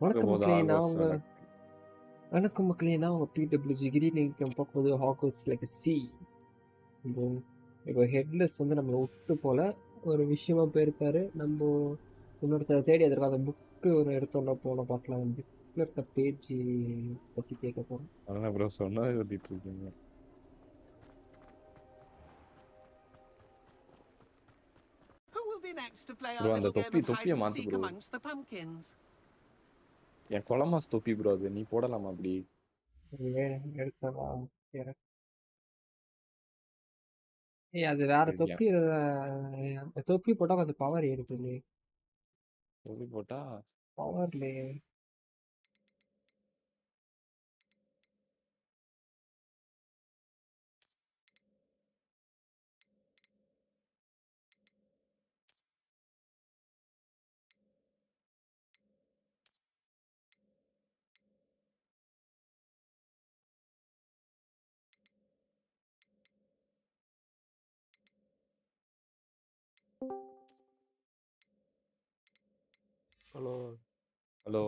வணக்கம் மக்களே, நான் உங்க வணக்கம் மக்களே, நான் உங்க pwggiriyt. இன்னைக்கு நம்ம பார்க்கும்போது Hogwarts Legacy. இப்போ ஹெட்லெஸ் வந்து நம்மளை விட்டு போல ஒரு விஷயமா போயிருக்காரு. நம்ம இன்னொருத்தரை தேடி அதற்காக புக்கு ஒரு எடுத்தோம்னா போன பார்க்கலாம். புக்கில் இருக்க பேஜ் பற்றி கேட்க போகிறோம். அதான் ப்ரோ சொன்னதை எழுதிட்டு இருக்கீங்க. ப்ரோ அந்த தொப்பியை மாத்து ப்ரோ. என் கொலமாஸ் தொப்பி ப்ரோ, அது நீ போடலாமா அப்படி? எடுத்தலாம். அது வேற தொப்பி. தொப்பி போட்டால் கொஞ்சம் பவர் ஏறுது. தொப்பி போட்டா பவர்லையே ஹலோ ஹலோ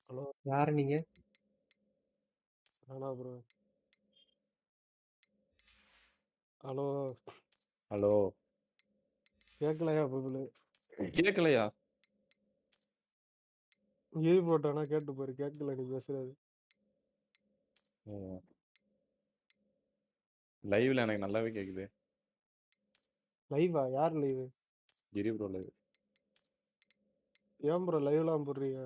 ஹலோ யாரு நீங்க? Hello bro. ஹலோ ஹலோ கேட்கலையா பபுலு? கேட்கலையா? ஏவி போட்டானா கேட்டு பாரு. கேட்கல நீ பேசுறது. லைவ்ல எனக்கு நல்லாவே கேக்குது. லைவா? யார் லைவ்? கிரி ப்ரோ லைவ். ஏன் ப்ரோ லைவ்லாம் போடுறீங்க?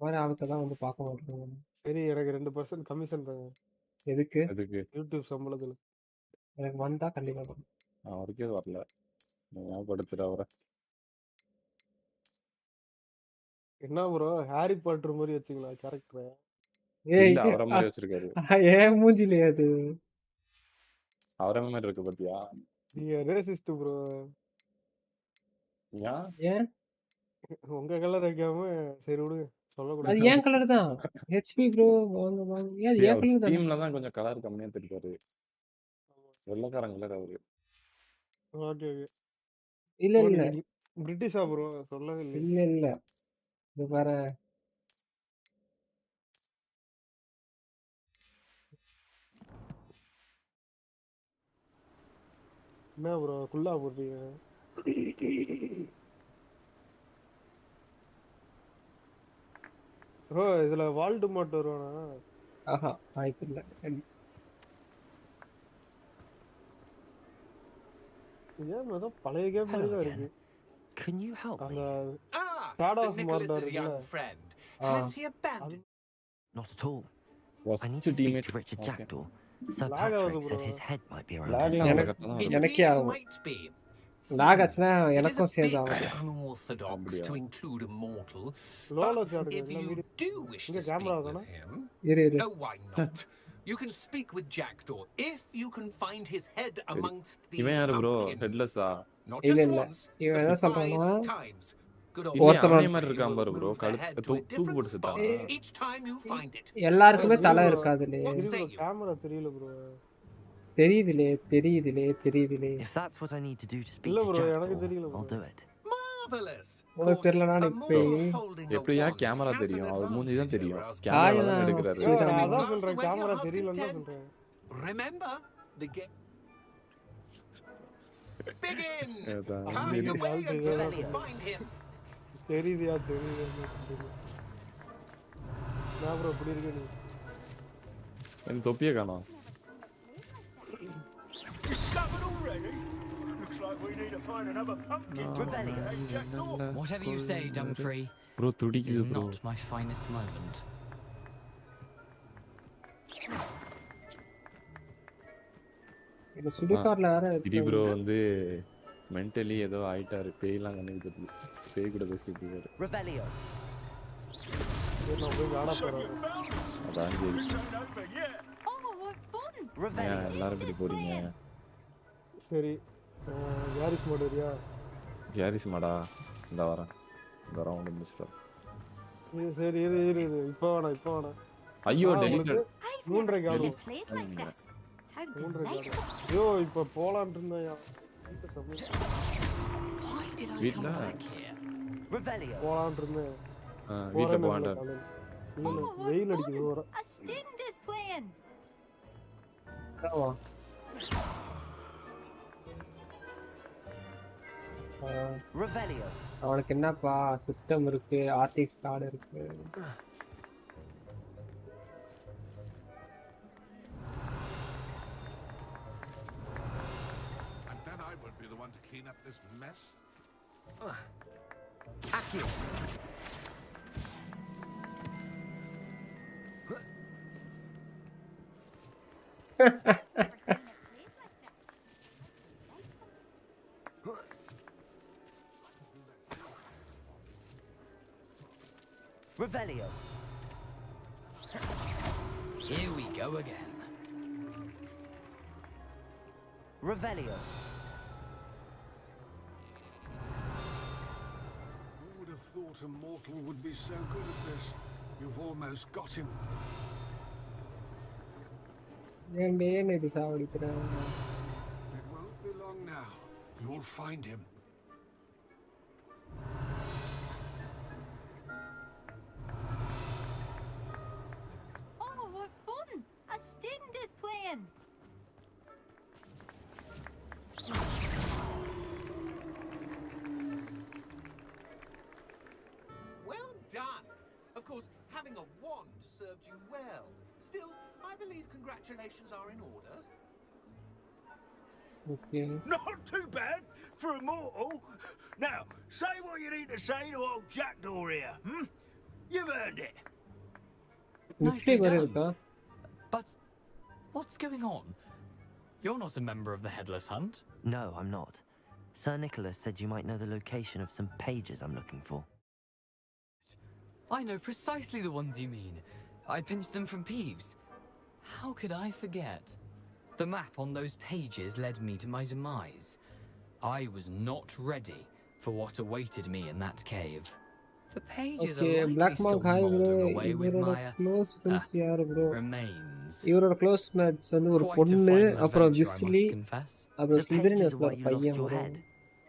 மாதிரி ஆளுக்கு தான் வந்து பார்க்க மாட்டேங்க. சரி, எனக்கு 2% கமிஷன் தாங்க. எதுக்கு? எதுக்கு? யூடியூப் சம்பளத்தில். எனக்கு வந்தா கண்டிப்பா பண்ணும். அவருக்கே வரல. ஞாபகப்படுத்துற அவரை. என்ன ப்ரோ ஹாரி பாட்டர் மாதிரி வச்சுங்களா கேரக்டர்? இல்ல அவரை மாதிரி வச்சிருக்காரு. ஏன் மூஞ்சிலே அது அவரை மாதிரி இருக்கு பாத்தியா? நீங்க ரேசிஸ்ட் ப்ரோ. ஏன் உங்க கலர் வைக்காம சரி விடுங்க, சொல்லக்கூடாது. அது ஏன் கலர் தான். ஹெச்பி ப்ரோ வாங்க வாங்க. ஏன் ஏன் கலர் தான். டீம்ல தான் கொஞ்சம் கலர் கம்மியா தெரிவாரு. வெள்ளக்காரன் கலர் அவரு. Okay okay. இல்ல இல்ல பிரிட்டிஷா ப்ரோ? சொல்லவே இல்லை. இல்ல இல்ல இது வேற. என்ன ப்ரோ குள்ளா போடுறீங்க? ப்ரோ இதுல வால்டு மாட்டு வருவானா? ஆஹா வாய்ப்பு இல்ல. ஏன் ஏதோ பழைய கேம் மாதிரி தான் இருக்கு. Can you help me? St. Nicholas's young friend. Has he abandoned? Not at all. I need to speak to Richard Jackdaw. Sir Patrick said his head might be around his எனக்கே ஆகும். லாகாச்சுனா எனக்கும் சேர்ந்து ஆகும். unorthodox to include a mortal. But if you do wish to speak with him, no, why not? You can speak with Jackdaw if you can find his head amongst these இவன் யாரு bro? pumpkins. ஹெட்லெஸ்ஸா? Not just once, இவன் என்ன but சொல்றானா 5 times. ஒருத்தர் மாதிரி இருக்கான் பாரு bro. தூக்கு போட்டு செத்தான். Each time you find it. எல்லாருக்குமே தலை இருக்காதுலே. கேமரா தெரியல bro. தெரியுதுலே. If that's what I need to do to speak to Jackdaw, I'll do it. Marvelous. உனக்கு தெரியலனா இப்ப எப்படியா கேமரா தெரியும்? அவர் மூஞ்சி தான் தெரியும். கேமரா தான் எடுக்கறாரு. அதான் சொல்றேன், கேமரா தெரியலன்னு தான் சொல்றேன். Remember the game. Begin. Find him. தெரியுதியா தெரியுது. நான் ப்ரோ இப்படி இருக்கு நீ. என் தொப்பியே காணோம். Discovered already? Looks like we need to find another pumpkin to Jackdaw. Whatever you say, Dumfrey. Bro, this is not my finest moment. இந்த சுடுகாட்ல வேற இது ப்ரோ வந்து மென்டலி ஏதோ ஆயிட்டாரு. பேய்லாம் கண்ணுக்கு தெரியுது. பேய் கூட பேசிட்டு இருக்காரு. Revelio. அதான் எல்லாரும் இப்படி போறீங்க. சரி யாரிஸ் மாடரியா? யாரிஸ் மாடா? இந்த வரேன் வந்து முடிச்சிட்டோம். சரி இரு இப்போ வேணா. ஐயோ டெலிட்டட். 3:30 ஆகும். ஐயோ இப்போ போலான்னு இருந்தேன். வீட்ல Revelio. போலான்னு இருந்தேன். வீட்ல போறேன்னு போவான்டா. காலையில. இல்ல வெயில் அடிக்குது வர. A student is playing. ஆமா Revelio. அவனுக்கு என்னப்பா சிஸ்டம் இருக்கு, ஆர்டிஎக்ஸ் கார்டு இருக்கு. And then I won't be the one to clean up this mess. Accio. Revelio. Here we go again. Revelio. Who would have thought a mortal would be so good at this? You've almost got him. ஏன் இது சாவடிக்கிறேன்? It won't be long now. You'll find him. Oh, what fun! A student is playing. Well done! Of course, having a wand served you well. Still, I believe congratulations are in order. Okay. Not too bad for a mortal. Now, say what you need to say to old Jackdaw here, hmm? You've earned it. Mystery Nicely மாதிரி done. இருக்கா? But what's going on? You're not a member of the Headless Hunt. No, I'm not. Sir Nicholas said you might know the location of some pages I'm looking for. I know precisely the ones you mean. I pinched them from Peeves. How could I forget? The map on those pages led me to my demise. I was not ready for what awaited me in that cave. The pages Okay, are Black likely Monk still hi bro. moldering away with இவரோட my close friends யாரு bro? remains. இவரோட close match வந்து ஒரு Quite a பொண்ணு, final அப்புறம் adventure, I Wesley, must confess. அப்புறம் The ஸ்லிதரின் pages are ஒரு why you பையன் lost your bro. head,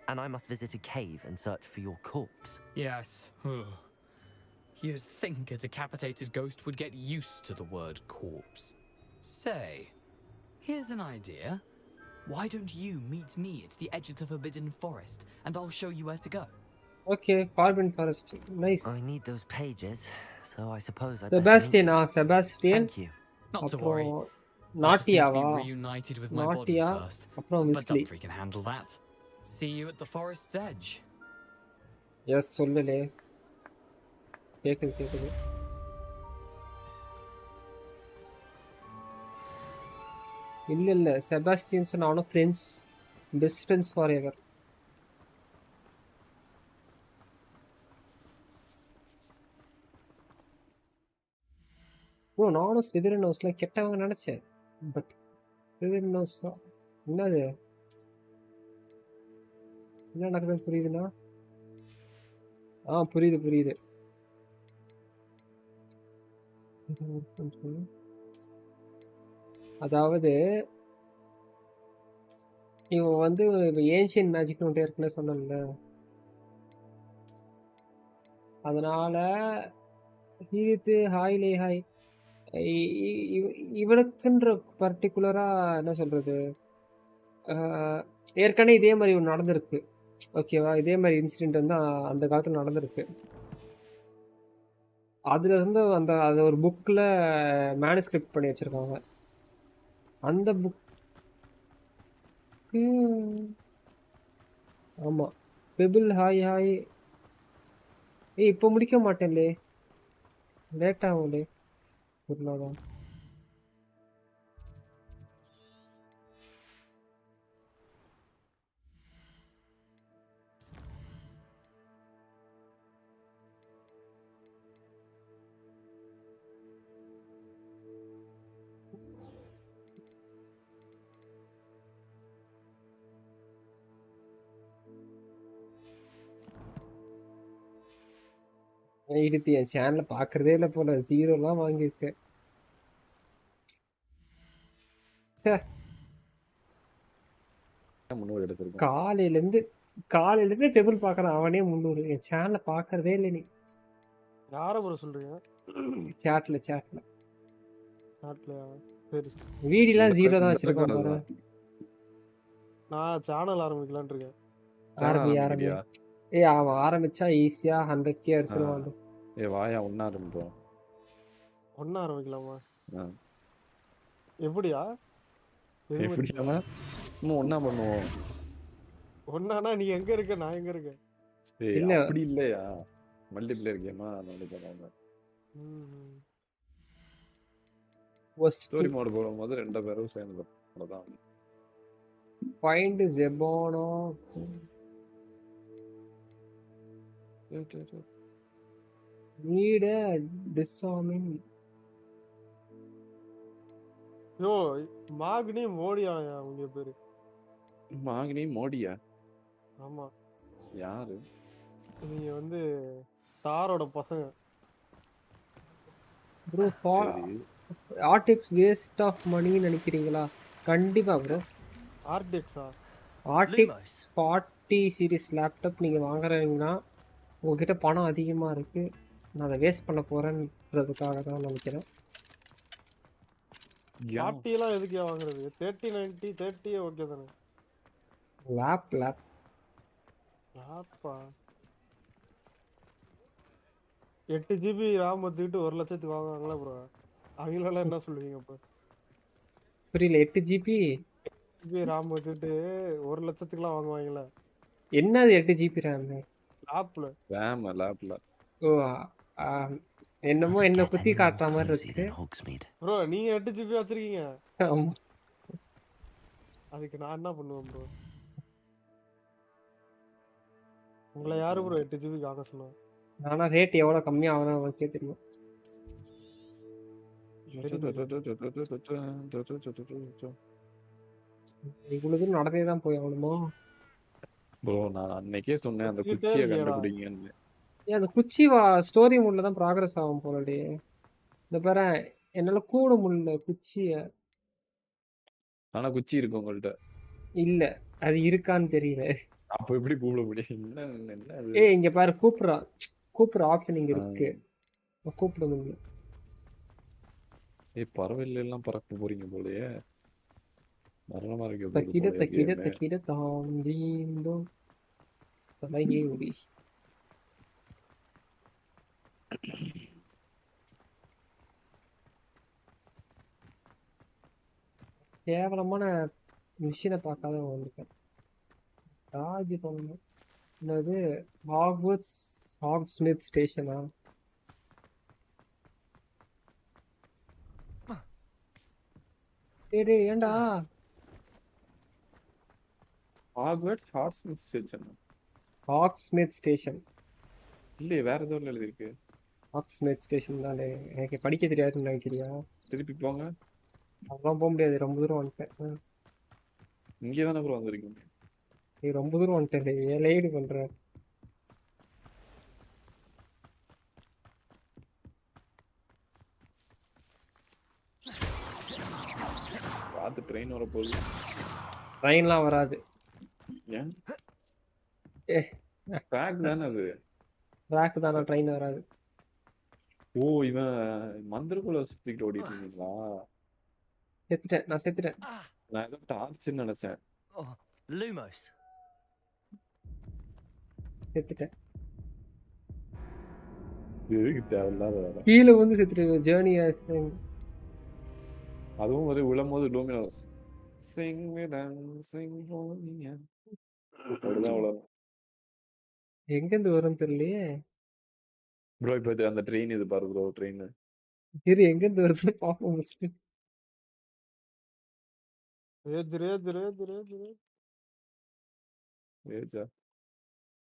and I must visit a cave and search for your corpse. Yes. You'd think a decapitated ghost would get used to the word corpse. Say, here's an idea. Why don't you meet me at the edge of the Forbidden Forest, and I'll show you where to go? Okay, Forbidden Forest. Nice. I need those pages, so I suppose I Sebastian, Sebastian. Thank you. Not to worry. அப்புறம் I just need to நாட்டியாவா? be reunited with my body நாட்டியா, first. அப்புறம் But Wesley. Dumfrey can handle that. See you at the forest's edge. Yes சொல்லலே. கேக்குது. இல்ல Sebastian's நானும் friends, best friends forever எவர். Oh நானும் Slytherin ஹவுஸ்ல கெட்டவங்க நினைச்சேன். பட் ஸ்லிதரின் ஹவுஸ் என்னது? என்ன நடக்குதுன்னு புரியுதுண்ணா? புரியுது. அதாவது இவன் வந்து ஏன்ஷியன் மேஜிக்னு ஒன்று ஏற்கனவே சொன்னல, அதனால ஹீரித்து ஹாய்லே ஹாய் இவனுக்குன்ற பர்டிகுலரா என்ன சொல்றது, ஏற்கனவே இதே மாதிரி ஒன்று நடந்திருக்கு. ஓகேவா, இதே மாதிரி இன்சிடென்ட் வந்து அந்த காலத்தில் நடந்திருக்கு. அதுல இருந்து அது ஒரு புக்கில் மேனுஸ்கிரிப்ட் பண்ணி வச்சிருக்காங்க. அந்த புக்கு ஆமாம், பெபிள் ஹாய் இப்போ முடிக்க மாட்டேன்லே, லேட் ஆகும்லே ஒரு நாளா. எடுத்து என் சேனலை பார்க்கறதே இல்லை போல, 0 வாங்கியிருக்கேன். காலையிலேருந்து காலையில இருந்து பெபிள் பாக்குறான், அவனே 300. என் சேனலை பாக்குறதே இல்லை நீ. யார ப்ரோ சொல்றீங்க? சேட்ல நாட்லயா? சரி. வீடிலாம் இந்த 0 தான் இந்த வச்சிருக்கான் பாரு. அதுதான். நான் சேனல் ஆரம்பிக்கலாம்னு இருக்கேன். ஆரம்பி ஆரம்பிக்கிறியா? ஏய் அவன் ஆரம்பிச்சா ஈஸியா 100K எடுத்துருவான். ஏ வாயா ஒன்னா ஆரம்பிப்போம். ஒண்ணா ஆரம்பிக்கலாமா? ஆ. எப்படியா? எப்படியாமா? இன்னும் ஒண்ணா பண்ணுவோம். ஒண்ணானா நீ எங்க இருக்க, நான் எங்க இருக்கேன்? ஏய் இல்ல. அப்படி இல்லையா? மல்டிப்ளேயர் கேமா நினைக்கிறாங்க. ஸ்டோரி மோட் போடும்போது 2 பேரும் சேர்ந்து அவ்வளவுதான். Find ஜெபோனோ NEET டிஸ்ஆர்மிங். யோ மாக்னி மோடியாயா உங்க பேரு? மாக்னி மோடியா? ஆமா. யாரு? நீங்க வந்து தாரோட பசங்க. Bro RTX waste of money நினைக்கிறீங்களா? கண்டிப்பா ப்ரோ. ஆர்டிஎக்ஸா? ஆர்டிஎக்ஸ் 40 சீரிஸ் லேப்டாப் நீங்க வாங்குறீங்கன்னா உங்ககிட்ட பணம் அதிகமா இருக்கு, நான் அதை வேஸ்ட் பண்ண போறேன்றதுக்காக தான் நினைக்கிறேன். 40 எல்லாம் எதுக்கு வாங்குறது? 3090 30 ஓகே தானே? லேப்பா 8 GB RAM வச்சுக்கிட்டு 1 லட்சத்துக்கு வாங்குவாங்களா ப்ரோ? அவங்களெல்லாம் என்ன சொல்லுவீங்க அப்போ? புரியல. 8 GB RAM வச்சுட்டு 1 லட்சத்துக்குலாம் வாங்குவாங்களா? என்னது 8 GB RAM? லேப்ல. ஓ என்னமோ என்ன குத்தி காட்டுற மாதிரி இருக்கு ப்ரோ. நீங்க 8 GB வச்சிருக்கீங்க. ஆமா. அதுக்கு நான் என்ன பண்ணுவேன் ப்ரோ? உங்களை யாரு ப்ரோ 8 GB வாங்க சொன்னா? ஆனா ரேட் எவ்வளவு கம்மியா ஆகுதுன்னு உங்களுக்கே தெரியும். இவ்வளவு நடந்தே தான் போய் ஆகணுமா ப்ரோ? நான் அன்னைக்கே சொன்னேன் அந்த குச்சியை கண்டுபிடிங்கன்னு. ஏன் அந்த குச்சி ஸ்டோரி மூட்ல தான் ப்ராக்ரஸ் ஆகும் போலடே. இந்த பாரு என்னால கூட முடியல குச்சிய. ஆனா குச்சி இருக்கு உங்கள்ட்ட? இல்ல அது இருக்கான்னு தெரியல. அப்ப எப்படி கூப்பிட முடியும்? என்ன ஏய் இங்க பாரு கூப்பிடுற ஆப்ஷன் இங்க இருக்கு, கூப்பிட முடியல. ஏய் பறவைல எல்லாம் பறக்க போறீங்க போலயே. மரணமா இருக்கு. தக்கிட தாண்டீந்தோ தலையே உரி. கேவலமான மிஷினை பார்க்காத வந்துட்டேன். சார்ஜ் பண்ணணும். என்னது ஹாக்ஸ்மித் ஸ்டேஷனா? டேய் ஏண்டா ஹாக்ஸ்மித் ஸ்டேஷன் இல்லையே, வேற ஏதோ எழுதி இருக்கு. ஹாக்ஸ்மித் ஸ்டேஷன் தானே. எனக்கு படிக்க தெரியாதுன்னு நினைக்கிறியா? திருப்பி போங்க. அதெல்லாம் போக முடியாது, ரொம்ப தூரம் வந்துட்டேன். இங்கே தானே ப்ரோ வந்திருக்கீங்க. நீ ரொம்ப தூரம் வந்துட்டேன். ஏழையீடு பண்ற. பார்த்து ட்ரெயின் வர போகுது. ட்ரெயின்லாம் வராது. ஏன்? ட்ராக் தானே அது. ட்ராக் தானே, ட்ரெயின் வராது. ஓ இவன் மந்திரக்குள்ள சுத்திக்கிட்டு ஓடிட்டு இருக்கீங்களா? செத்துட்டேன், நான் செத்துட்டேன். நான் ஏதோ டார்ச்னு நினைச்சேன். செத்துட்டேன். எதுக்கு தேவையில்லாத வேலை. கீழே வந்து செத்துட்டு ஜேர்னி. அதுவும் ஒரு விழும்போது லூமினஸ் சிங் வித் சிங் போனியா அப்படிதான் விழும். எங்க இருந்து வரும் தெரியலையே ப்ரோ. இப்போ அந்த ட்ரெயின் இது பாரு ப்ரோ, ட்ரெயின் இரு எங்க இருந்து வருதுன்னு பாப்போம்.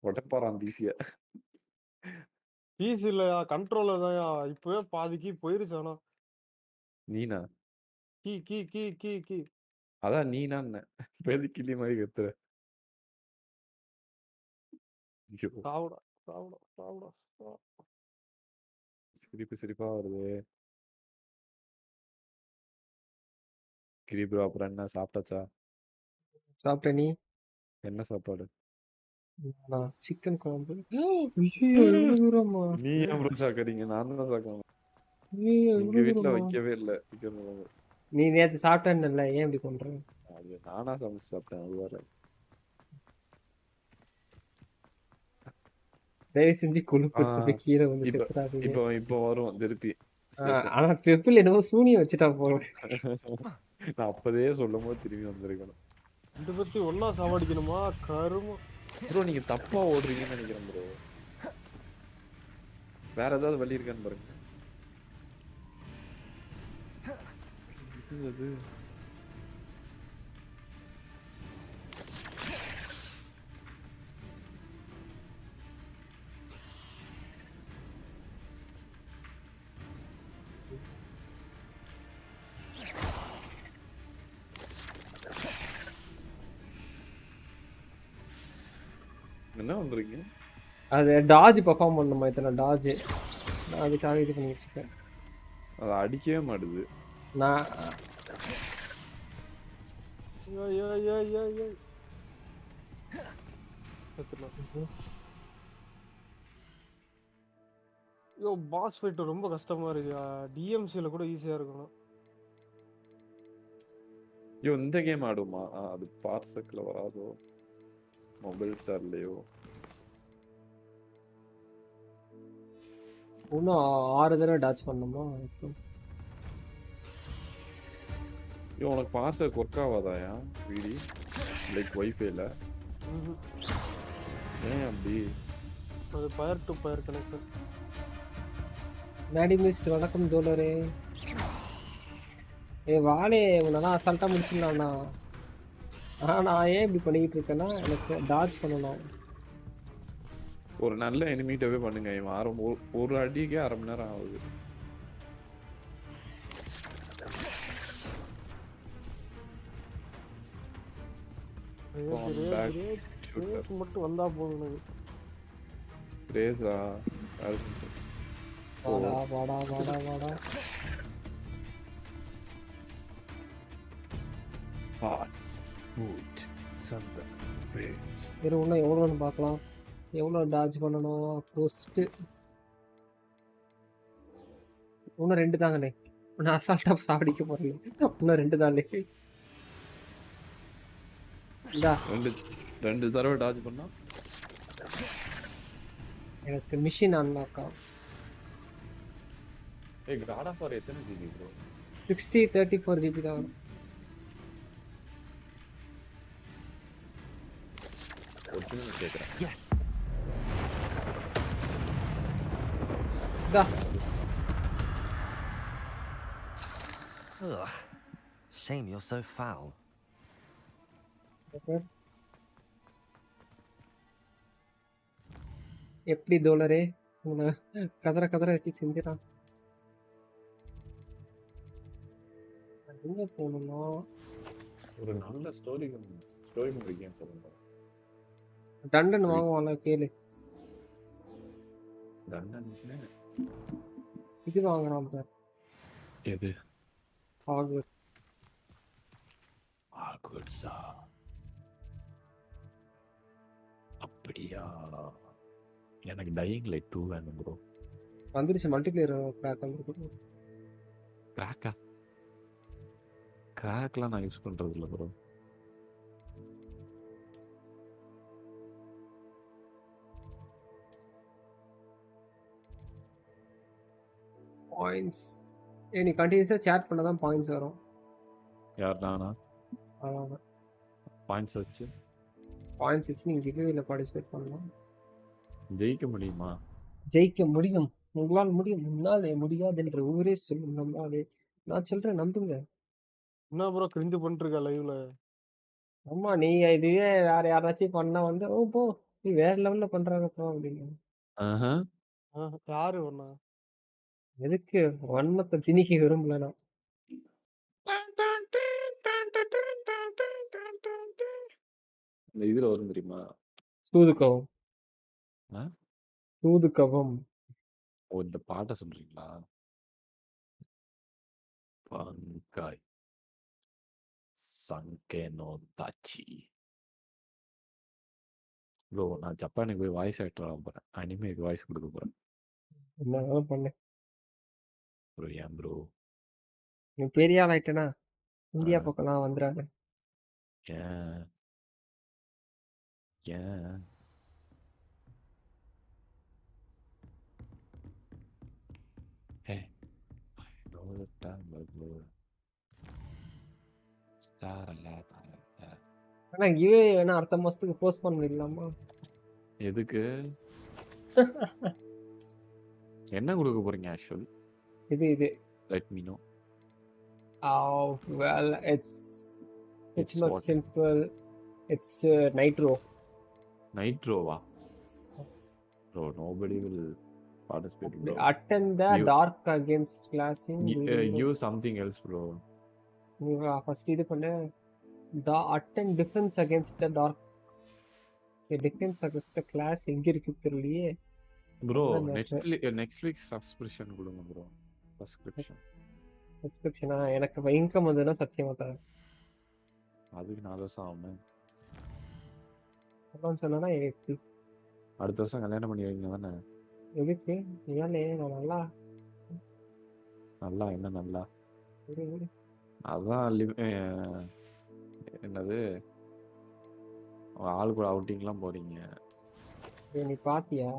உடப்பாரான் பிசிய. பிசி இல்லையா, கண்ட்ரோலர் தான்யா. இப்பவே பாதிக்கு போயிருச்சு. ஆனா நீனா? கீ கீ கீ கீ கீ அதான் நீனா பேதி கிளி மாதிரி கத்துற. சிரிப்பா வருது. கிரி ப்ரோ அப்புறம் என்ன சாப்பிட்டாச்சா? சாப்பிட்ட நீ? என்ன சாப்பாடு? சிக்கன் குழம்பு. ஐயோ, எவ்வளவு தூரமா? நீ ஏன் ப்ரோ சாக்கறீங்க? நான் தான் சாக்கணும். ஐயோ, எங்க எவ்வளவு வீட்ல தூரமா? வைக்கவே இல்ல சிக்கன் குழம்பு. நீ நேத்து சாப்பிட்டேன்னு ஏன் இப்படி பண்ற? அது நானா சமைச்சு சாப்பிட்டேன். அது வேற. தயவு செஞ்சு கொழுப்படுத்து போய் கீழே வந்து இப்ப செத்துறாதீங்க. இப்போ இப்போ வரும் திருப்பி. ஆனா பெப்பில் என்னவோ சூனியம் வச்சுட்டா போல. நான் அப்பதே சொல்லும் போது திரும்பி வந்திருக்கணும். 2 பேர்த்தையும் ஒண்ணா சாவடிக்கணுமா? கருமம். ப்ரோ நீங்க தப்பா ஓடுறீங்கன்னு நினைக்கிறேன் ப்ரோ. வேற ஏதாவது வழி இருக்கான்னு பாருங்க. அது என்ன பண்றீங்க? அது டாஜ் பெர்ஃபார்ம் பண்ணுமா இத்தனை டாஜ். நான் அதுக்காக இது பண்ணிட்டு இருக்கேன். அது அடிக்கவே மாட்டுது. நான் ஐயோ பாஸ் ஃபைட் ரொம்ப கஷ்டமா இருக்கு. டிஎம்சில கூட ஈஸியா இருக்கணும். ஐயோ இந்த கேம் ஆடுமா? அது பார்சக்ல வராதோ? மொபைல் ஸ்டார்லயோ? இன்னும் 6 தடவை டாச் பண்ணணுமா? ஐயோ உனக்கு பார்சக் ஒர்க் ஆகாதாயா வீடி? லைக் வைஃபைல? ஏன் அப்படி? அது peer to peer connection. Maddy missed வணக்கம் தோழரே. வாலே உன்னதான் அசால்ட்டா முடிச்சிடலாம்ண்ணா. நான் ஏன் இப்படி பண்ணிக்கிட்டு இருக்கேன்னா எனக்கு டாச் பண்ணணும். ஒரு நல்ல எனிமீட்டவே பண்ணுங்க. இவன் ஒரு அடிக்கே 1/2 மணி நேரம் ஆகுது. மட்டும் வந்தா போதும். ரேஸா? வாடா வாடா வாடா வாடா. பார்ட்ஸ் மூட் சந்த வேறு இன்னும் எவ்வளோன்னு பார்க்கலாம். எவ்வளோ டாச் பண்ணணும்? கோஸ்ட்டு இன்னும் 2 தாங்கண்ணே. நான் அசால்ட்டாக சாப்பிடிக்க போகிறேன். இன்னும் 2 தானே. இந்தா 2 தடவை டாச் பண்ணா எனக்கு மிஷின் அன்லாக்கா. காட் ஆஃப் வார் எத்தனை ஜிபி ப்ரோ? 34 GB தான் வரும். ஒரிஜினல் கேக்குறேன். Yes. Da. Ugh. Shame you're so foul. Okay. எப்படி தோழரே உன்னை கதற கதற வச்சு செஞ்சிடான். எங்க போகணும்னா ஒரு நல்ல ஸ்டோரி கேம் சொல்லுங்க. டண்டன் வாங்குவான்ல கேளு. டண்டன் இது வாங்குறான் பார். எது? ஹாக்வர்ட்ஸ். ஹாக்வர்ட்ஸா? அப்படியா? எனக்கு டையிங் லைட் 2 வேணும் ப்ரோ. வந்துருச்சு மல்டிப்ளேயர் கிராக் வந்துருக்கு. கிராக்கா? கிராக்லாம் நான் யூஸ் பண்றது இல்லை ப்ரோ. பாயிண்ட்ஸ் நீ கண்டினியூஸாக சேட் பண்ண தான் பாயிண்ட்ஸ் வரும். யார் நானா? ஆமாம். பாயிண்ட்ஸ் வச்சு நீங்கள் கிவ்வேல பார்ட்டிசிபேட் பண்ணலாம். ஜெயிக்க முடியுமா? ஜெயிக்க முடியும். உங்களால் முடியும். முன்னாலே முடியாது என்ற ஊரே சொல்லும். நம்மளாலே. நான் சொல்கிறேன் நம்புங்க. என்ன ப்ரோ கிரிஞ்சு பண்ணிருக்கா லைவ்ல? ஆமா நீ இதுவே வேற யாராச்சும் பண்ணா வந்து ஓ போ நீ வேற லெவல்ல பண்றாங்கப்பா அப்படின்னு. யாரு ஒண்ணா? எதுக்கு வன்மத்தை திணிக்க விரும்பல நான். இந்த இதுல வரும் தெரியுமா? தூதுக்கவம். தூதுக்கவம். ஓ இந்த பாட்டை சொல்றீங்களா? பங்காய் சங்கேனோ தாச்சி. ப்ரோ நான் ஜப்பானுக்கு போய் வாய்ஸ் ஆக்டர் ஆக போகிறேன். அனிமேக்கு வாய்ஸ் கொடுக்க போகிறேன். என்ன பண்ணு, ப்ரோ ஏன் ப்ரோ? நீ பெரிய ஆள் ஆயிட்டனா இந்தியா பக்கம்லாம் வந்துடாத. ஏன் ஏன் ஹே ஆனா கிவே வேணா அடுத்த மாசத்துக்கு போஸ்ட் பண்ணிடலாமா? எதுக்கு என்ன கொடுக்க போறீங்க ஆக்சுவல்? இது let me know. well it's not what? simple. It's nitro. Nitroவா? Bro, nobody will participate, bro. Attend the dark against class in use something else, bro. நீ ஃபர்ஸ்ட் இது பண்ணு. attend defense against the dark. defense against the class எங்க இருக்கு தெரியலையே. Bro next week subscription கொடுங்க bro. சப்ஸ்கிரிப்ஷனா? எனக்கு income வந்ததுன்னா சத்தியமா தரேன். அதுக்கு 4 வருஷம் ஆகும். அதான் சொன்னா அடுத்த வருஷம் கல்யாணம் பண்ணி வைங்க தானே? எதுக்கு? ஏன்லே நான் நல்லா என்ன நல்லா அதான் என்னது ஆள் கூட அவுட்டிங்லாம் போறீங்க. நீ பாத்தியா?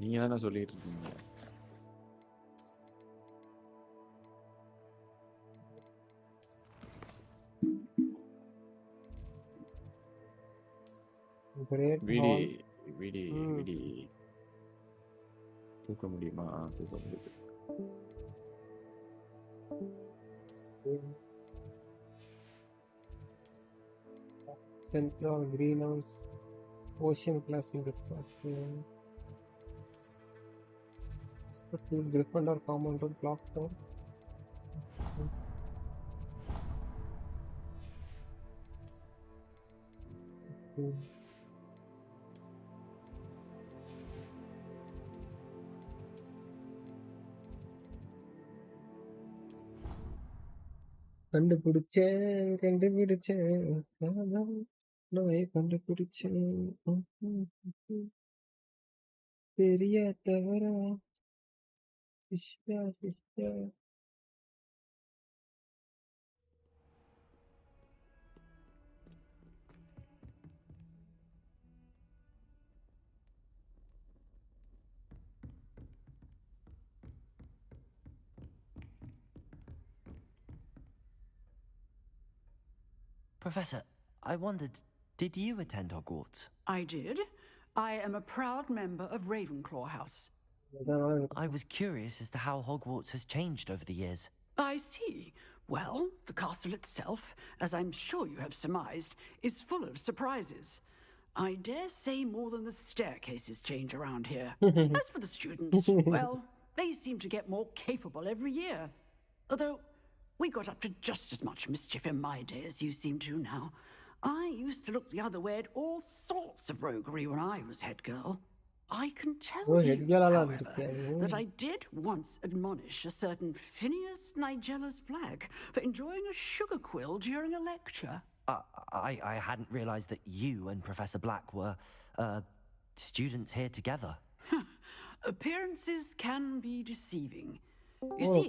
நீங்க தானே சொல்லிட்டு இருக்கீங்க. விடி தூக்க முடியுமா? தூக்க முடியுது. Central greenhouse ocean class in the Gryffindor commander clock tower. கண்டுபிடிச்சேன் பெரிய தவிர. Professor, I wondered, did you attend Hogwarts? I did. I am a proud member of Ravenclaw House. I was curious as to how Hogwarts has changed over the years. I see. Well, the castle itself, as I'm sure you have surmised, is full of surprises. I dare say more than the staircases change around here. As for the students, well, they seem to get more capable every year. Although we got up to just as much mischief in my day as you seem to now. I used to look the other way at all sorts of roguery when I was head girl. I can tell you, however, that I did once admonish a certain Phineas Nigella's Black for enjoying a sugar quill during a lecture. I hadn't realized that you and Professor Black were students here together. Appearances can be deceiving. You see,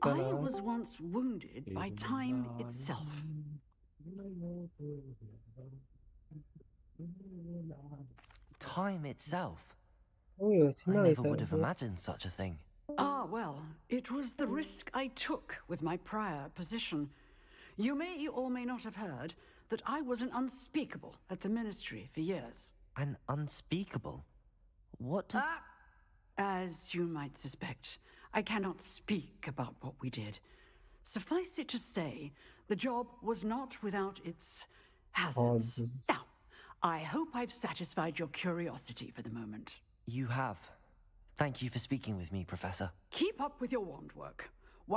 I was once wounded by time itself. Time itself? I never would have imagined such a thing. Well, it was the risk I took with my prior position. You may or may not have heard that I was an unspeakable at the ministry for years. An unspeakable? What does... As you might suspect, I cannot speak about what we did. Suffice it to say, the job was not without its hazards. Now, I hope I've satisfied your curiosity for the moment. You have. Thank you for speaking with me, Professor. Keep up with your wand work.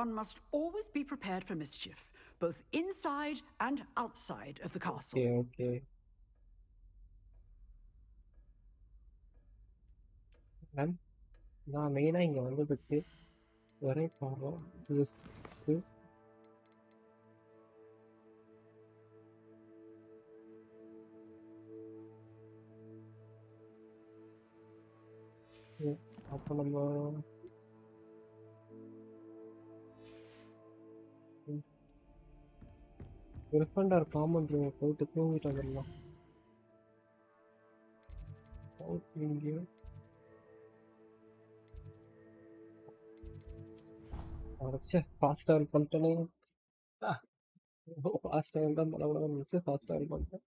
One must always be prepared for mischief, both inside and outside of the castle. Okay. நான் மெயினாக இங்கே வந்ததுக்கு ஒரே காரணம் அப்போ நம்ம கிரிஃபண்டர் common room போயிட்டு தூங்கிட்டு வந்துடலாம். அடைச்சே ஃபாஸ்ட் ட்ராவல் பண்ணிட்டேனே. ஃபாஸ்ட் ட்ராவல் தான் பண்ணக்கூடாது நினச்சி ஃபாஸ்ட் ட்ராவல் பண்ணிட்டேன்.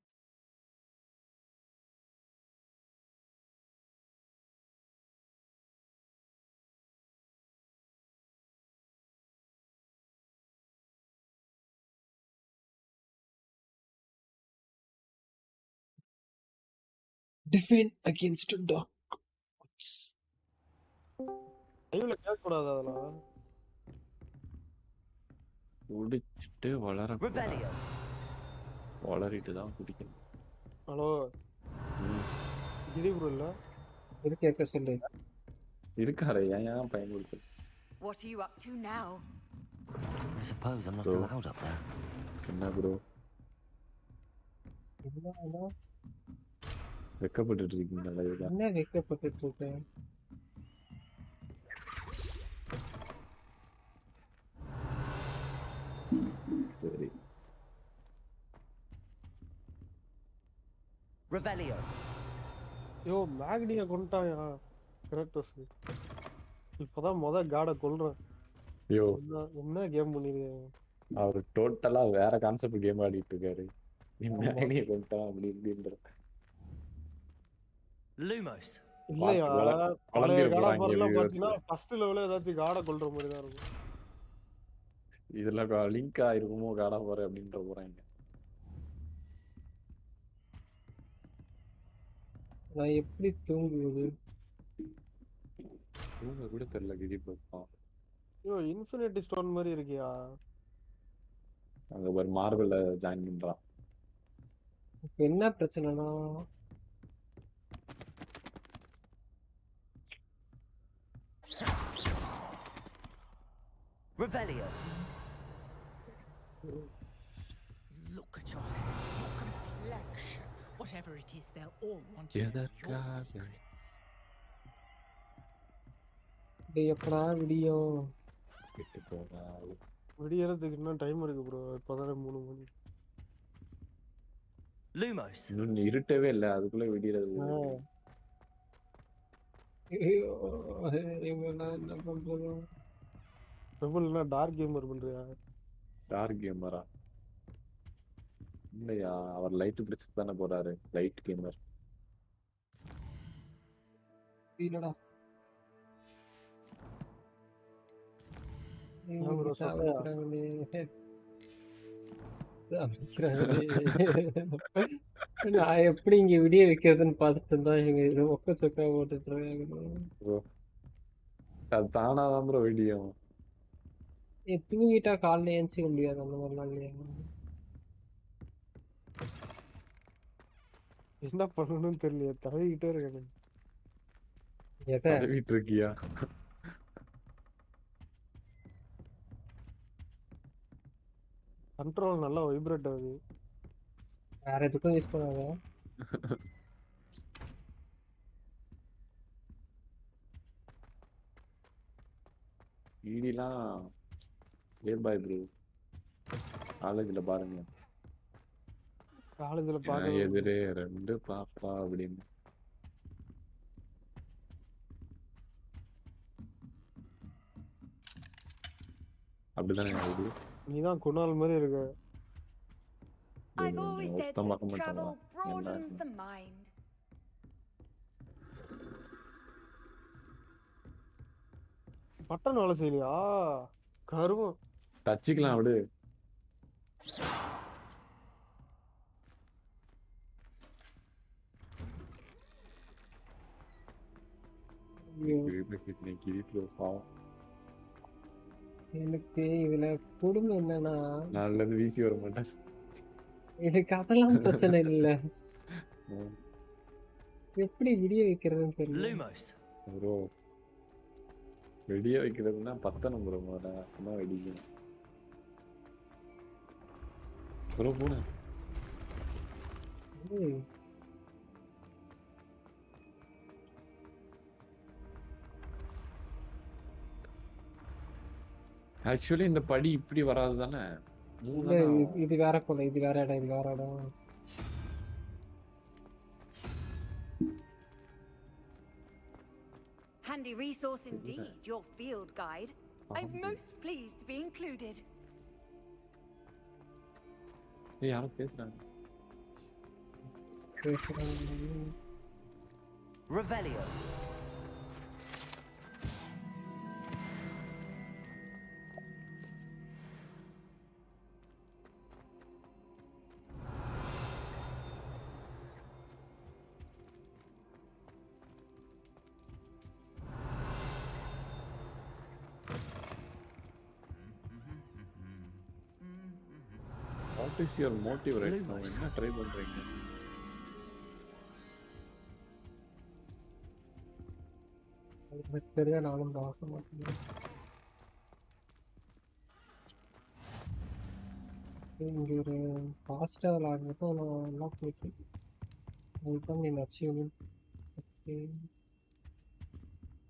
Defend against dark. லைவ்ல கேட்க கூடாது அதெல்லாம். குடிச்சிட்டு வளரிட்டு தான் குடிக்கணும். ஹலோ கிரி ப்ரோ இல்ல இருக்க சொல்லு. இருக்காரு ஏன் பயன்படுத்து. What are you up to now? I suppose I'm not allowed up there. என்ன ப்ரோ வெக்கப்பட்டு இருக்கீங்களா? என்ன வெக்கப்பட்டு இருக்கேன்? சரி Revelio. யோ மேக்னியை கொண்டுட்டாயா கிராட்டோஸ். இப்போதான் காடை கொல்றேன். ஐயோ என்ன கேம் பண்ணிருக்கேன். அவர் டோட்டலா வேற கான்செப்ட் கேம் ஆடிட்டு இருக்காரு. நீ மேக்னியை கொண்டுட்டான் அப்படி இப்படின்ற. Lumos. இல்லையா பழைய காடா பொருள்லாம் பார்த்தீங்கன்னா ஃபர்ஸ்ட் லெவலில் ஏதாச்சும் காடை கொல்ற மாதிரி தான் இருக்கும். இதுல லிங்க் ஆயிருக்குமோ காடா போற அப்படின்ற போறாங்க. நான் எப்படி தூங்குவது? தூங்க கூட தெரியல கிரி ப்ரோ. ஐயோ இன்ஃபினிட்டி ஸ்டோன் மாதிரி இருக்கியா? அங்க ஒரு மார்பிள்ல ஜாயின் பண்றான். இப்போ என்ன பிரச்சனைனா Revelio. Look at your complexion. Whatever it is, they'll all want to know your secrets. எப்படா விடியும்? விடியறதுக்கு இன்னும் டைம் இருக்கு ப்ரோ. இப்போதானே 3 மணி. Lumos. இன்னும் இருட்டவே இல்லை அதுக்குள்ள விடியறது. என்ன பண்றது? ட்ரிபிள்னா டார்க் கேமர் பண்றியா? டார்க் கேமரா இல்லையா? அவர் லைட் பிடிச்சிட்டு தானே போறாரு. லைட் கேமர் இல்லடா. நான் எப்படி இங்க விடிய வைக்கிறதுன்னு பார்த்துட்டு இருந்தா எங்க ஒக்க சொக்கா போட்டுட்டு அது தானாதான் ப்ரோ விடியும். தூங்கிட்டா காலைல ஏஞ்சிக்க முடியாது அந்த மாதிரிலாம் இல்லையா? என்ன பண்ணணும்னு தெரியல. தவிக்கிட்டே இருக்கேன். தடவிட்டு இருக்கியா? கண்ட்ரோல் நல்லா வைப்ரேட் ஆகுது. வேற எதுக்கும் யூஸ் பண்ணாத. ஈடிலாம் ஏர்பாய் ப்ரோ காலேஜில் பாருங்க. காலேஜில் பாருங்க எதிரே 2 பாப்பா அப்படின்னு. அப்படிதானே ஆகுது. நீதான் குணால் மாதிரி இருக்க. I've always said that travel broadens the mind. Button வேலை செய்யலையா? கருவம் தச்சிக்கலாம் விடு. எனக்கு இதுல கொடுமை என்னன்னா நல்லது வீசி வர மாட்டேன். எனக்கு அதெல்லாம் பிரச்சனை இல்ல. எப்படி விடிய வைக்கிறதுன்னு தெரியல ப்ரோ. வெடிய வைக்கிறதுனா பத்தணும் ப்ரோ. முதல்ல வெடிக்கணும் ப்ரோ. போன ஆக்சுவலி இந்த படி இப்படி வராது தானே? இல்ல இது வேற போல, இது வேற இடம், இது வேற இடம். Handy resource indeed, your field guide. I'm most pleased to be included. யாரோ பேசுறாங்க. Revelio. What is your motive right now? என்ன ட்ரை பண்றீங்க? எனக்கு தெரியா, நானும் பார்க்க மாட்டேன். இங்கே ஒரு ஃபாஸ்ட்டாக விளாடுறதும் நல்லா போயிட்டு அதுதான் நீ அச்சீவ்மெண்ட்.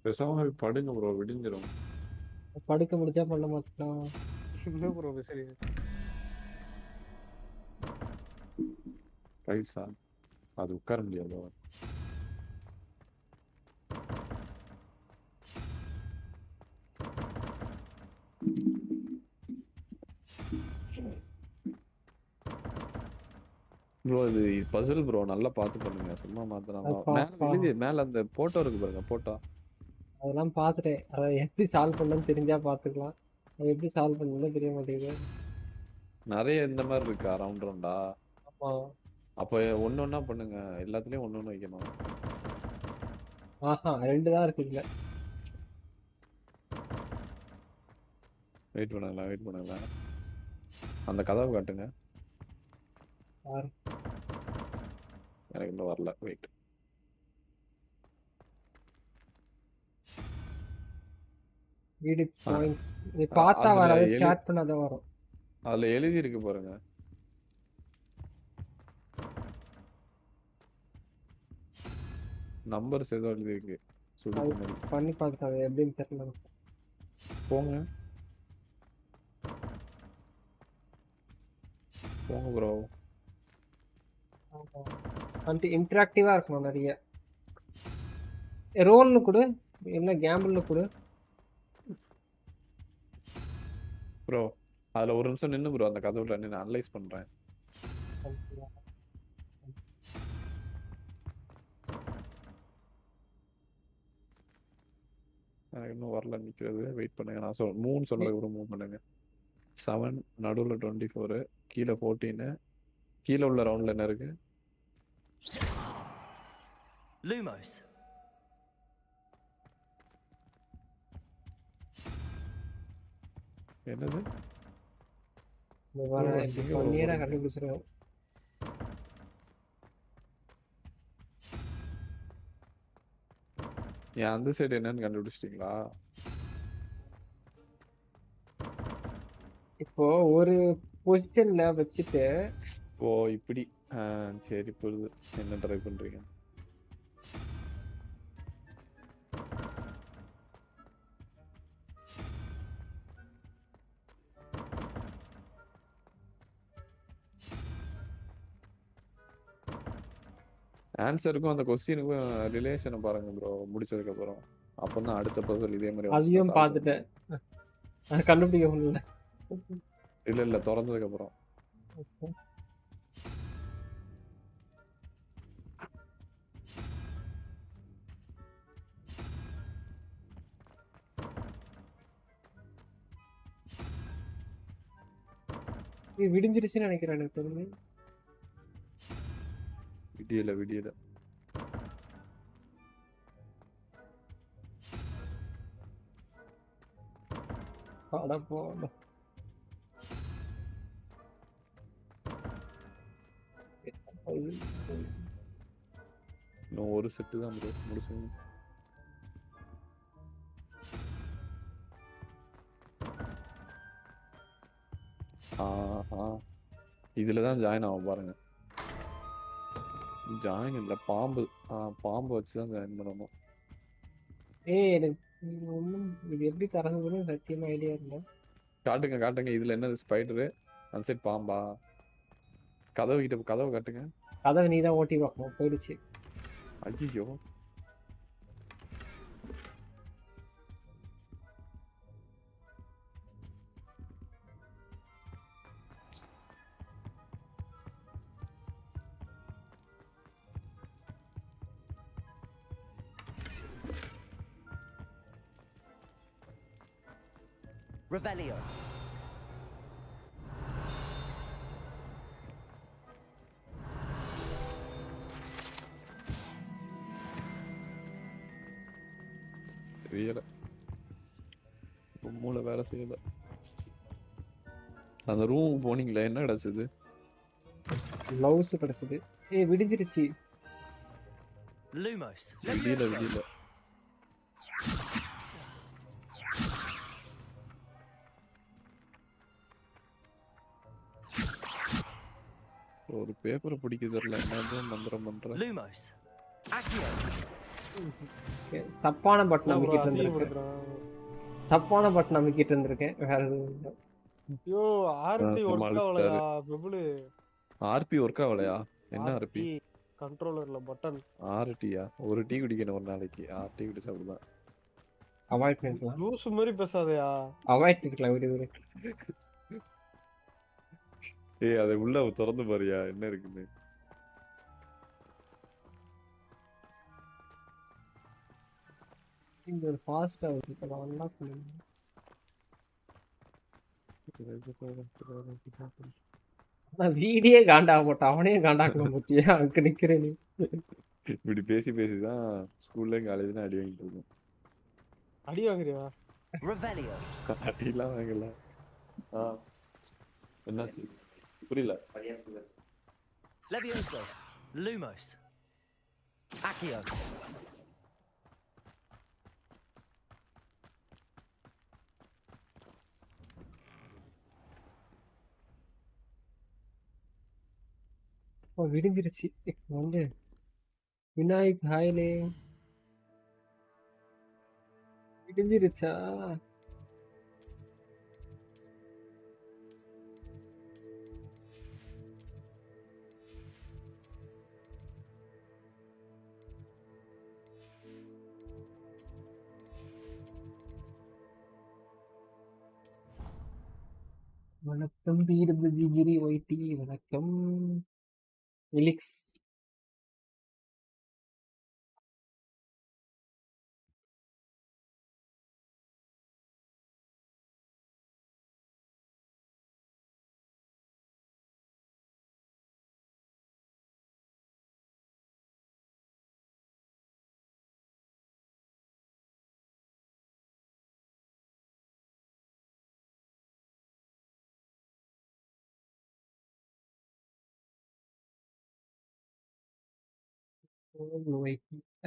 பேசாம படுங்க ப்ரோ, விடிஞ்சிரும். படுக்க முடிச்சா பண்ண மாட்டேன். என்ன ப்ரோ பேசுறீங்க? பைசா அது உட்கார முடியாது. ப்ரோ இது பசில் ப்ரோ, நல்லா பார்த்து பண்ணுங்க. சும்மா மாத்தினா மேல அந்த போட்டோ இருக்கு பாருங்க, போட்டோ அதெல்லாம் பார்த்துட்டேன். அதை எப்படி சால்வ் பண்ணணும்னு தெரிஞ்சா பார்த்துக்கலாம். அதை எப்படி சால்வ் பண்ணணும்னு தெரிய மாட்டேங்குது. நிறைய இந்த மாதிரி இருக்கா ரவுண்ட் ரவுண்டா? ஆமாம். அப்போ ஒன்று ஒன்றா பண்ணுங்க, எல்லாத்துலேயும் ஒன்று ஒன்று வைக்கணும். ஆஹா, 2 தான் இருக்குல்ல. வெயிட் பண்ணுங்களா அந்த கதவை காட்டுங்க. எனக்கு இன்னும் வரல, வெயிட். நீ பார்த்தா வராது, சேட் பண்ணாத வரும். அதுல எழுதி இருக்கு பாருங்க. நம்பர்ஸ் ஏதோ எழுதி இருக்கு. பண்ணி பார்த்தாங்க, எப்படின்னு தெரியல. போங்க ப்ரோ. வந்துட்டு இன்டராக்டிவா இருக்கணும் நிறைய. ரோல்னு கொடு, என்ன கேம்பிள்னு கொடு ப்ரோ. அதுல ஒரு நிமிஷம் நின்று ப்ரோ, அந்த கதவுல நின்று அனலைஸ் பண்றேன். எனக்கு இன்னும் வரல, நிற்கிறது. வெயிட் பண்ணுங்க, நான் 3 சொன்னதுக்கு அப்புறம் மூவ் பண்ணுங்க. 7 நடுவில் 24 கீழே 14. கீழே உள்ள ரவுண்ட்ல என்ன இருக்கு? Lumos. என்னது? நேரா கண்டுபிடிச்சிருவோம். ஏன் அந்த சைடு என்னன்னு கண்டுபிடிச்சிட்டீங்களா? இப்போ ஒரு பொசிஷன்ல வச்சுட்டு ஓ இப்படி. சரி புரியுது, என்ன ட்ரை பண்றீங்க. ஆன்சருக்கும் அந்த கொஸ்டினுக்கும் ரிலேஷனை பாருங்க ப்ரோ, முடிச்சதுக்கு அப்புறம். அப்பதான் அடுத்த பர்சன் இதே மாதிரி அதையும் பார்த்துட்டேன், கண்டுபிடிக்க முடியல. இல்ல திறந்ததுக்கு அப்புறம். விடிஞ்சிருச்சுன்னு நினைக்கிறேன், எனக்கு தெரிஞ்சு. விடியல இன்னும் ஒரு செட்டு தான் ப்ரோ முடிச்சுங்க. இதுலதான் ஜாயின் ஆகும் பாருங்க. ஜாயின் இல்ல, பாம்பு வச்சுதான் ஜாயின் பண்ணணும். எனக்கு ஒன்றும் இது எப்படி தரதுன்னு சத்தியமா ஐடியா இல்லை. காட்டுங்க காட்டுங்க, இதுல என்னது ஸ்பைடரு, அந்த சைடு பாம்பா? கதவை காட்டுங்க. கதவை நீ தான் ஓட்டி பார்க்கணும், போயிடுச்சு. ஐயோ Revelio. தெரியல, மூளை வேலை செய்யல. அந்த ரூம் போனீங்களே, என்ன கிடைச்சது? க்ளவுஸ் கிடைச்சது. விடிஞ்சிருச்சு. Lumos. விடியல. ஒரு பேப்பரை பிடிக்க தெரியல, என்ன மந்திரம் பண்ற? Lumos. Accio. தப்பான பட்டன் அமைக்கிட்டு இருந்திருக்கேன். வேற எதுவும் இல்லை. ஐயோ, ஆர்பி ஒர்க் ஆகலையா பெபுலு? ஆர்பி ஒர்க் ஆகலையா? என்ன ஆர்பி? கண்ட்ரோலர்ல பட்டன். ஆர்டியா? ஒரு டீ குடிக்கணும் ஒரு நாளைக்கு. 6 டீ குடிச்சா அப்படிதான். அவாய்ட் பண்ணிக்கலாம். லூஸ் மாதிரி பேசாதயா. அவாய்ட் பண்ணிக்கலாம், விடு. அதை உள்ள திறந்து பாரியா என்ன இருக்குன்னு. இங்க ஒரு ஃபாஸ்டா இருக்கு, நல்லா பண்ணுங்க. வீடியே காண்டாக போட்டான், அவனையும் காண்டாக்கணும் முட்டியா, அங்க நிக்கிறேன். இப்படி பேசிதான் ஸ்கூல்ல காலேஜ்ல அடி வாங்கிட்டு இருக்கோம். அடி வாங்குறியா? Revelio. அடிலாம் வாங்கல. என்னாச்சு புரியல. Levioso. Lumos. Accio. விடிஞ்சிருச்சு. வந்து விநாயக் ஹாய்லே விடிஞ்சிருச்சா? வணக்கம் pwggiriyt. வணக்கம் எலிக்ஸ்.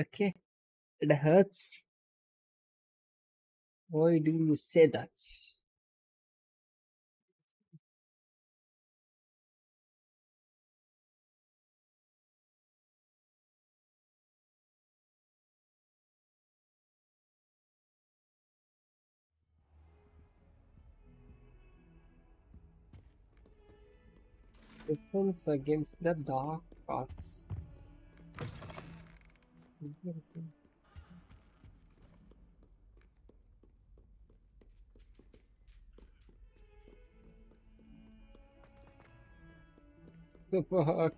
Okay, it hurts. Why do you say that? Defense against the dark arts.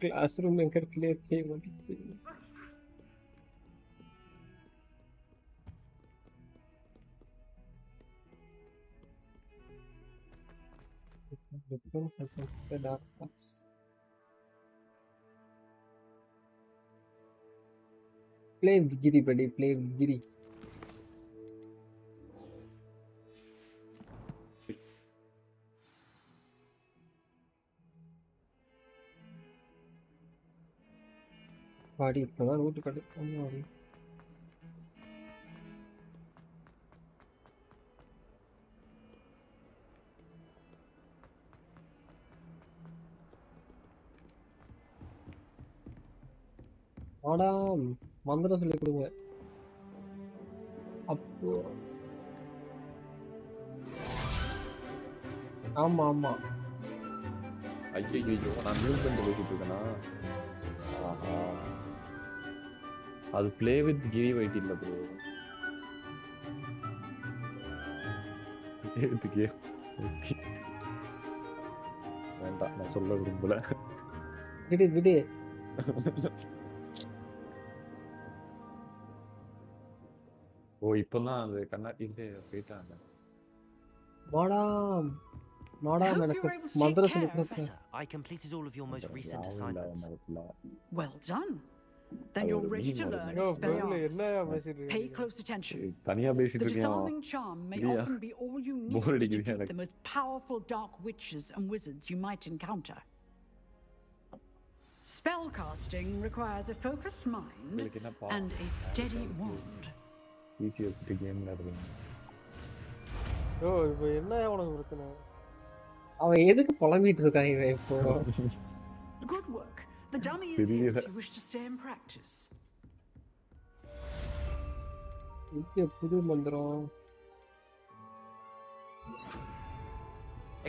Classroom में करके लिए थे defense against the dark arts. Play Giri, buddy. Play Giri. Party, brother. What to do? ஆடா மந்திரம் சொல்லி கொடுங்க. அப்போ ஆமா ஆமா. ஐயோ நான் மியூட் பண்ணிட்டு பேசிட்டு இருக்கேனா? ஆஹா. அது ப்ளே வித் கிரிவைட் இல்ல ப்ரோ. Play with game. வேண்டாம் நான் சொல்ல விரும்பல. விடு. ஓ இப்பதான் அது கண்ணாடியிலே போயிட்டாங்க. Madam, எனக்கு மந்திரம் சொல்லி கொடுங்க. Professor, I completed all of your most recent assignments. Well done. Then you're ready to learn Expelliarmus. Pay close attention. தனியா பேசிட்டு The இருக்கேன். disarming charm may often be all you need to defeat the most powerful dark witches and wizards you might encounter. Spellcasting requires a focused mind and a steady wand. Easy வச்சுட்டு game விளையாடுறேன். இப்போ என்ன உனக்கு பிரச்சனை? அவன் எதுக்கு புலம்பிட்டு இருக்கான் இவன் இப்போ? Good work. The dummy is here if you wish to stay and practice. இது புது மந்திரம்.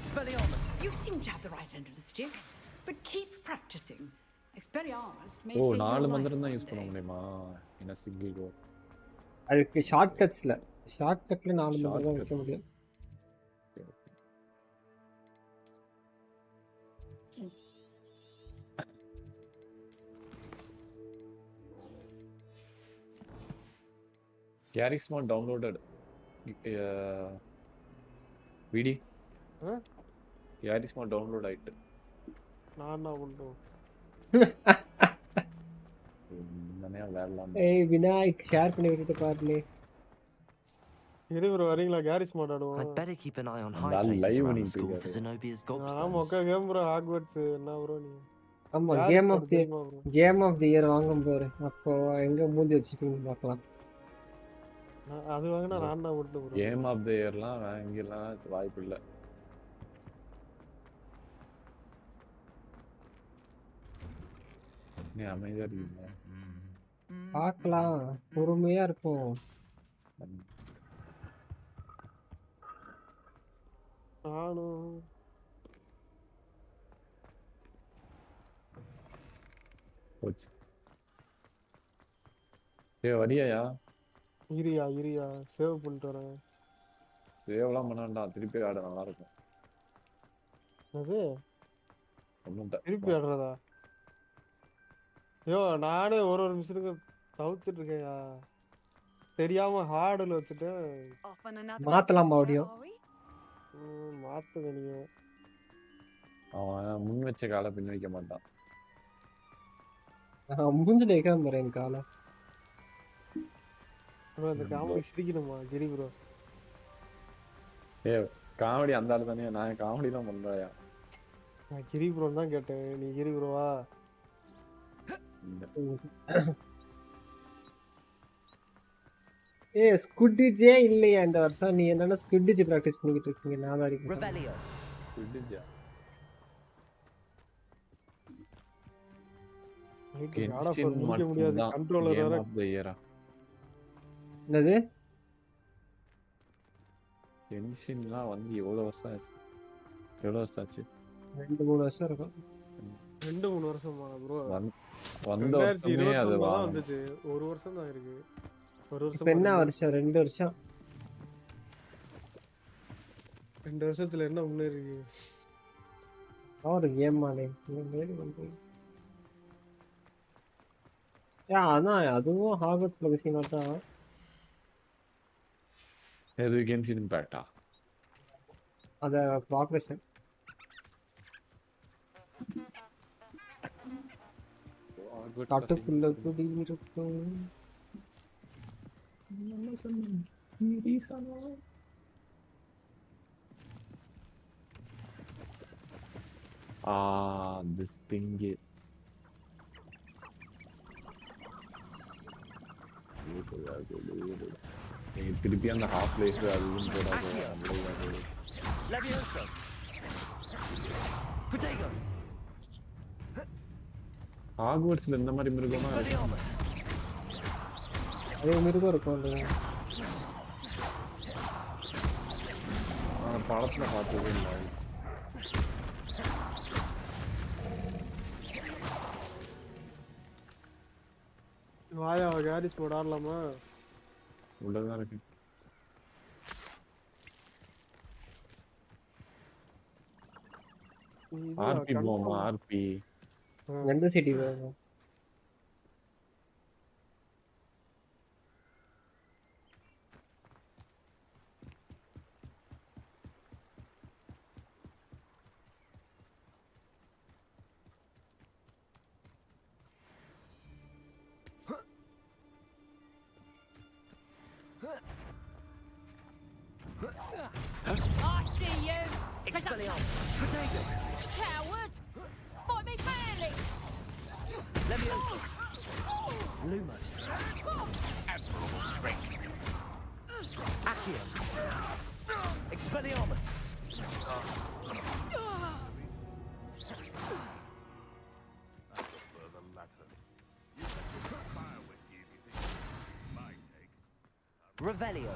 Expelliarmus. You seem to have the right end of the stick, but keep practicing. Expelliarmus may save your life. 4 மந்திரம் தான் use பண்ண முடியுமா? என்ன single கோ? அதுக்கு ஷார்ட்கட்ல 4 மந்திரம் தான் வைக்க முடியும். Charisma downloaded. VD. Charisma download ஆயிட்டு. நான் என்ன பண்றோம்? நானே விளையாடலாம். ஏய் விநாயக் ஷேர் பண்ணி விட்டுட்டு பாருலே. இரு ப்ரோ வரீங்களா? கேரிஸ்மா ஆடுவோம். I'd better keep an eye on high places around the school for Zenobia's gobstones. ஆமா ஓகே கேம் ப்ரோ ஹாக்வர்ட்ஸ் என்ன ப்ரோ நீ? ஆமா கேம் ஆஃப் தி இயர் வாங்கும் பாரு. அப்போ எங்க மூஞ்சி வச்சிருக்கீங்க பார்க்கலாம். அது வாங்குனா நான் தான் விட்டு ப்ரோ. கேம் ஆஃப் தி இயர்லாம் வாங்கிடலாம் வாய்ப்பு இல்ல. நீ அமைதியா இருக்கீங்க. பார்க்கலாம் பொறுமையா இருக்கும். நானும் போச்சு. வரியாயா? இரியா சேவ் பண்ணிட்டு வரேன். சேவ்லாம் பண்ண வேண்டாம், திருப்பி ஆட நல்லா இருக்கும். அது ஒண்ணுட்ட திருப்பி ஆடுறதா? ஐயோ நானே ஒரு மிஷினுக்கு தவிச்சிட்டு இருக்கேன்யா. தெரியாம ஹார்டுல வச்சுட்டு மாத்தலாம் மறுபடியும். மாத்துங்க நீங்க. அவன் முன் வச்ச காலை பின் வைக்க மாட்டான். மூஞ்சில வைக்காம பாரு என் காலை. ப்ரோ அந்த காமெடி சிரிக்கணுமா கிரி ப்ரோ? காமெடி அந்த ஆளு தானே, நான் காமெடி தான் பண்றேயா. நான் கிரி ப்ரோ தான் கேட்டேன், நீ கிரி ப்ரோவா? ஸ்குட்டிஜே இல்லையா இந்த வருஷம்? நீ என்னன்னா ஸ்குட்டிஜ் பிராக்டிஸ் பண்ணிட்டு இருக்கீங்க. நான் தான் இருக்கேன். ஸ்குட்டிஜா முடியாது கண்ட்ரோலர் வேற. என்னது டென்ஷன்லாம் வந்து எவ்வளவு வருஷம் ஆச்சு? 2-3 வருஷம் இருக்கும். 2-3 வருஷமா ப்ரோ? வந்த வருஷமே அது வந்துச்சு. ஒரு வருஷம் தான் இருக்கு. ஒரு வருஷம் என்ன வருஷம்? 2 வருஷம். 2 வருஷத்துல என்ன முன்னேறி ஒரு கேம் ஆனே அதான் அதுவும் ஹாகர்ட்ஸ் லெகசி தான். எது கென்ஷின் இம்பாக்டா? அத ப்ராக்ரஷன் காட்டுக்குள்ள குடி இருக்கும். This thing திருப்பி அந்த ஹாஃப் பிளேஸ் அதுவும் போடாது. ஹாக்வர்ட்ஸ்ல இந்த மாதிரி மிருகமா அதே மிருகம் இருக்கும். படத்துல பார்த்ததே இல்லை. வாயா கேரிஸ் மோட் ஆடலாமா? உள்ளதான் இருக்கு. ஆர்பி போமா ஆர்பி. எந்த சிட்டி போவோம்? I see you! Expelliarmus! Coward! Fight me fairly! Leviosa! Lumos! Admirable strength. Accio! Expelliarmus! Revelio!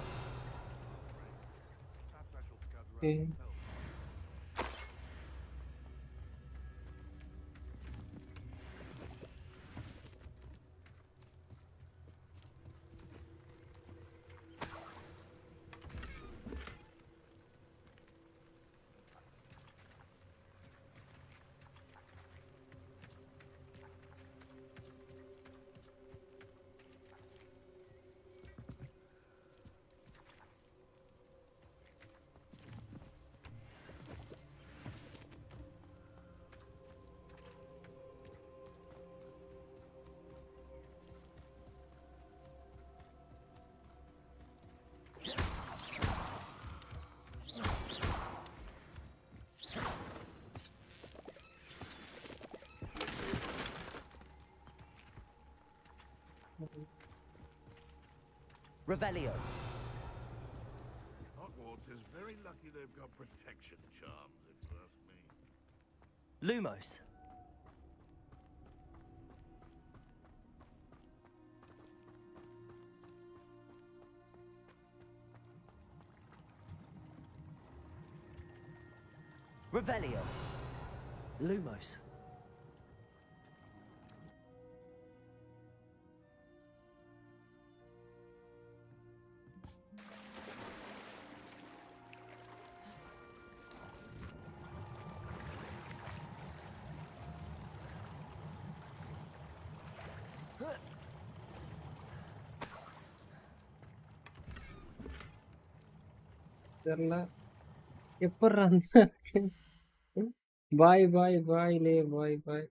Revelio. Hogwarts is very lucky they've got protection charms, if you ask me. Lumos. Revelio. Lumos. தெரியல எப்பட்றா பாய் பாய் பாய் லே பாய் பாய்.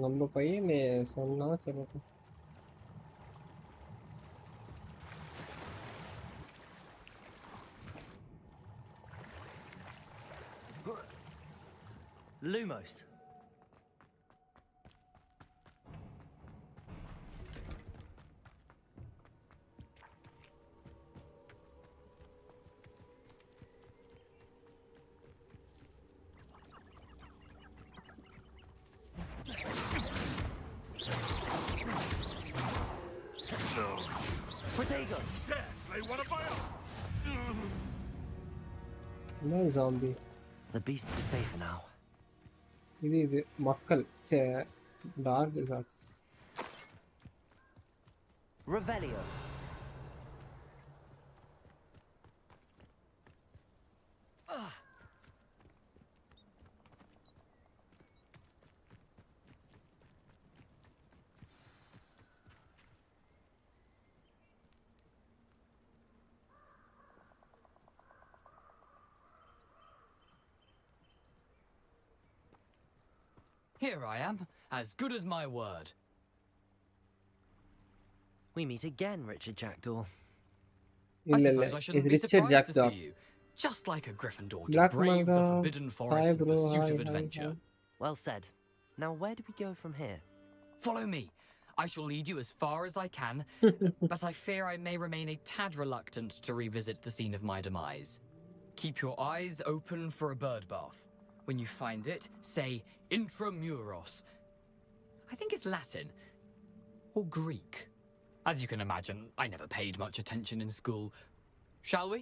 நம்ம பையன் சொன்னா சொல்லட்டும். Lumos. Protego. Yes, they want to buy up. No zombie. The beasts are safer now. இது மக்கள் dark resorts. Revelio. Here I am, as good as my word. We meet again, Richard Jackdaw. I suppose I shouldn't be surprised to see you. Just like a Gryffindor to brave the forbidden forest in pursuit of adventure. Well said. Now where do we go from here? Follow me. I shall lead you as far as I can, but I fear I may remain a tad reluctant to revisit the scene of my demise. Keep your eyes open for a bird bath. When you find it, say intramuros. I think it's Latin or Greek. As you can imagine, I never paid much attention in school. Shall we?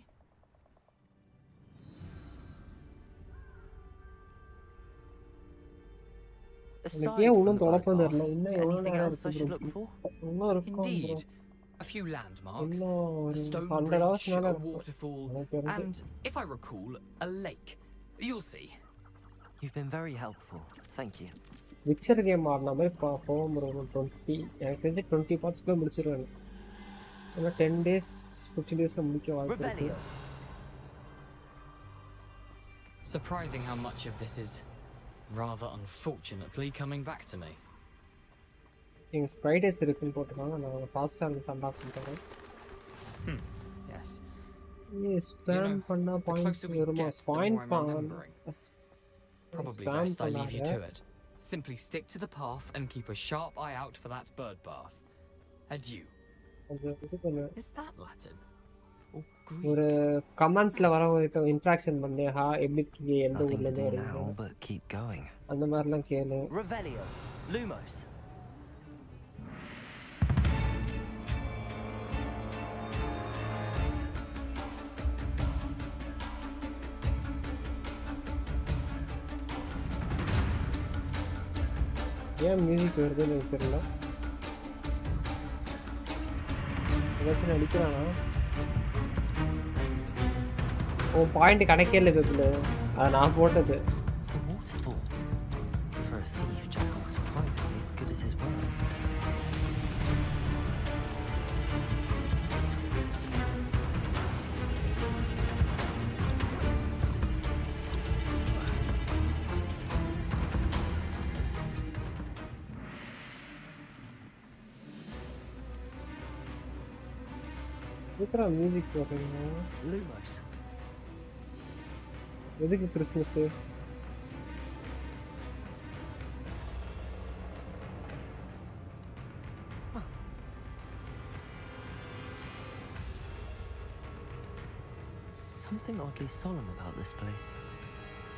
எனக்கு ஏன் ஒன்றும் தொடப்பம் தெரியல இன்னும் எவ்வளோ anything நேரம் else I should look for? இன்னும் இருக்கும் bro Indeed. A few landmarks, இன்னும் a ஒரு stone 100 hours bridge, மேலே a இருக்கும் waterfall, எனக்கு தெரிஞ்சு and, if I recall, a lake. You'll see. You've been very helpful. Thank you. விக்சர் கேம் ஆடின மாதிரி போகும் ப்ரோ 20 எனக்கு தெரிஞ்சு 20 பார்ட்ஸ்க்குள்ளே முடிச்சிருவாங்க ஏன்னா 10 days 15 daysல முடிக்க வாய்ப்பு இருக்கு Surprising how much of this is rather unfortunately coming back to me. எங்க ஸ்ப்ரைடர்ஸ் இருக்குன்னு போட்டுருக்காங்க நான் ஃபாஸ்ட்டாக இருந்து அன்லாக் பண்ணிட்டேன் Yes. ஸ்பேம் பண்ணா பாயிண்ட்ஸ் வருமா ஸ்பாயின் Probably best I leave you to it. Simply stick to the path and keep a sharp eye out for that bird bath. Adieu. Is that Latin? ஒரு கமெண்ட்ஸ்ல வர ஒரு இன்டராக்ஷன் பண்ணு எப்படி இருக்கீங்க எந்த ஊர்ல இருந்து now, but keep going. அந்த மாதிரிலாம் கேளு Revelio, Lumos. ஏன் மியூசிக் வருதுன்னு எனக்கு தெரியல ஏதாச்சும் அடிக்கிறானா ஓ பாயிண்ட் கணக்கே இல்லை பேப்பில் அது நான் போட்டது Waterfall. For a thief, Jackal's surprisingly as good as his word. எதுக்குடா மியூசிக் போடுறீங்க Lumos. எதுக்கு Christmas Something oddly solemn about this place.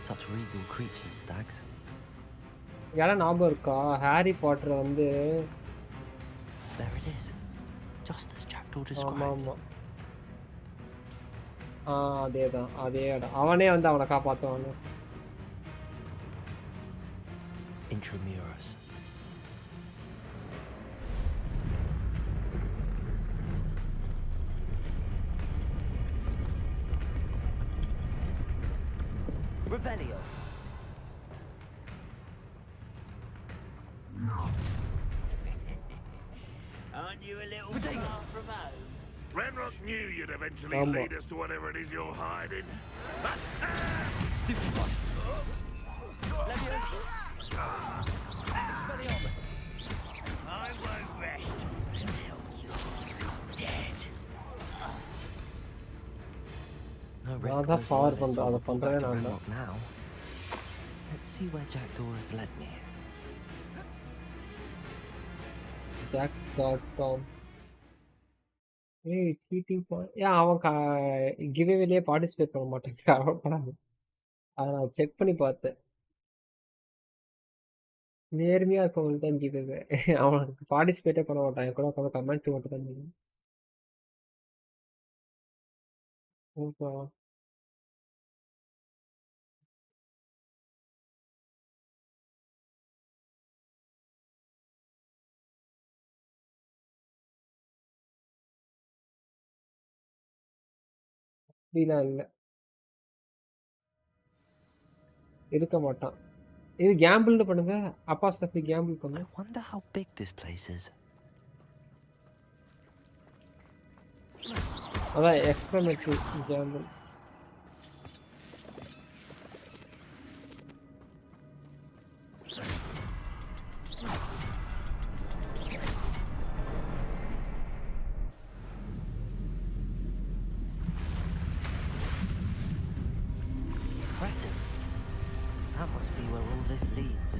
Such regal creatures, stags. யாரா ஞாபகம் இருக்கா ஹாரி பாட்டர் வந்து There it is. Just as Jackdaw ஆமாம் described. ஆமாம் அதே தான் அதே இடம் அவனே வந்து அவனை காப்பாற்றுவானு Intramuros. Revelio. Aren't you a little far from home? Renrock knew you'd eventually lead us to whatever it is you're hiding. Stupid one. Leviosa. Expelliarmus. I won't rest until you're dead. No நான் risk தான் goes power wireless பண்ணுறேன் அதை to pull back பண்ணுறதே to நான் தான் Renrock now. Let's see where Jackdaw has led me. jack.com ஏய் seating ஏன் அவன் கிவ்அவேலயே பார்ட்டிசிபேட் பண்ண மாட்டேன் அவாய்ட் பண்ணாங்க அதை நான் செக் பண்ணி பார்த்தேன் நேர்மையாக இருக்கவங்களுக்கு தான் கிவ்அவே அவனுக்கு பார்ட்டிசிபேட்டே பண்ண மாட்டான் என் கூட உட்காந்து கமெண்ட் மட்டும் தான் பண்ணுவேன் ஓகே அப்படிலாம் இல்லை இருக்க மாட்டான் இது கேம்பிள்னு பண்ணுங்க அப்பா ஸ்டஃபி கேம்பிள் பண்ணு I wonder how big this place is. அதான் எக்ஸ்பெரிமெண்ட்ரி Gamble Impressive. That must be where all this leads.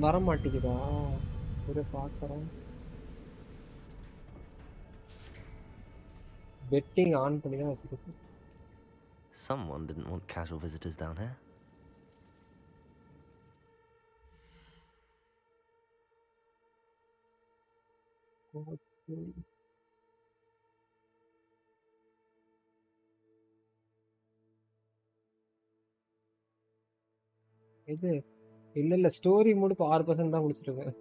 வர மாட்டேங்குதா ஒரு பார்க்குறேன் பெட்டிங் ஆன் பண்ணி தான் வச்சுருக்கு Someone didn't want casual visitors down here. இது இல்ல ஸ்டோரி மூடு இப்போ 6% தான் முடிச்சிருக்கேன்.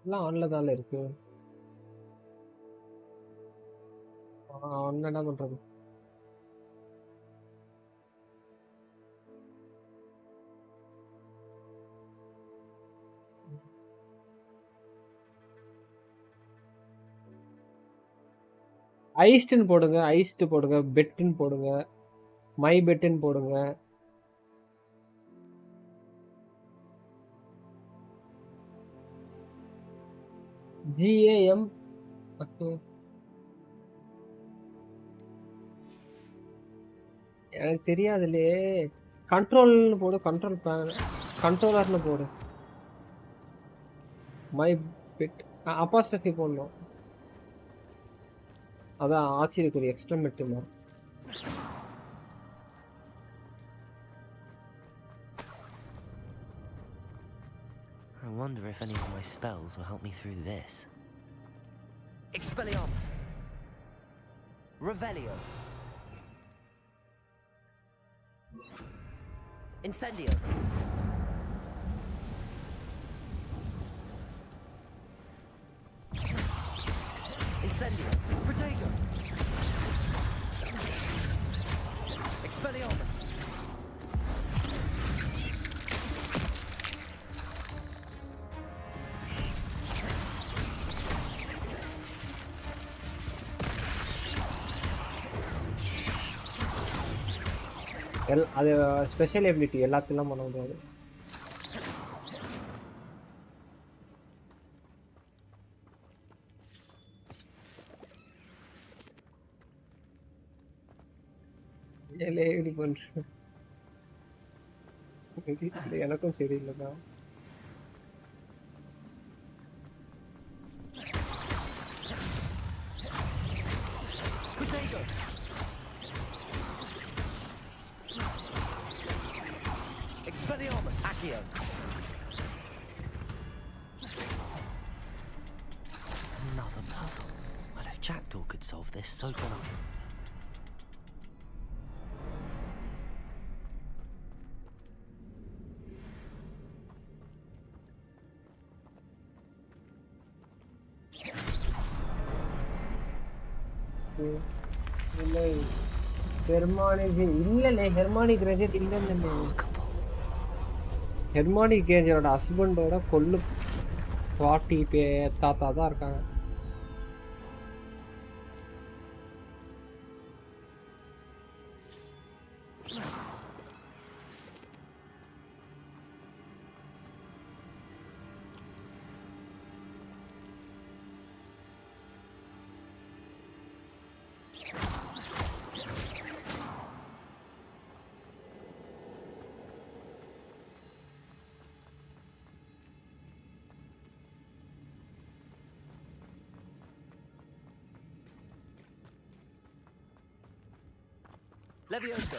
எல்லாம் ஆன்ல தான் இருக்கு. என்ன பண்றது? ஐஸ்ட்னு போடுங்க, ஐஸ்ட் போடுங்க, பெட்னு போடுங்க, மை பெட்னு போடுங்க. GAM எனக்கு தெரியாதுலே. கண்ட்ரோல்னு போடு, கண்ட்ரோல் பேனல் கண்ட்ரோலர்னு போடு. மை பெட் அப்பாஸ்ட்ரஃபி போடணும். அதான் ஆச்சரியக்குரிய எக்ஸ்ட்ரமெட் மாதிரி. I wonder if any of my spells will help me through this. Expelliarmus. Revelio. Incendio. Incendio. Protego. Expelliarmus. அது ஸ்பெஷல் எபிலிட்டி எல்லாத்தையும் பண்ண முடியாது. எப்படி பண்ற? எனக்கும் சரியில்லைதா. Expelliarmus. Accio. Another puzzle. But if Jackdaw could solve this, so can I. Hermione Granger இல்லைன்னு. Hermione கிரேஞ்சரோட ஹஸ்பண்டோட கொள்ளு பாட்டி தாத்தா தான் இருக்காங்க. Levioso.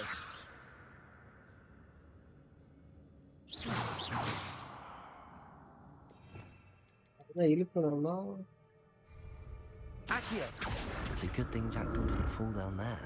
Accio. It's a good thing Jackdaw didn't fall down there.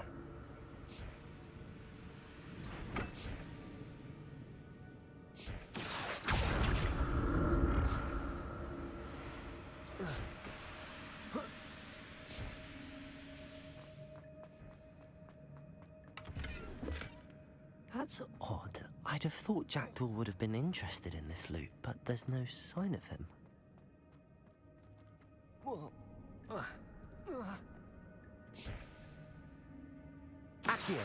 That's odd. I'd have thought Jackdaw would have been interested in this loot, but there's no sign of him. Accio.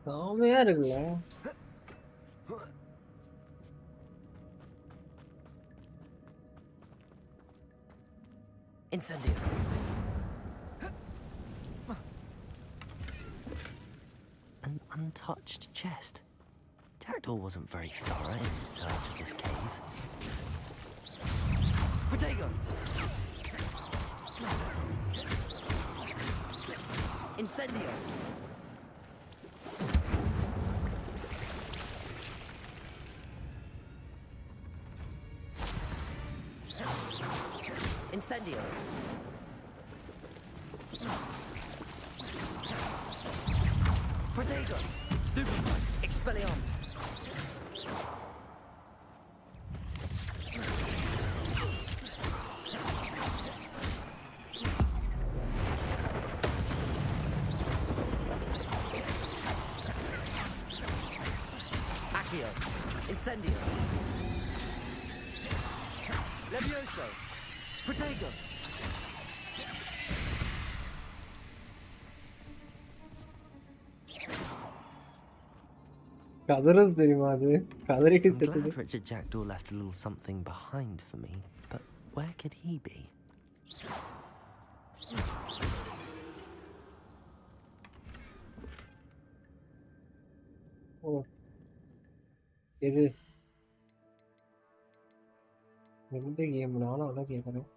Samaiah இருக்குல்ல. Incendio. An untouched chest. Jackdaw wasn't very thorough in his search of this cave. Protego! Incendio! Incendio! Protego! Stupid! Expelliarmus! Accio! Incendio! Levioso! Protego! கதறது தெரியுமா அது கதறிட்டு I'm செத்துது glad Richard Jackdaw left a little something behind for me, but where could he be? ஓ இது எந்த game நானும் அதான் கேட்குறேன்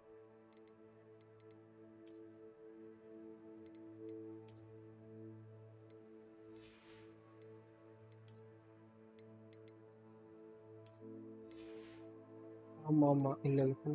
ஆமா ஆமா இல்ல இல்ல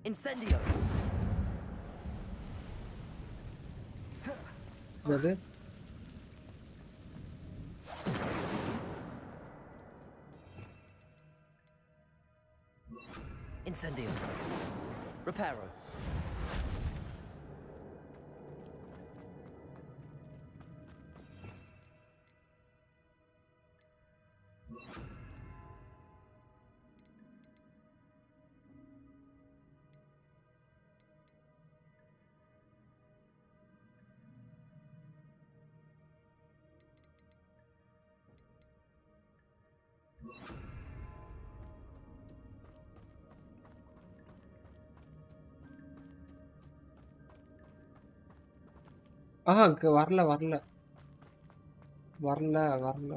Incendio! என்னது Incendio! Reparo! வரல வரல வரல வரல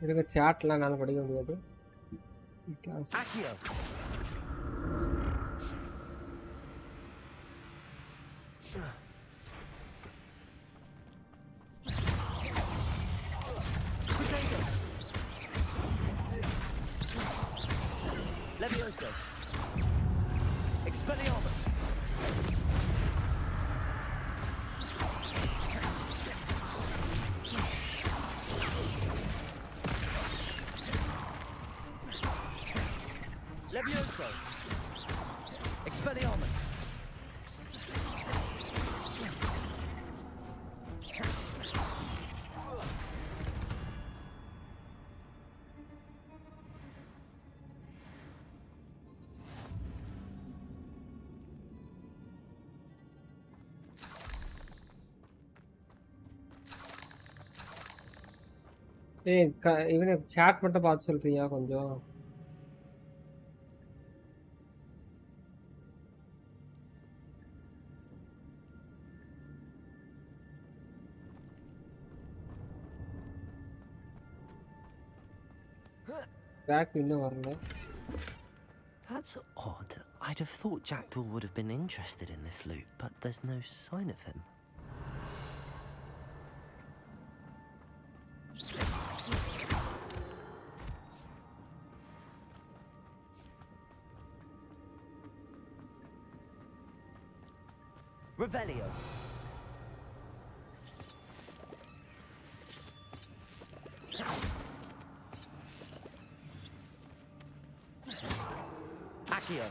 இருக்க சாட்லாம் என்னால் படிக்க முடியாது Accio! Protego! Levioso! Expelliarmus! Levioso! Expelliarmus! ஏய் இவனை சாட் மட்டும் பார்த்து சொல்றியா கொஞ்சம் பேக் இன்னும் வரல. That's odd. I'd have thought Jackdaw would have been interested in this loot, but there's no sign of him. Revelio. Accio.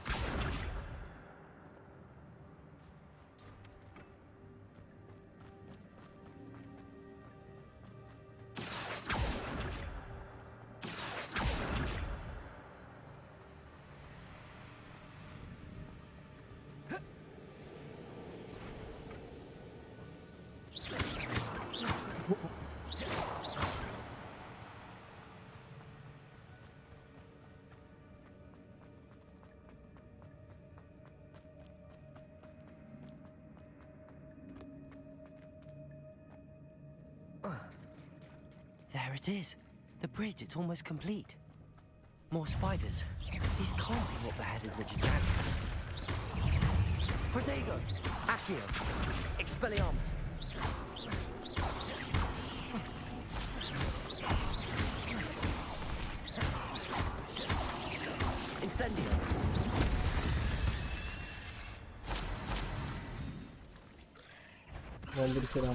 There it is. The bridge, it's almost complete. More spiders. These can't be what beheaded Richard Jackdaw. Protego! Accio! Expelliarmus! Incendio! வந்துருச்சுடா.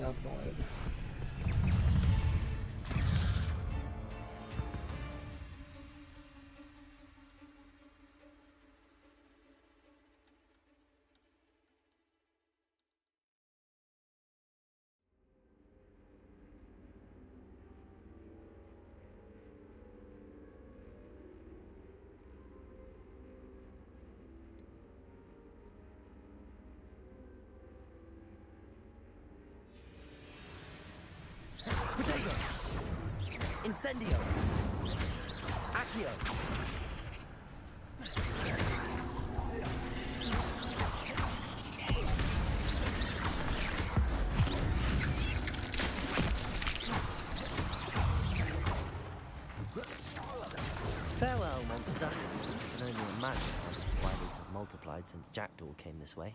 Yapa இது. Protego! Incendio! Accio! Farewell, monster. I can only imagine how the spiders have multiplied since Jackdaw came this way.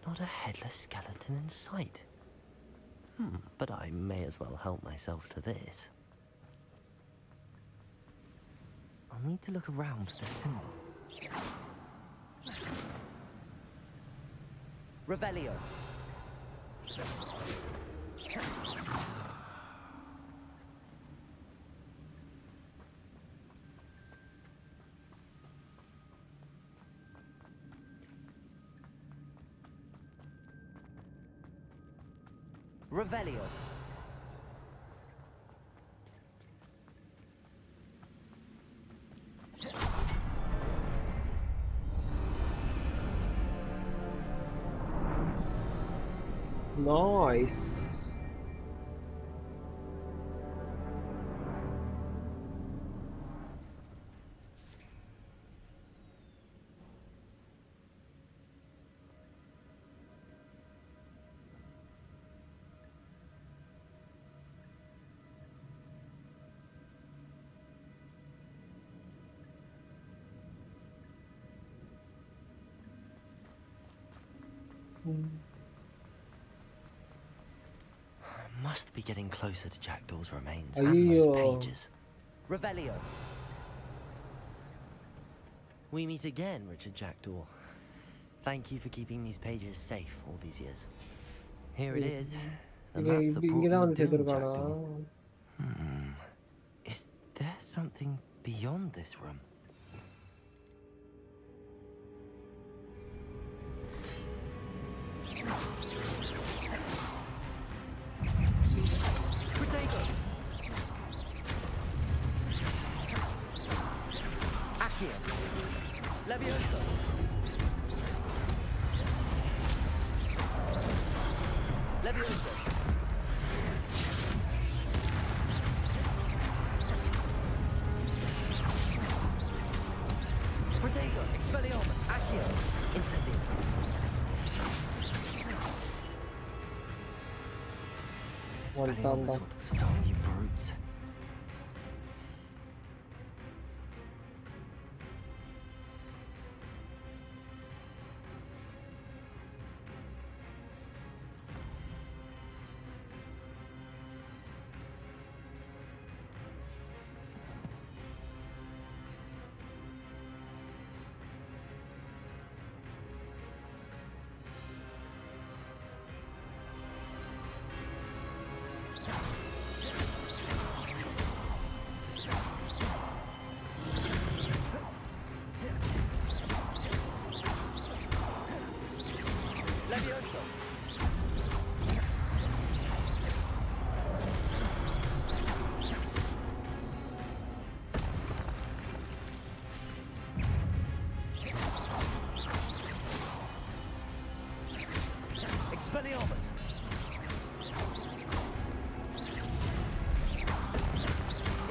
Not a headless skeleton in sight. But I may as well help myself to this. I'll need to look around for the symbol. Revelio. Revelio. Nice. Must be getting closer to Jackdaw's remains and those pages. Revelio. We meet again, Richard Jackdaw. Thank you for keeping these pages safe all these years. Here it is. The map that brought you down, Jackdaw. Is there something beyond this room? Protego! Accio! Levioso! Leviosa. Protego, Expelliarmus, Accio, Incendio. Expelliarmus wanted to disarm you brutes. Leviosa. Expelliarmus.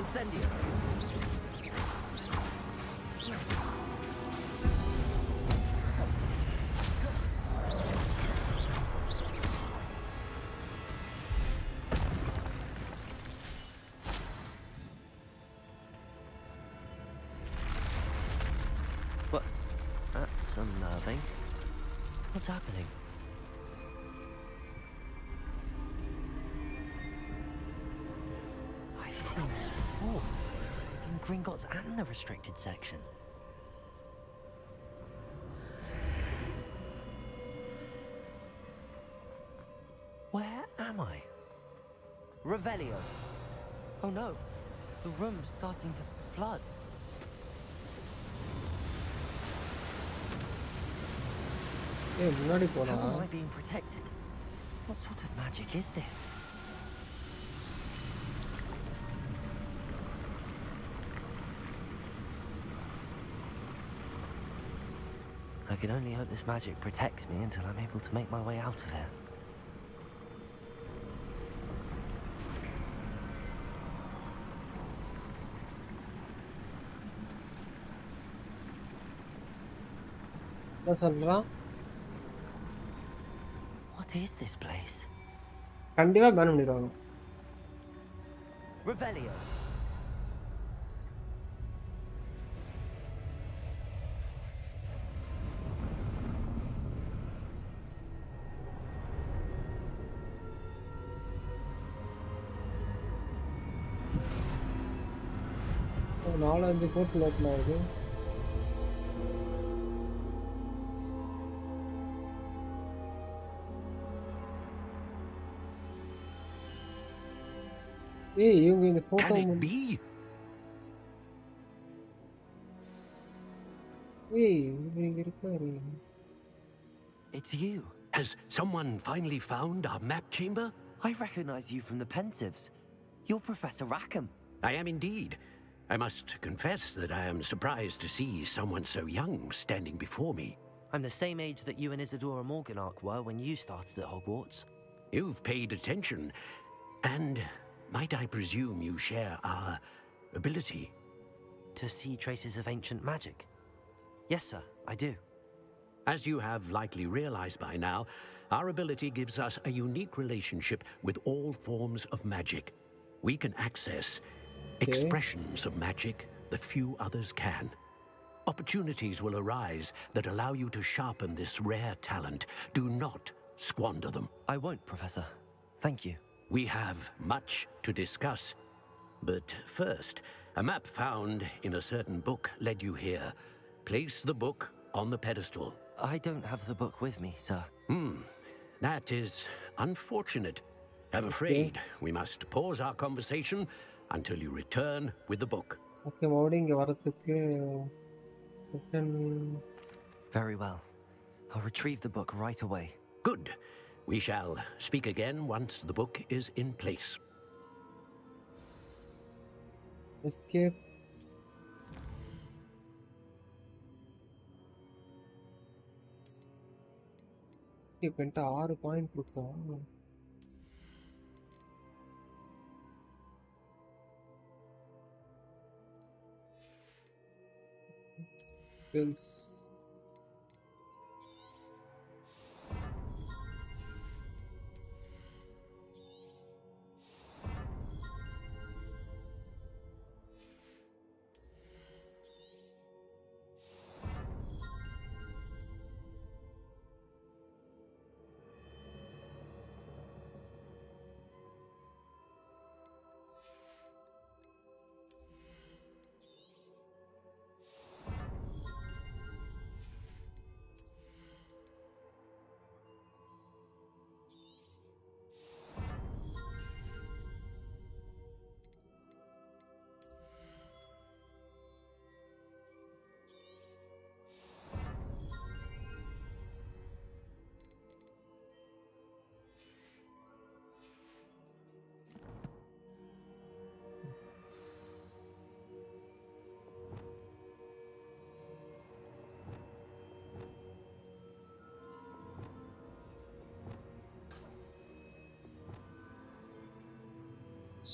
Incendio. What? That's unnerving. What's happening? I've seen this before. In Gringotts and the restricted section. Where am I? Revelio. Oh no. The room's starting to flood. How am I being protected? What sort of magic is this? I can only hope this magic protects me until I'm able to make my way out of here. What is this place? கண்டிப்பா pan பண்ணிடுவாங்க. Revelio. ஒரு 4-5 court open ஆகுது. ஏய் இவங்க இந்த photo ஏய் இவங்க இருக்காரு. It's you. Has someone finally found our map chamber? I recognize you from the Pensives. You're Professor Rackham. I am indeed. I must confess that I am surprised to see someone so young standing before me. I'm the same age that you and Isadora Morganark were when you started at Hogwarts. You've paid attention, and might I presume you share our ability? To see traces of ancient magic? Yes, sir, I do. As you have likely realized by now, our ability gives us a unique relationship with all forms of magic. We can access expressions of magic that few others can. Opportunities will arise that allow you to sharpen this rare talent. Do not squander them. I won't, Professor. Thank you. We have much to discuss. But first, a map found in a certain book led you here. Place the book on the pedestal. I don't have the book with me, sir. That is unfortunate. I'm afraid we must pause our conversation until you return with the book. Okay, மறுபடியும் இங்க வரதுக்கு Very well. I'll retrieve the book right away. Good. We shall speak again once the book is in place. Escape. Escape பண்ணிட்டு 6 point கொடுத்தோம். pills.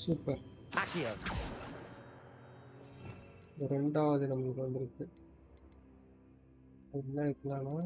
Super. ரெண்டாவது நம்மளுக்கு வந்திருக்கு. என்ன வைக்கலாம்னா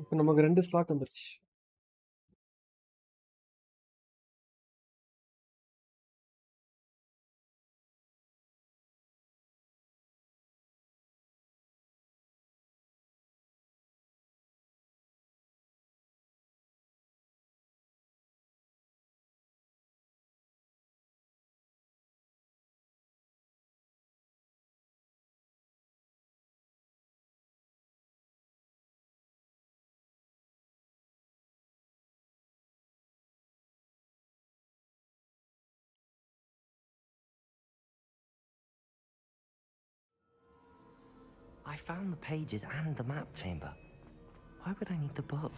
இப்போ நமக்கு 2 ஸ்லாட் வந்துருச்சு. I found the pages and the map chamber. Why would I need the book?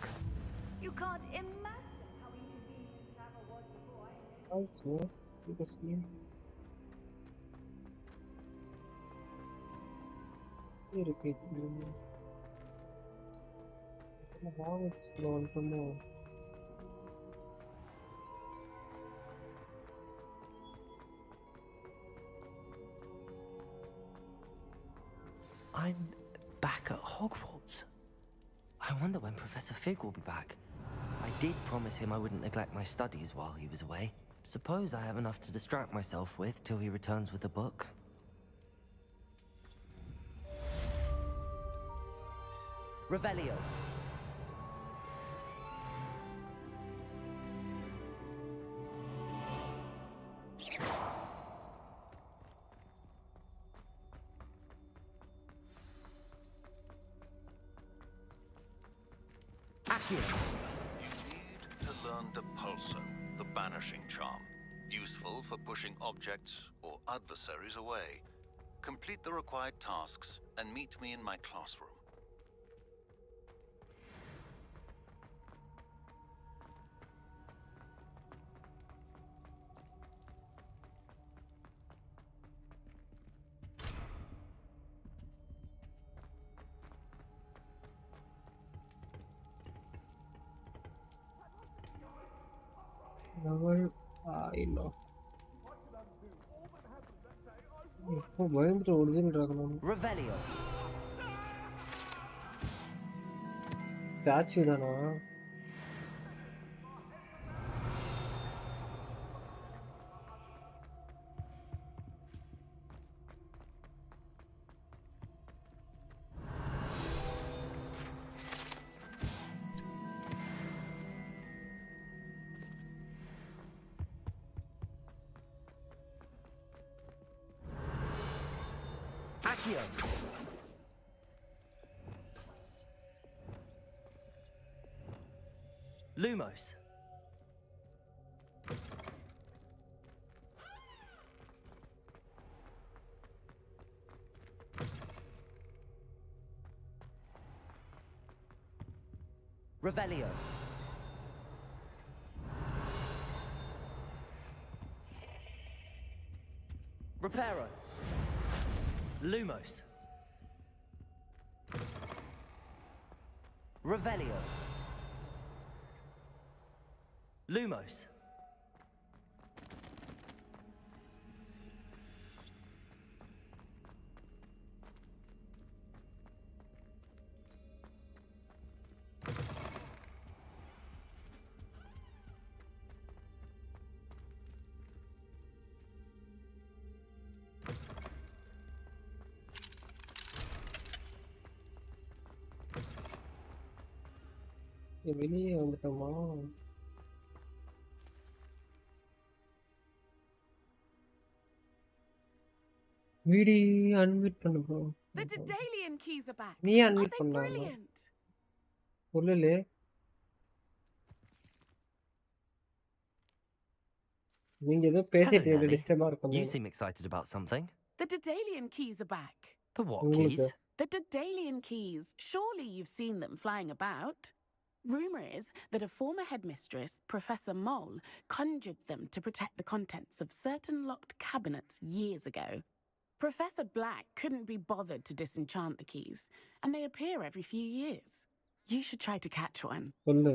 You can't imagine how inconvenient the travel was before I knew. Also, because here இருக்கு. Hogwarts scroll பண்ணுவோம். I'm back at Hogwarts. I wonder when Professor Fig will be back. I did promise him I wouldn't neglect my studies while he was away. Suppose I have enough to distract myself with till he returns with the book. Revelio. You need to learn the Pulsar, the banishing charm. Useful for pushing objects or adversaries away. Complete the required tasks and meet me in my classroom. இல்ல இப்போ பயந்துட்டு original ஆகணும். Revelio. Statue தானா? Lumos. Revelio. Reparo. Lumos. Revelio. Lumos. வெளியே வந்துட்டோமா? வீடி unmute பண்ணு bro. The Daedalian keys are back. நீ Aren't unmute they பண்ணாமா? brilliant? சொல்லலே. நீங்க ஏதோ பேசிட்டு Hello, Nelly. டிஸ்டர்பா இருக்கும். You seem excited about something. The Daedalian keys are back. The what உங்களுக்கு. keys? The Daedalian keys. Surely you've seen them flying about. Rumour is that a former headmistress, Professor Mole, conjured them to protect the contents of certain locked cabinets years ago. Professor Black couldn't be bothered to disenchant the keys, and they appear every few years. You should try to catch one. சொல்லு.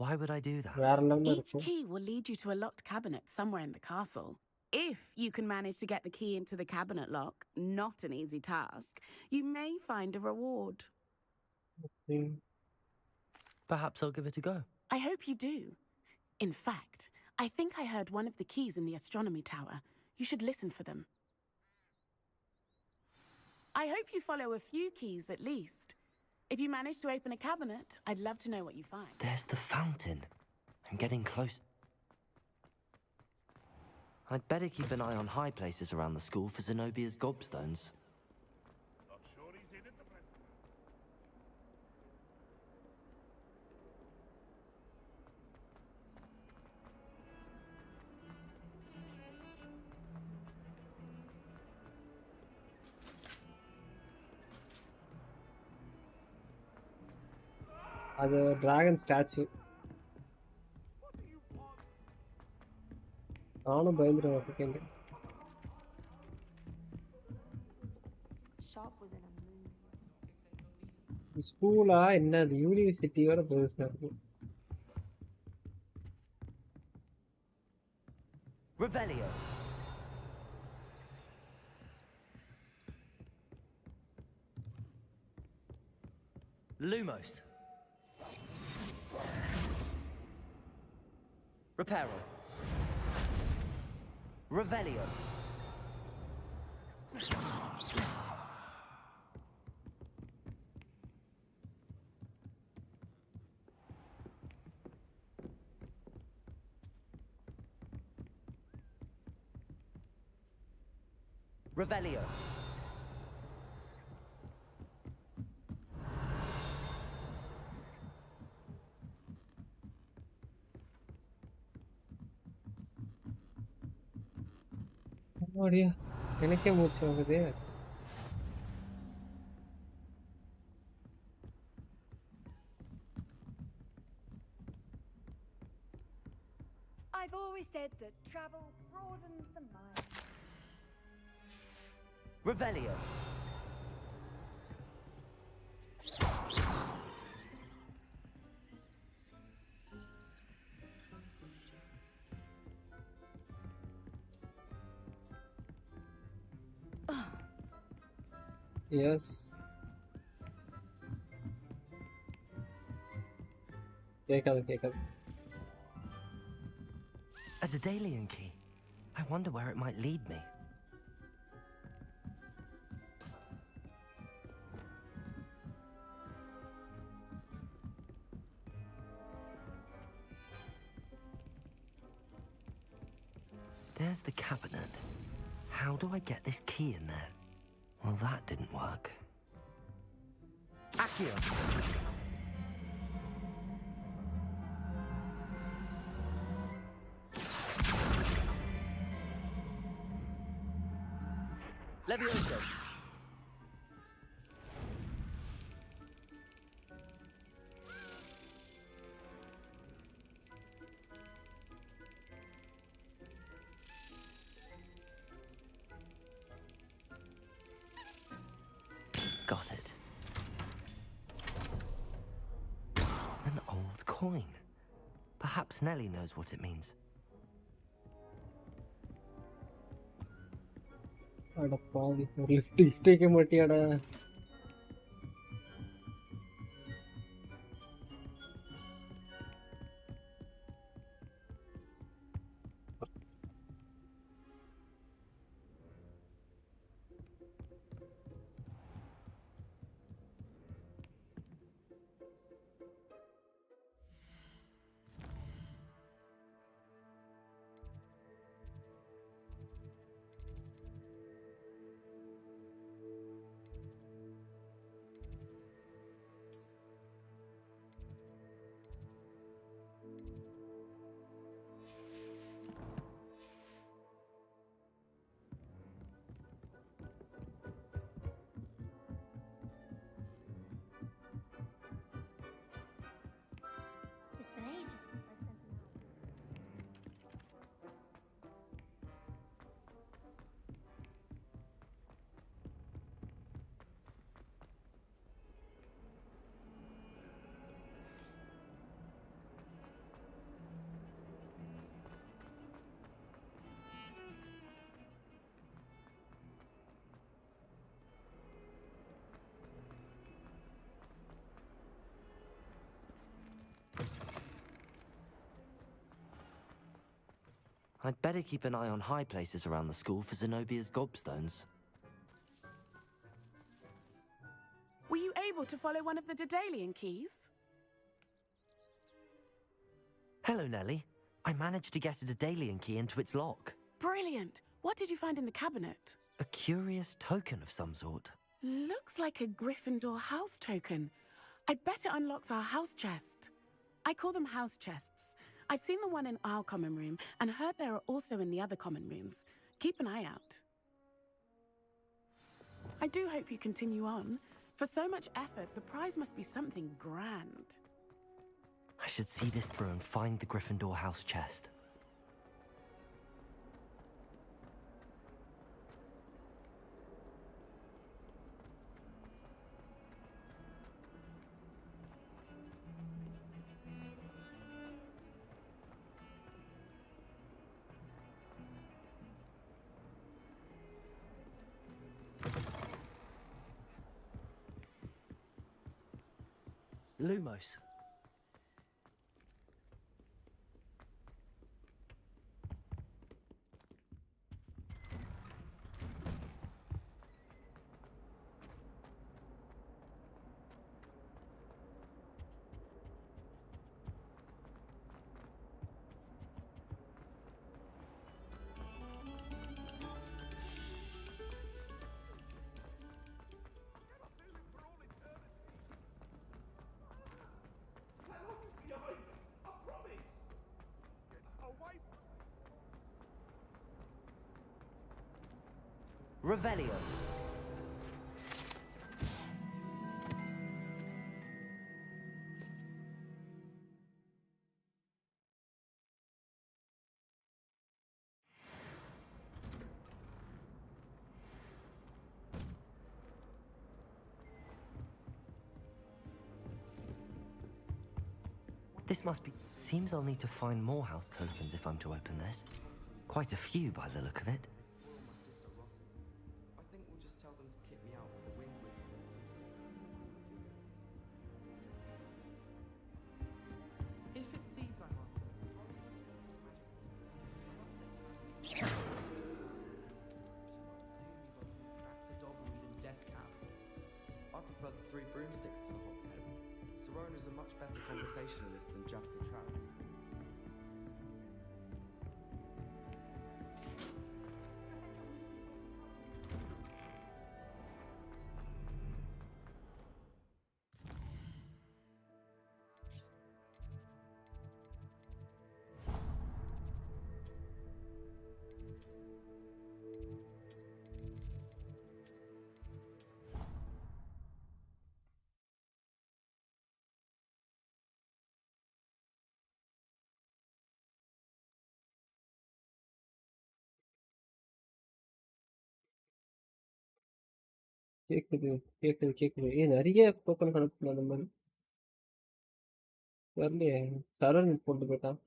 Why would I do that? வேற லெவல்ல Each இருக்கும். key will lead you to a locked cabinet somewhere in the castle. If you can manage to get the key into the cabinet lock, not an easy task, you may find a reward. Perhaps I'll give it a go. I hope you do. In fact, I think I heard one of the keys in the astronomy tower. You should listen for them. I hope you follow a few keys at least. If you manage to open a cabinet, I'd love to know what you find. There's the fountain. I'm getting close. I'd better keep an eye on high places around the school for Zenobia's gobstones. அது dragon statue. நானும் பயந்துட்டேன் ஒரு second. ஸ்கூலா என்ன அது யூனிவர்சிட்டியோட பெருசா இருக்கு. Revelio. Lumos. Reparo. Revelio. Revelio. அப்படியே எனக்கே மூச்சு வாங்குது. I've always said that travel broadens the mind. Revelio. Yes. கேட்காது. A Daedalian key. I wonder where it might lead me. There's the cabinet. How do I get this key in there? Well, that didn't work. Accio! Levioso! Got it. An old coin. Perhaps Nellie knows what it means. அட பாவி, ஒரு lift வைக்க மாட்டியாடா? It's been ages since I sent them out. I'd better keep an eye on high places around the school for Zenobia's gobstones. Were you able to follow one of the Daedalian keys? Hello, Nellie. I managed to get a Daedalian key into its lock. Brilliant. What did you find in the cabinet? A curious token of some sort. Looks like a Gryffindor house token. I bet it unlocks our house chest. I call them house chests. I've seen the one in our common room and heard there are also in the other common rooms. Keep an eye out. I do hope you continue on. For so much effort, the prize must be something grand. I should see this through and find the Gryffindor house chest. Lumos. Revelio. This must be... Seems I'll need to find more house tokens if I'm to open this. Quite a few by the look of it. I think we'll just tell them to kick me out with the wind whistle. If it sees I'm up, Tractor Dogweed and Death Cap. I prefer the 3 broomsticks to the hogshead. Sirona's a much better conversationalist than Jack the Trap. கேக்குது கேக்குது கேக்குது. நிறைய token connect பண்ண அந்த மாதிரி வரலையே. சரவணன் போட்டு போயிட்டான்.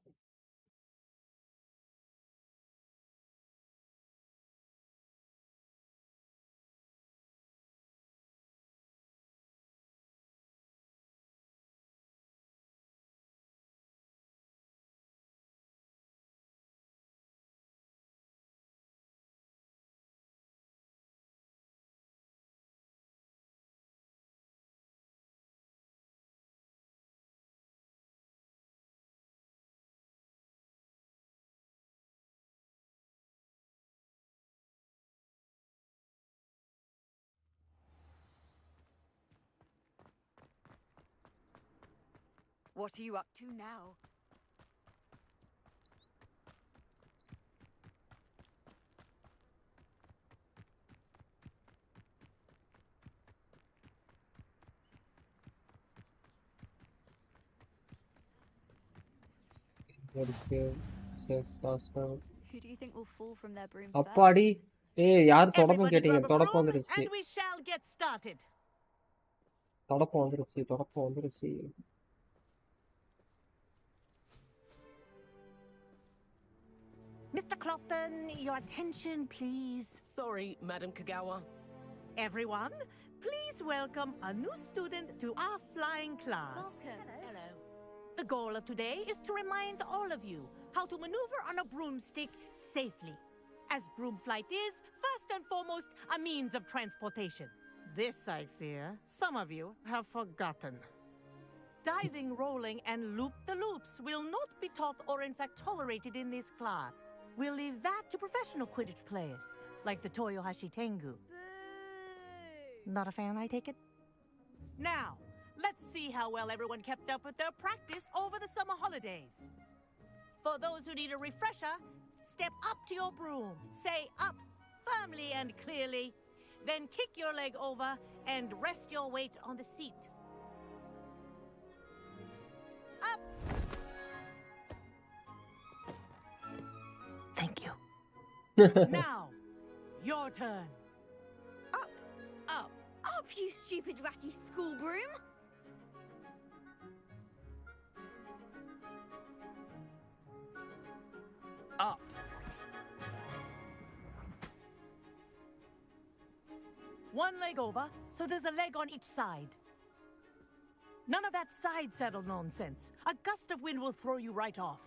What are you up to now? Who do you think will fall from their broom அப்பாடி. யார் தொடப்பம் Everybody கேட்டீங்க? grab a தொடப்பம் broom வந்துருச்சு. and we shall get started. தொடப்பம் வந்துருச்சு. தொடப்பம் வந்துருச்சு. Mr. Clopton, your attention, please. Sorry, Madam Kagawa. Everyone, please welcome a new student to our flying class. Welcome. Hello. The goal of today is to remind all of you how to maneuver on a broomstick safely. As broom flight is, first and foremost, a means of transportation. This, I fear, some of you have forgotten. Diving, rolling, and loop-the-loops will not be taught or in fact tolerated in this class. We'll leave that to professional Quidditch players, like the Toyohashi Tengu. Not a fan, I take it? Now, let's see how well everyone kept up with their practice over the summer holidays. For those who need a refresher, step up to your broom, say up firmly and clearly, then kick your leg over and rest your weight on the seat. Up! Thank you. Now, your turn. Up! Up! Up, you stupid ratty school broom! Up. One leg over, so there's a leg on each side. None of that side saddle nonsense. A gust of wind will throw you right off.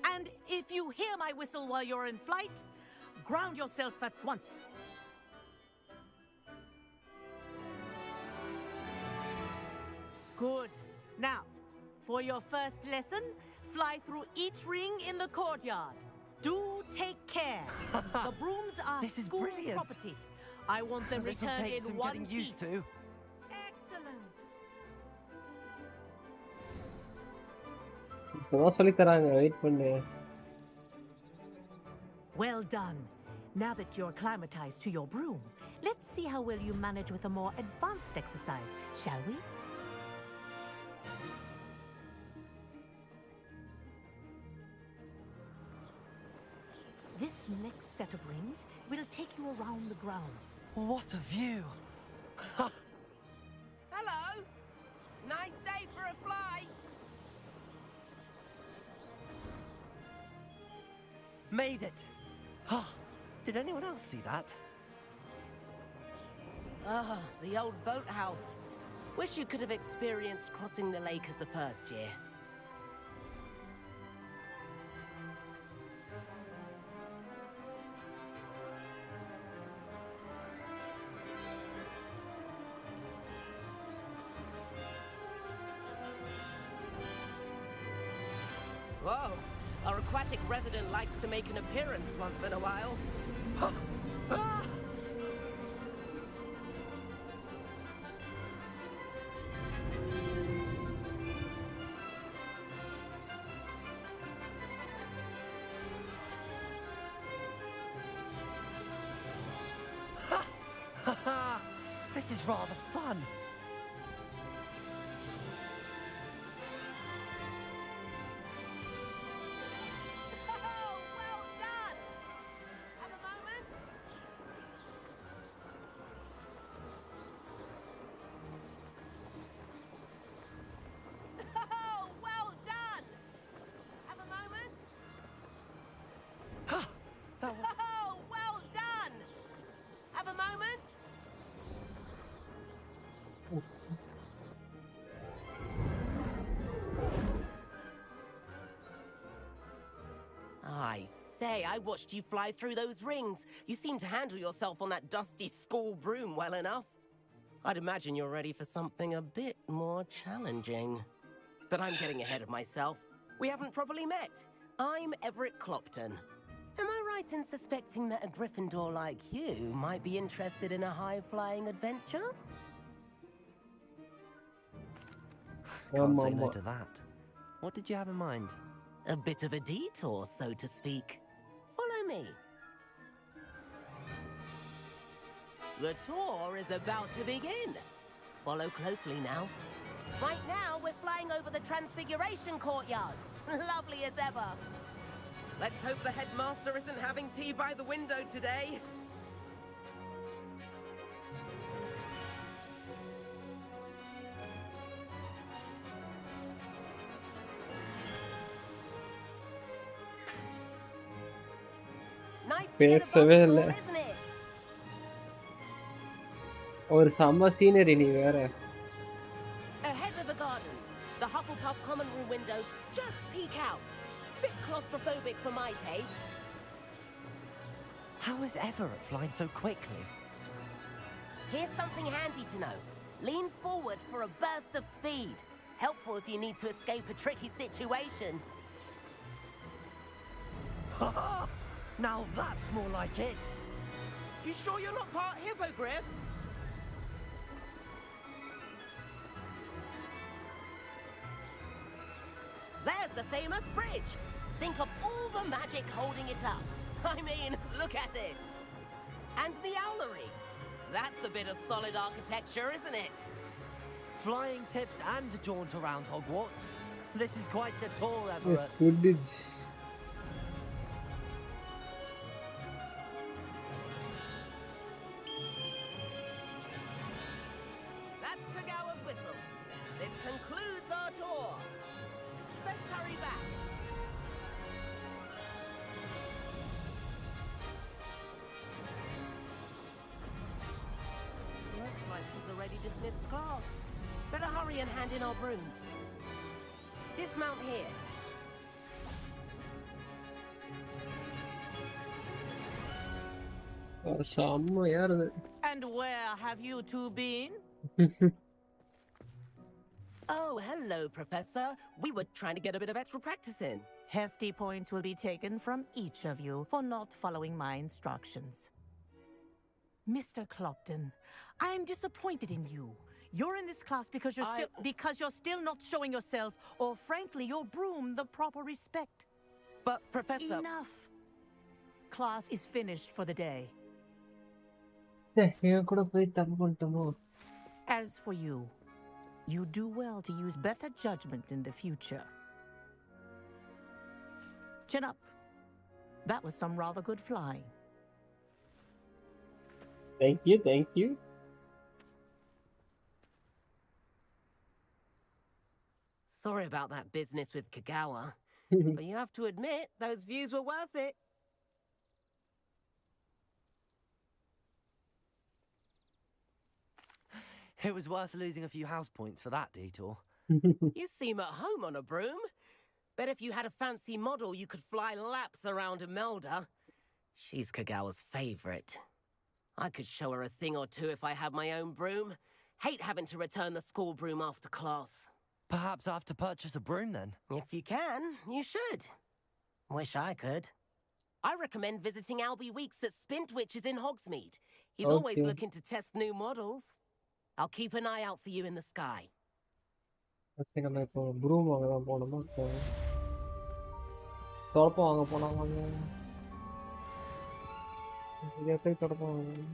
And if you hear my whistle while you're in flight, ground yourself at once. Good. Now, for your first lesson, fly through each ring in the courtyard. Do take care. The brooms are This is school brilliant. property. I want them This'll returned take in some one getting piece. used to. Excellent. இப்பதான் சொல்லி தராங்க. Wait பண்ணு. Well done. Now that you're acclimatized to your broom, let's see how well you manage with a more advanced exercise, shall we? This next set of rings will take you around the grounds. What a view! Hello! Nice day for a flight! Made it! Oh, did anyone else see that? Ah, the old boathouse. Wish you could have experienced crossing the lake as the first year. Whoa! Our aquatic resident likes to make an appearance once in a while. This is rather fun. say, I watched you fly through those rings. You seem to handle yourself on that dusty school broom well enough. I'd imagine you're ready for something a bit more challenging. But I'm getting ahead of myself. We haven't properly met. I'm Everett Clopton. Am I right in suspecting that a Gryffindor like you might be interested in a high-flying adventure? Can't say no to that. What did you have in mind? A bit of a detour, so to speak. Follow me. The tour is about to begin. Follow closely now. Right now, we're flying over the Transfiguration Courtyard. Lovely as ever. Let's hope the headmaster isn't having tea by the window today. Nice to get above it all, isn't it? ஒரு செம்ம scenery நீ வேற. Ahead of the gardens, the Hufflepuff common room windows just peek out. Bit claustrophobic for my taste. How is Everett flying so quickly? Here's something handy to know. Lean forward for a burst of speed. Helpful if you need to escape a tricky situation. Now that's more like it. You sure you're not part hippogriff? There's the famous bridge. Think of all the magic holding it up. I mean, look at it. And the owlery. That's a bit of solid architecture, isn't it? Flying tips and a jaunt around Hogwarts. This is quite the tour, Everett. Yes, Quidditch. That's Kagawa's whistle. This concludes our tour. Let's hurry back. Looks like she's already dismissed class. Better hurry and hand in our brooms. Dismount here. செம்மையா இருந்தது. And where have you two been? Oh, hello, Professor. We were trying to get a bit of extra practice in. Hefty points will be taken from each of you for not following my instructions. Mr. Clopton, I am disappointed in you. You're in this class because you're still not showing yourself, or frankly, your broom, the proper respect. But, Professor... Enough. Class is finished for the day. என் கூட போய் தப்பு பண்ணிட்டோமோ? As for you, you do well to use better judgment in the future. Chin up. That was some rather good flying. Thank you, thank you. Sorry about that business with Kagawa. But you have to admit, those views were worth it. It was worth losing a few house points for that detour. You seem at home on a broom. Bet if you had a fancy model, you could fly laps around Imelda. She's Kagawa's favorite. I could show her a thing or two if I had my own broom. Hate having to return the school broom after class. Perhaps I have to purchase a broom then? If you can, you should. Wish I could. I recommend visiting Albie Weeks at Spintwitches in Hogsmeade. He's always looking to test new models. I'll keep an eye out for you in the sky. Okay, நம்ம இப்போ broom வாங்க தான் போகணுமா? தொடப்பம் வாங்க போனாங்க. இடத்துக்கு தொடப்பம் வாங்க.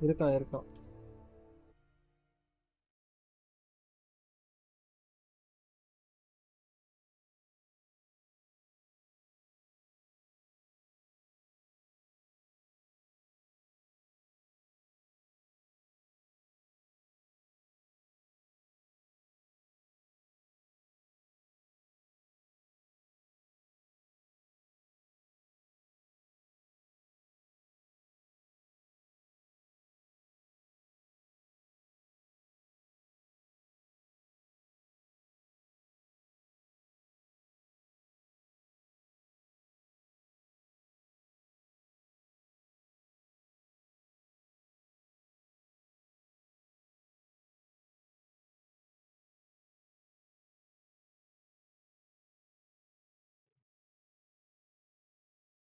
இருக்கான் இருக்கான்.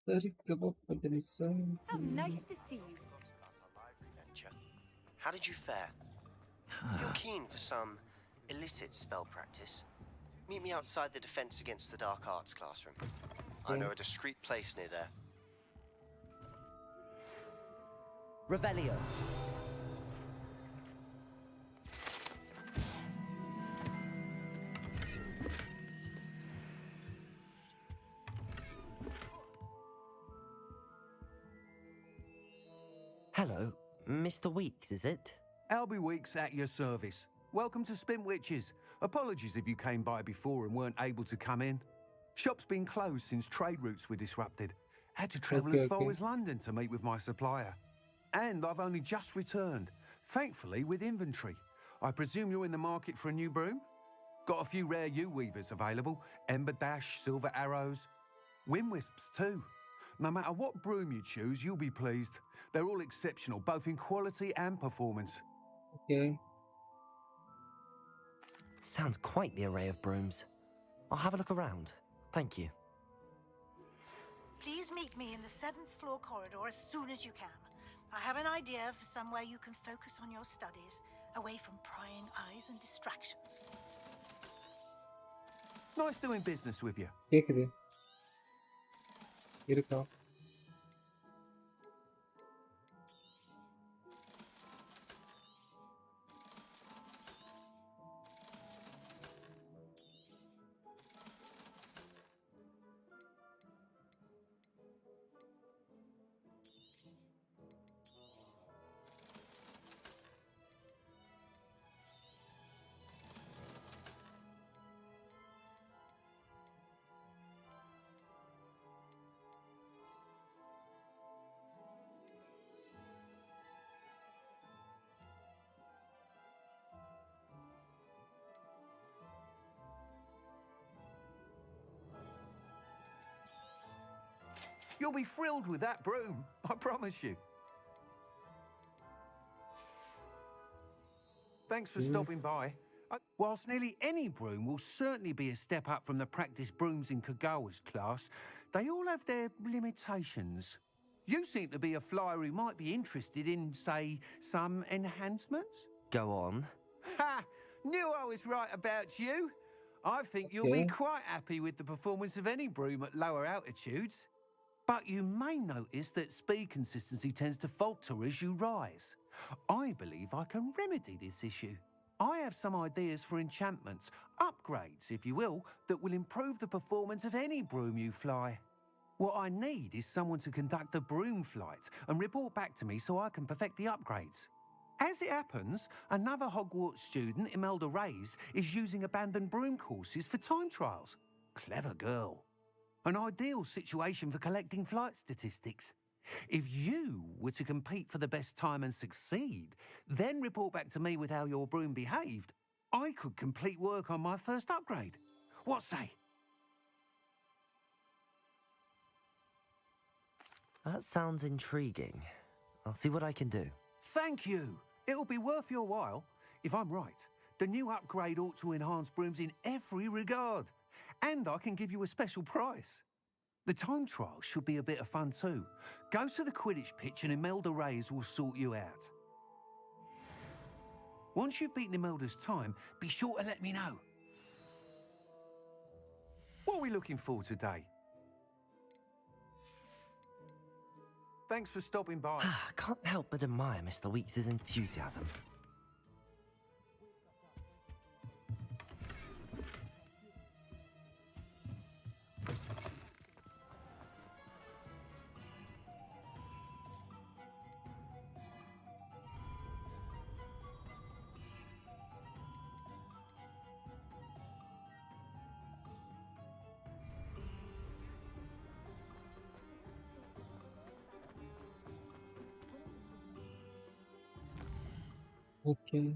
How nice to see you. How did you fare? If you're keen for some illicit spell practice, meet me outside the Defense Against the Dark Arts classroom. I know a discreet place near there. Revelio. Hello, Mr. Weeks, is it? Albie Weeks at your service. Welcome to Spintwitches. Apologies if you came by before and weren't able to come in. Shop's been closed since trade routes were disrupted. Had to travel as far as London to meet with my supplier. And I've only just returned, thankfully with inventory. I presume you're in the market for a new broom? Got a few rare U-weavers available. Ember Dash, Silver Arrows. Wind Wisps too. No matter what broom you choose, you'll be pleased. They're all exceptional, both in quality and performance. Okay. Sounds quite the array of brooms. I'll have a look around. Thank you. Please meet me in the 7th floor corridor as soon as you can. I have an idea for somewhere you can focus on your studies, away from prying eyes and distractions. Nice doing business with you. கேக்குது. இருக்கான். You'll be thrilled with that broom, I promise you. Thanks for stopping by. Whilst nearly any broom will certainly be a step up from the practice brooms in Kagawa's class, they all have their limitations. You seem to be a flyer who might be interested in, say, some enhancements? Go on. Ha! Knew I was right about you. I think you'll be quite happy with the performance of any broom at lower altitudes. But you may notice that speed consistency tends to falter as you rise. I believe I can remedy this issue. I have some ideas for enchantments, upgrades, if you will, that will improve the performance of any broom you fly. What I need is someone to conduct a broom flight and report back to me so I can perfect the upgrades. As it happens, another Hogwarts student, Imelda Reyes, is using abandoned broom courses for time trials. Clever girl. An ideal situation for collecting flight statistics. If you were to compete for the best time and succeed, then report back to me with how your broom behaved, I could complete work on my first upgrade. What say? That sounds intriguing. I'll see what I can do. Thank you. It'll be worth your while. If I'm right, the new upgrade ought to enhance brooms in every regard. And I can give you a special price. The time trial should be a bit of fun too. Go to the Quidditch pitch and Imelda Reyes will sort you out. Once you've beaten Imelda's time, be sure to let me know. What are we looking for today? Thanks for stopping by. I can't help but admire Mr. Weeks' enthusiasm. Okay.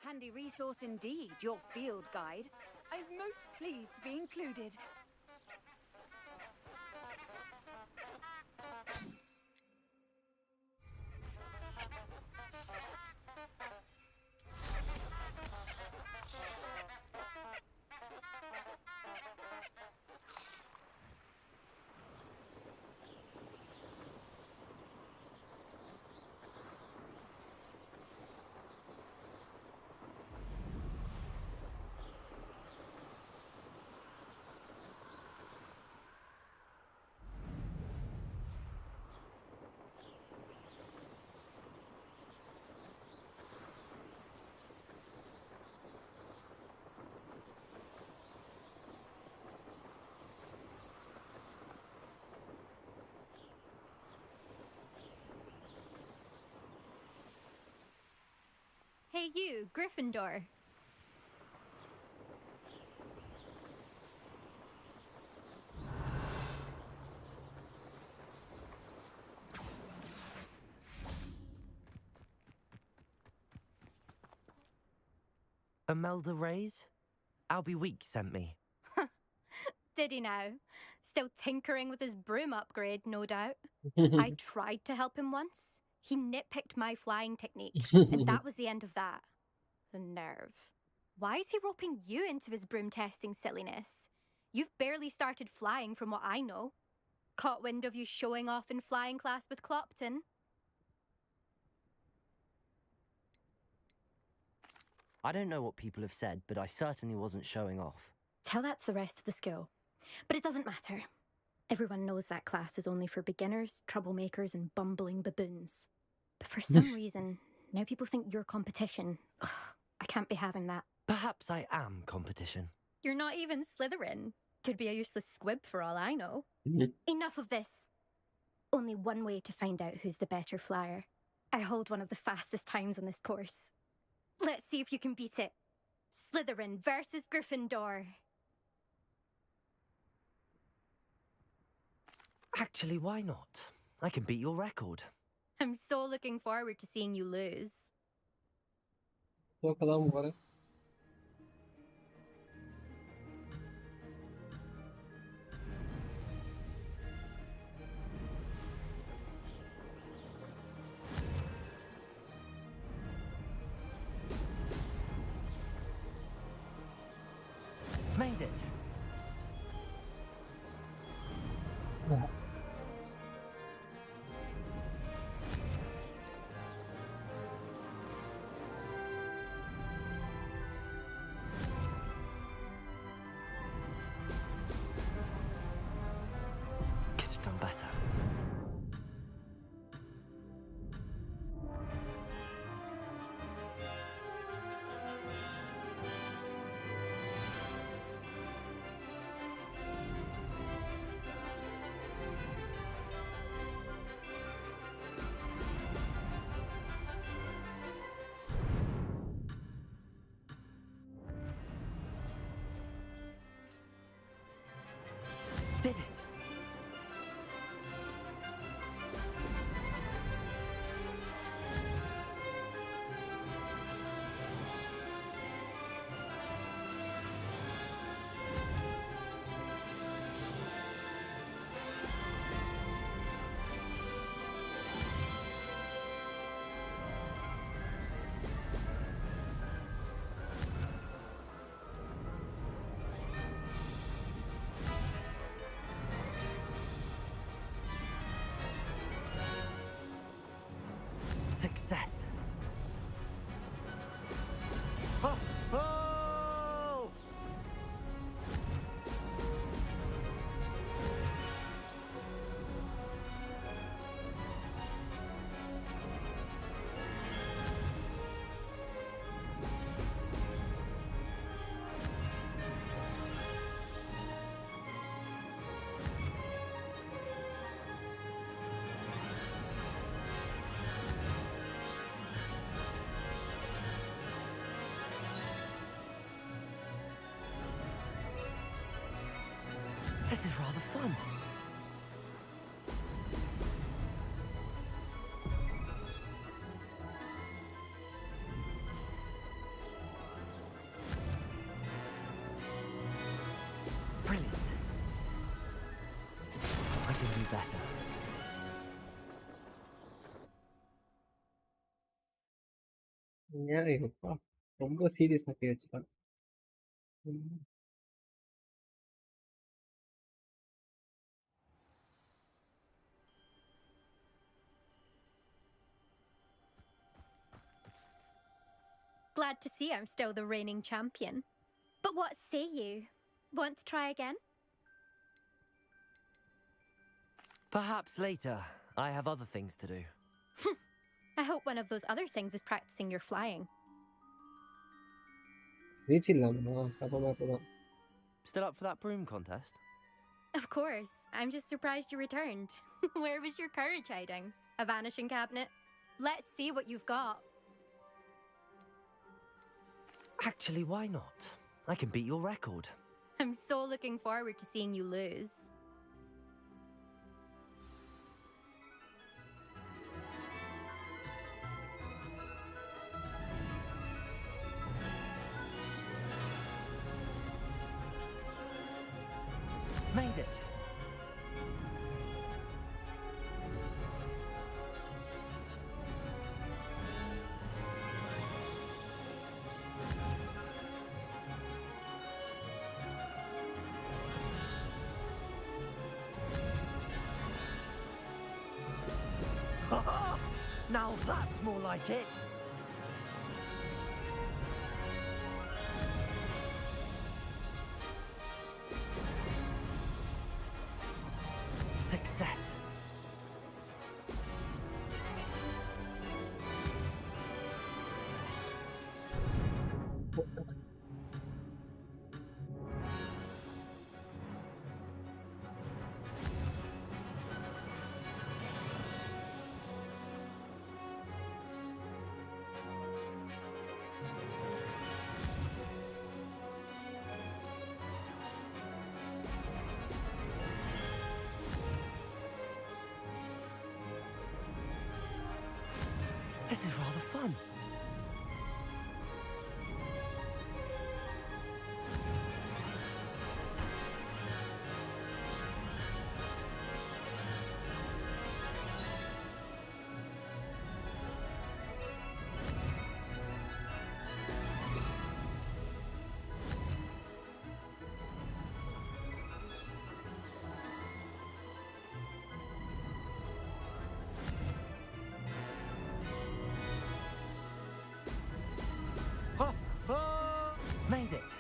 Handy resource indeed, your field guide. I'm most pleased to be included. Hey you, Gryffindor. Imelda Reyes? Albie Weeks sent me. Did he now? Still tinkering with his broom upgrade, no doubt. I tried to help him once. He nitpicked my flying technique, and that was the end of that. The nerve. Why is he roping you into his broom testing silliness? You've barely started flying from what I know. Caught wind of you showing off in flying class with Clopton. I don't know what people have said, but I certainly wasn't showing off. Tell that to the rest of the school. But it doesn't matter. Everyone knows that class is only for beginners, troublemakers, and bumbling baboons. But for some reason, now people think you're competition. Ugh, I can't be having that. Perhaps I am competition. You're not even Slytherin. Could be a useless squib for all I know. Enough of this. Only one way to find out who's the better flyer. I hold one of the fastest times on this course. Let's see if you can beat it. Slytherin versus Gryffindor. Actually, why not? I can beat your record. I'm so looking forward to seeing you lose. Bakalım bari. Made it. Could have done better. Did it! Success. Oh! Oh! This is rather fun. Brilliant. I can do better. ஏப்பா ரொம்ப serious ஆக்கி வச்சுட்டான். Glad to see I'm still the reigning champion. But what say you? Want to try again? Perhaps later. I have other things to do. I hope one of those other things is practicing your flying. Still up for that broom contest? Of course. I'm just surprised you returned. Where was your courage hiding? A vanishing cabinet? Let's see what you've got. Actually, why not? I can beat your record. I'm so looking forward to seeing you lose. Made it. Now that's more like it. Success. This is rather fun. Made it.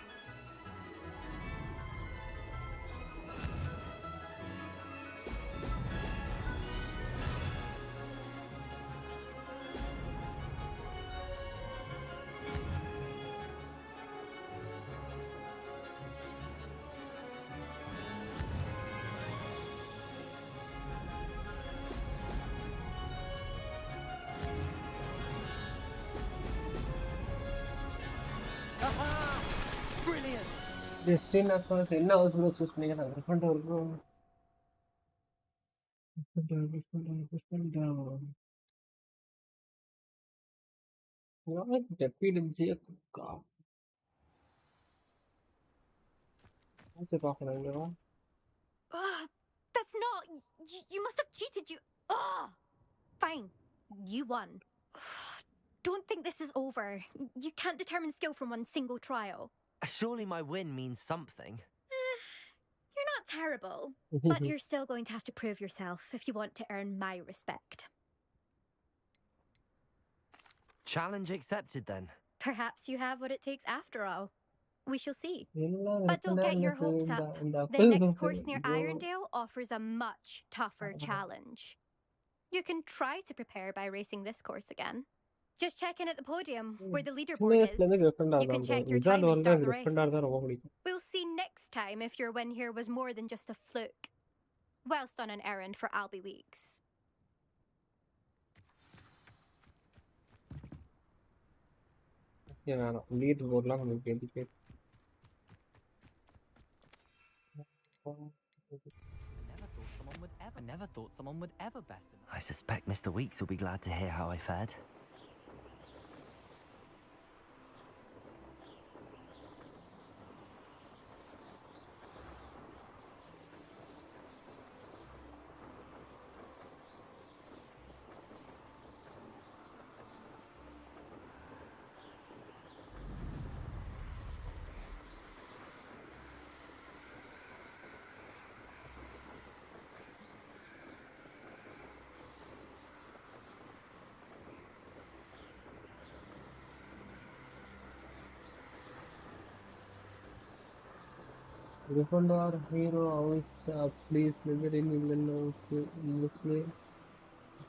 Destin across என்ன house flow choose பண்ணீங்க நான் டிஃபரெண்டா இருக்கும் pwg பார்க்கணும் இங்கவா Ugh, that's not. You must have cheated. Ugh. Fine. You won. Don't think this is over. You can't determine skill from one single trial. Surely my win means something. You're not terrible, but you're still going to have to prove yourself if you want to earn my respect. Challenge accepted then. Perhaps you have what it takes after all. We shall see. எல்லாம் But don't get your hopes up. The next course near Irondale offers a much tougher challenge. You can try to prepare by racing this course again. Just check in at the podium where the சின்ன leaderboard is. வயசுல இருந்து கிரிஃபண்டார் You can தான் check your wizard time and வேர்ல்ட்ல start எனக்கு the race. கிரிஃபண்டார் தான் ரொம்ப பிடிக்கும் We'll see next time if your win here was more than just a fluke. Whilst on an errand for Albie Weeks. வேணாம் lead போர்ட்லாம் நமக்கு எதுக்கு I never thought someone would ever best him. I suspect Mr. Weeks will be glad to hear how I fared. Gryffindor hero house please never in mostly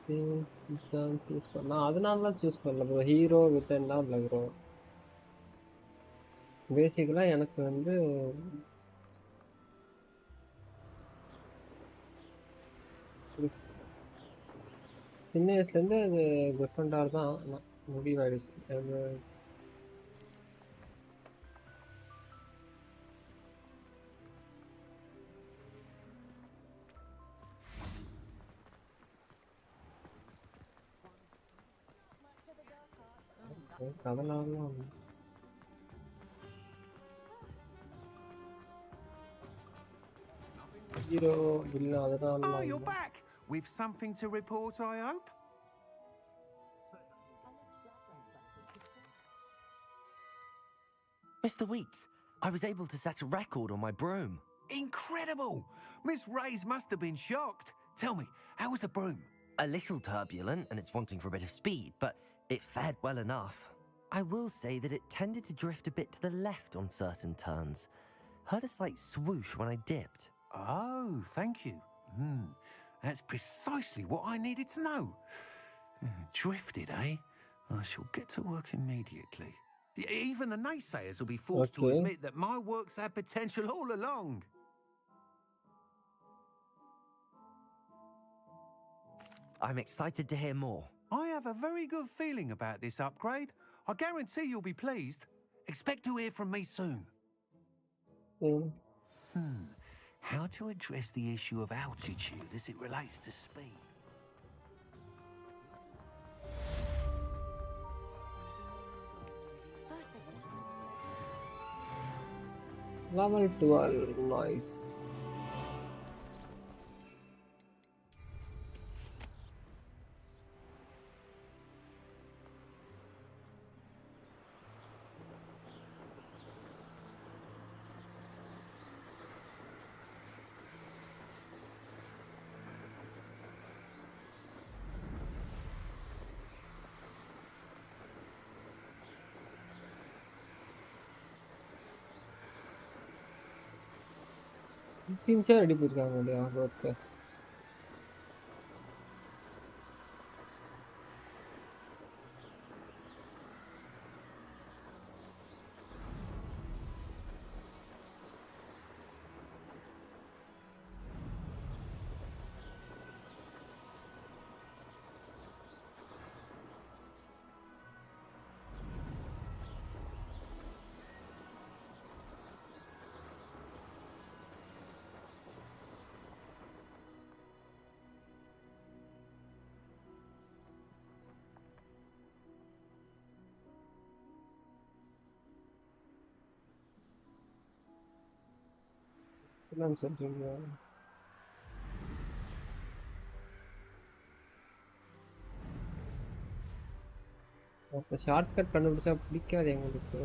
things you can choose நான் அதனால choose பண்ணல bro hero வில்லன்லாம் இல்லை bro பேசிக்கலாக எனக்கு வந்து சின்ன வயசுலேருந்து அது கிரிஃபண்டார் தான் முடிவாயிடுச்சு அது அதனால ஹீரோ வில்ல அதனால Oh, you're back with something to report, I hope. Mr. Weeks, I was able to set a record on my broom. Incredible! Miss Reyes must have been shocked. Tell me, how was the broom? A little turbulent and it's wanting for a bit of speed, but it fared well enough. I will say that it tended to drift a bit to the left on certain turns. Heard a slight swoosh when I dipped. Oh, thank you. That's precisely what I needed to know. Drifted, eh? I shall get to work immediately. Even the naysayers will be forced to admit that my work's had potential all along. I'm excited to hear more. I have a very good feeling about this upgrade. I guarantee you'll be pleased. Expect to hear from me soon. How to address the issue of altitude as it relates to speed? Level 12, nice. Sincere ready பண்ணிருக்காங்க இல்லையா ஹோட்ஸ் என்னன்னு சொல்றீங்க? அப்ப shortcut கண்டுபிடிச்சா பிடிக்காது எங்களுக்கு.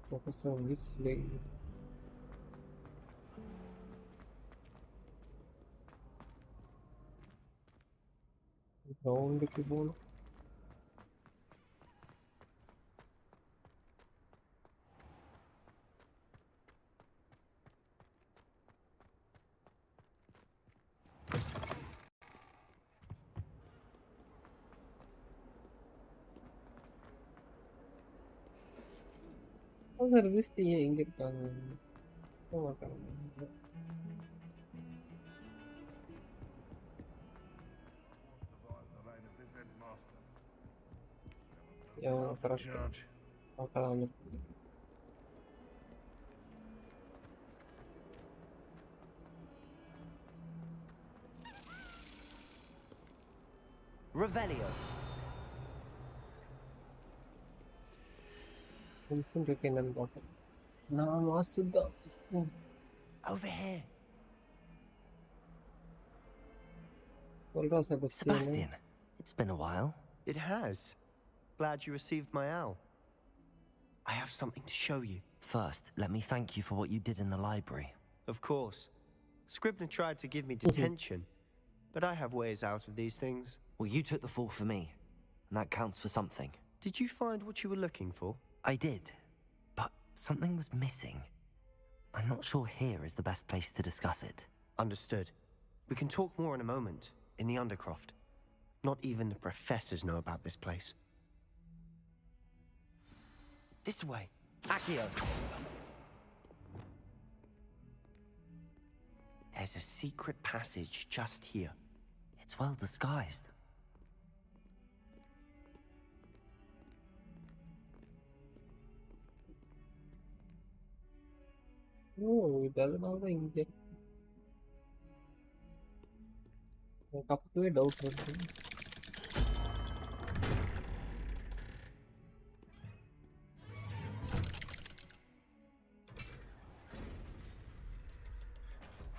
Professor Weasley. Groundக்கு போகணும். Professor Weasley எங்க இருக்காங்க? போக மாட்டாங்க. Correct. Revelio. Over here. Sebastian, it's been a while. It has. Glad you received my owl. I have something to show you. First, let me thank you for what you did in the library. Of course. Scribner tried to give me detention, but I have ways out of these things. Well, you took the fall for me, and that counts for something. Did you find what you were looking for? I did, but something was missing. I'm not sure here is the best place to discuss it. Understood. We can talk more in a moment, in the Undercroft. Not even the professors know about this place. This way. Accio. There's a secret passage just here. It's well disguised. Oh, இதனால தான் இங்க எனக்கு அப்பவே doubt வருது.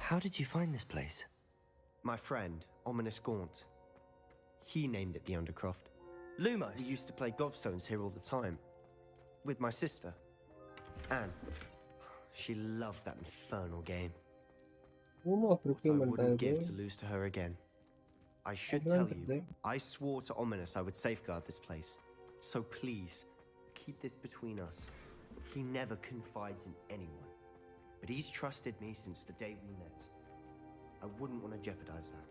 How did you find this place? My friend, Ominous Gaunt. He named it the Undercroft. Lumos. We used to play gobstones here all the time. With my sister, Anne. She loved that infernal game. I wouldn't give to lose to her again. I should tell you, I swore to Ominous I would safeguard this place. So please, keep this between us. He never confides in anyone. But he's trusted me since the day we met. I wouldn't want to jeopardize that.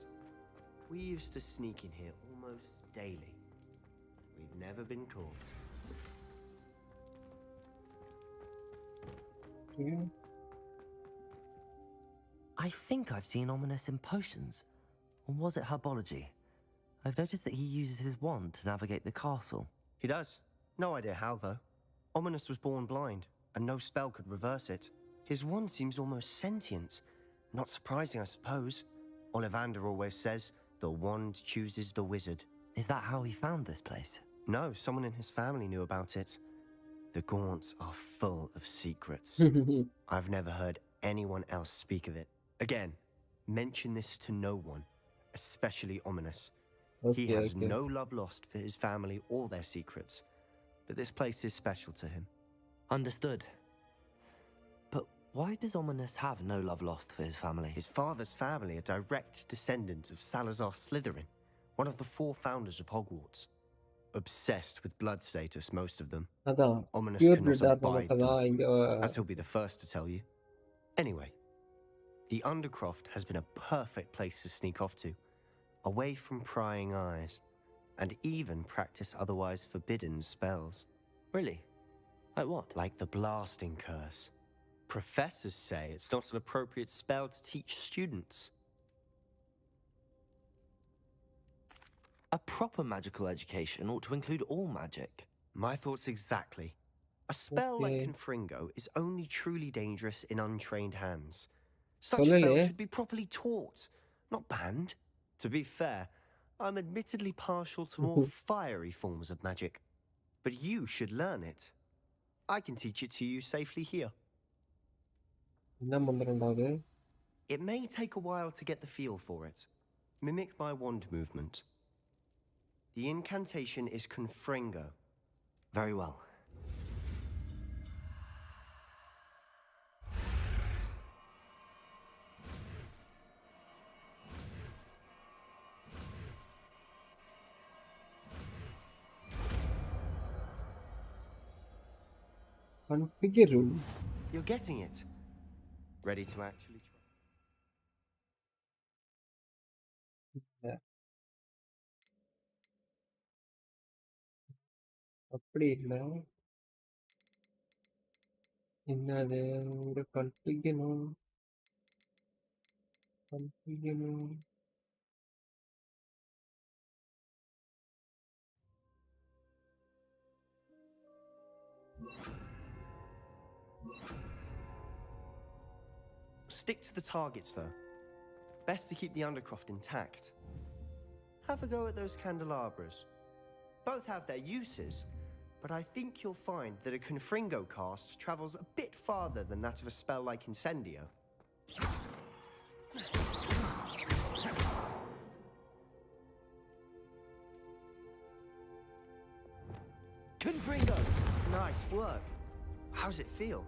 We used to sneak in here almost daily. We've never been caught. I think I've seen Ominous in potions. Or was it herbology? I've noticed that he uses his wand to navigate the castle. He does. No idea how, though. Ominous was born blind, and no spell could reverse it. His wand seems almost sentient. Not surprising, I suppose. Ollivander always says, the wand chooses the wizard. Is that how he found this place? No, someone in his family knew about it. The Gaunts are full of secrets. I've never heard anyone else speak of it. Again, mention this to no one, especially Ominous. He has no love lost for his family or their secrets, but this place is special to him. Understood. But why does Ominous have no love lost for his family? His father's family are direct descendants of Salazar Slytherin, One of the 4 founders of Hogwarts. Obsessed with blood status, most of them. அதான் Ominous pure cannot blood abide மட்டும் தான் them, இங்க as he'll be the first to tell you. Anyway, the Undercroft has been a perfect place to sneak off to, away from prying eyes, and even practice otherwise forbidden spells. Really? Like what? Like the blasting curse. Professors say it's not an appropriate spell to teach students. A proper magical education ought to include all magic. My thoughts exactly. A spell like Confringo is only truly dangerous in untrained hands. Such spells should be properly taught, not banned. To be fair, I'm admittedly partial to more fiery forms of magic. But you should learn it. I can teach it to you safely here. It may take a while to get the feel for it. Mimic my wand movement. The incantation is Confringo. Very well. Configure room. You're getting it. Ready to actually try? Yeah. அப்படி இல்லை என்னது ஒரு கன்ஃபிகணும் Stick to the targets, though. Best to keep the Undercroft intact. Have a go at those candelabras. Both have their uses, but I think you'll find that a Confringo cast travels a bit farther than that of a spell like Incendio. Confringo! Nice work. How's it feel?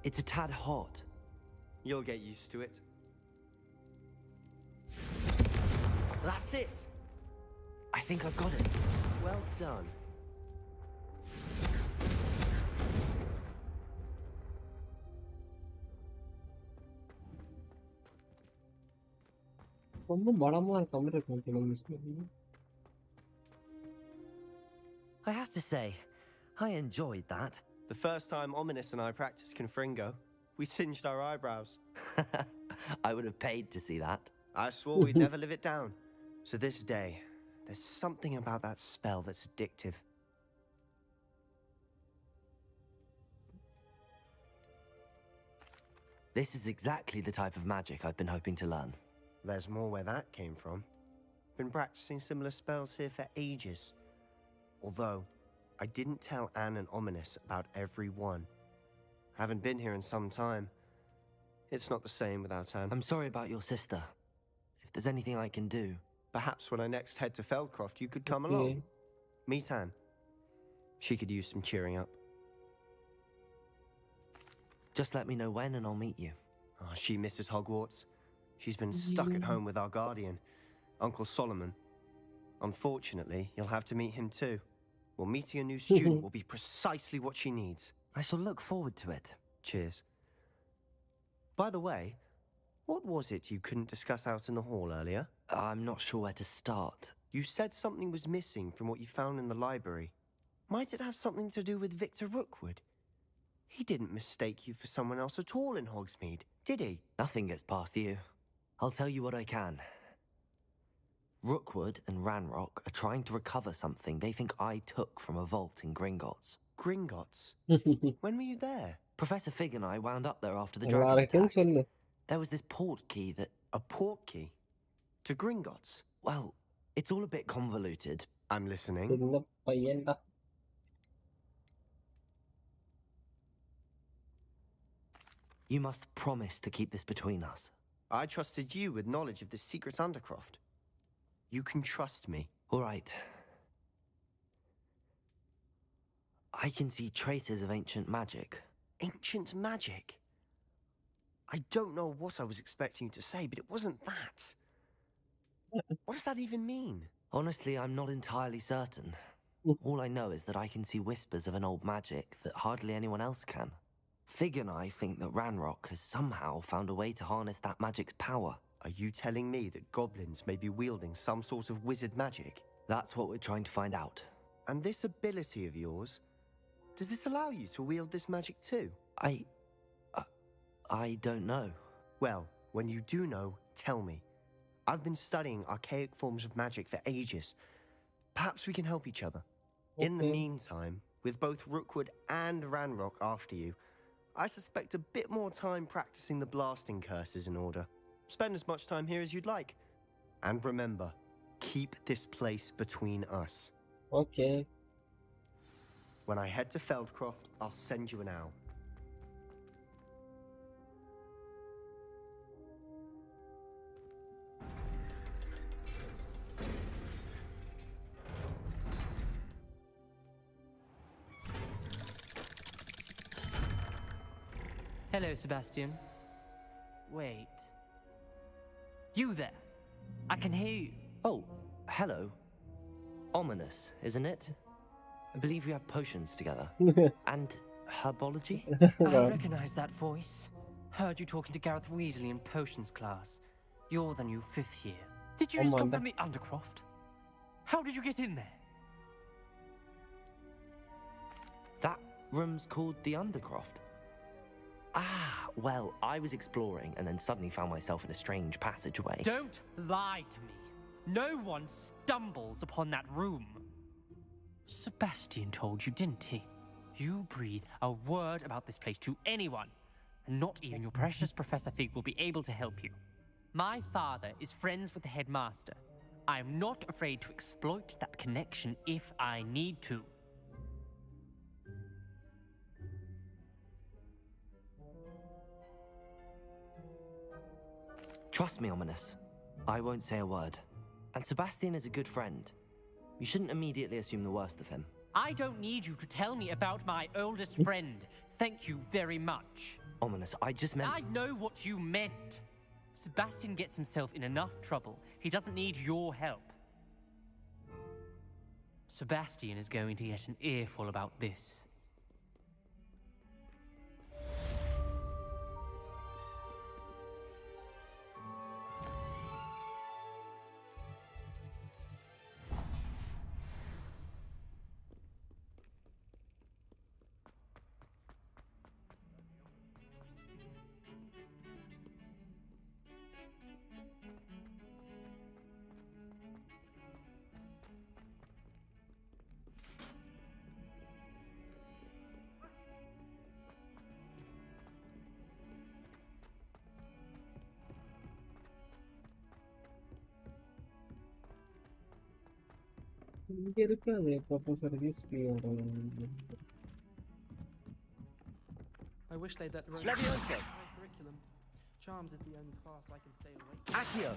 It's a tad hot. You'll get used to it. That's it! I think I've got it. Well done. ரொம்ப பலமா computer control. I have to say, I enjoyed that. The first time Ominous and I practiced Confringo, we singed our eyebrows. I would have paid to see that. I swore we'd never live it down. So this day, there's something about that spell that's addictive. This is exactly the type of magic I've been hoping to learn. There's more where that came from. Been practicing similar spells here for ages. Although, I didn't tell Anne and Ominous about every one. Haven't been here in some time. It's not the same without Anne. I'm sorry about your sister. If there's anything I can do... Perhaps when I next head to Feldcroft, you could come along. Meet Anne. She could use some cheering up. Just let me know when and I'll meet you. Oh, she misses Hogwarts. She's been stuck at home with our guardian, Uncle Solomon. Unfortunately, you'll have to meet him too. Well, meeting a new student will be precisely what she needs. I shall look forward to it. Cheers. By the way, what was it you couldn't discuss out in the hall earlier? I'm not sure where to start. You said something was missing from what you found in the library. Might it have something to do with Victor Rookwood? He didn't mistake you for someone else at all in Hogsmeade, did he? Nothing gets past you. I'll tell you what I can. Rookwood and Ranrock are trying to recover something they think I took from a vault in Gringotts. Gringotts? When were you there? Professor Fig and I wound up there after the dragon attack. There was this port key that... A port key? To Gringotts? Well, it's all a bit convoluted. I'm listening. You must promise to keep this between us. I trusted you with knowledge of the secret Undercroft. You can trust me. All right. I can see traces of ancient magic. Ancient magic? I don't know what I was expecting you to say, but it wasn't that. What does that even mean? Honestly, I'm not entirely certain. All I know is that I can see whispers of an old magic that hardly anyone else can. Fig and I think that Ranrock has somehow found a way to harness that magic's power. Are you telling me that goblins may be wielding some sort of wizard magic? That's what we're trying to find out. And this ability of yours, does it allow you to wield this magic too? I don't know. Well, when you do know, tell me. I've been studying archaic forms of magic for ages. Perhaps we can help each other. Okay. In the meantime, with both Rookwood and Ranrock after you, I suspect a bit more time practicing the blasting curse is in order. Spend as much time here as you'd like. And remember, keep this place between us. Okay. When I head to Feldcroft, I'll send you an owl. Hello, Sebastian. Wait. You there? I can hear you. Oh, hello. Ominous, isn't it? I believe we have potions together. And herbology? I recognize that voice. Heard you talking to Gareth Weasley in potions class. You're the new 5th year. Did you just come from the Undercroft? How did you get in there? That room's called the Undercroft. Ah, well, I was exploring and then suddenly found myself in a strange passageway. Don't lie to me. No one stumbles upon that room. Sebastian told you, didn't he? You breathe a word about this place to anyone, and not even your precious Professor Fig will be able to help you. My father is friends with the headmaster. I am not afraid to exploit that connection if I need to. Trust me, Ominous. I won't say a word. And Sebastian is a good friend. You shouldn't immediately assume the worst of him. I don't need you to tell me about my oldest friend. Thank you very much. Ominous, I just meant... I know what you meant. Sebastian gets himself in enough trouble. He doesn't need your help. Sebastian is going to get an earful about this. இங்க இருக்காது professor ஹிஸ்டரியோட. I wish they'd let Rose Leviosa. my curriculum. Charms is the only class I can stay awake. Accio.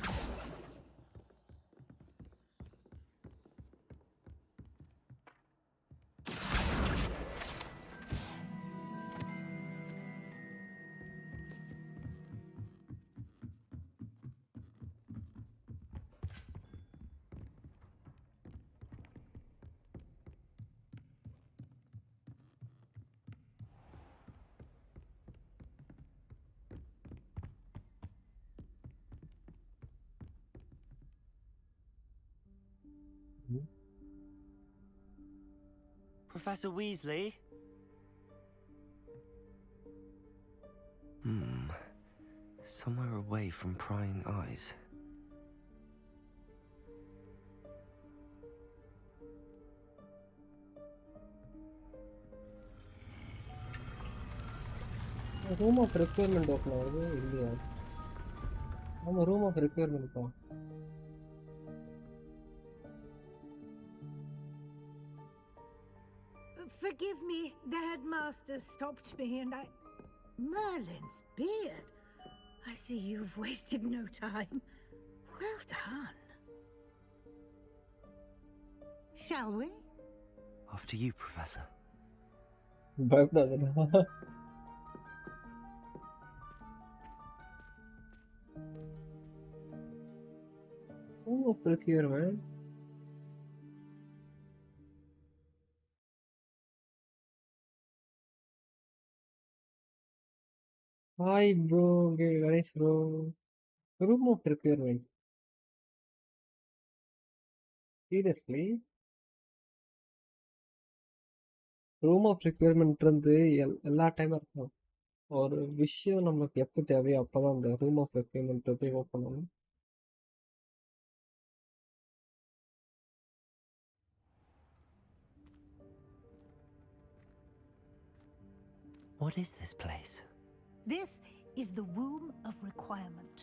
Professor Weasley? Somewhere away from prying eyes. Room of requirement open ஆகுது இல்லையா? ஆமாம், room of requirement தான். Forgive me, the headmaster stopped me and I... Merlin's beard. I see you've wasted no time. Well done. Shall we? After you, Professor. பயப்படாதடா. Room of procurement. Hi, bro. Okay, nice, bro. Room of requirement. Seriously? Room of requirement எல்லா டைமும் இருக்கும். ஒரு விஷயம் நமக்கு எப்போ தேவையோ அப்போதான் அந்த ரூம் ஆஃப் ரெக்யர்மெண்ட் ஓப்பன் பண்ணணும். What is this place? This is the Room of Requirement.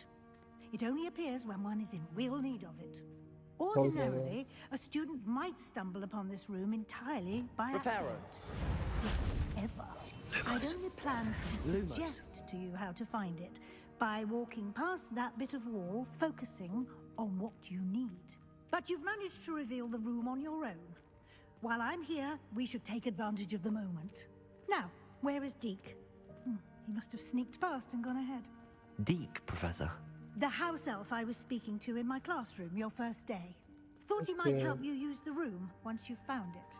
It only appears when one is in real need of it. Ordinarily, a student might stumble upon this room entirely by accident. If ever. I'd only planned to suggest to you how to find it by walking past that bit of wall, focusing on what you need. But you've managed to reveal the room on your own. While I'm here, we should take advantage of the moment. Now, where is Deke? He must have sneaked past and gone ahead. Deke, Professor. The house elf I was speaking to in my classroom your first day. Thought he might help you use the room once you've found it.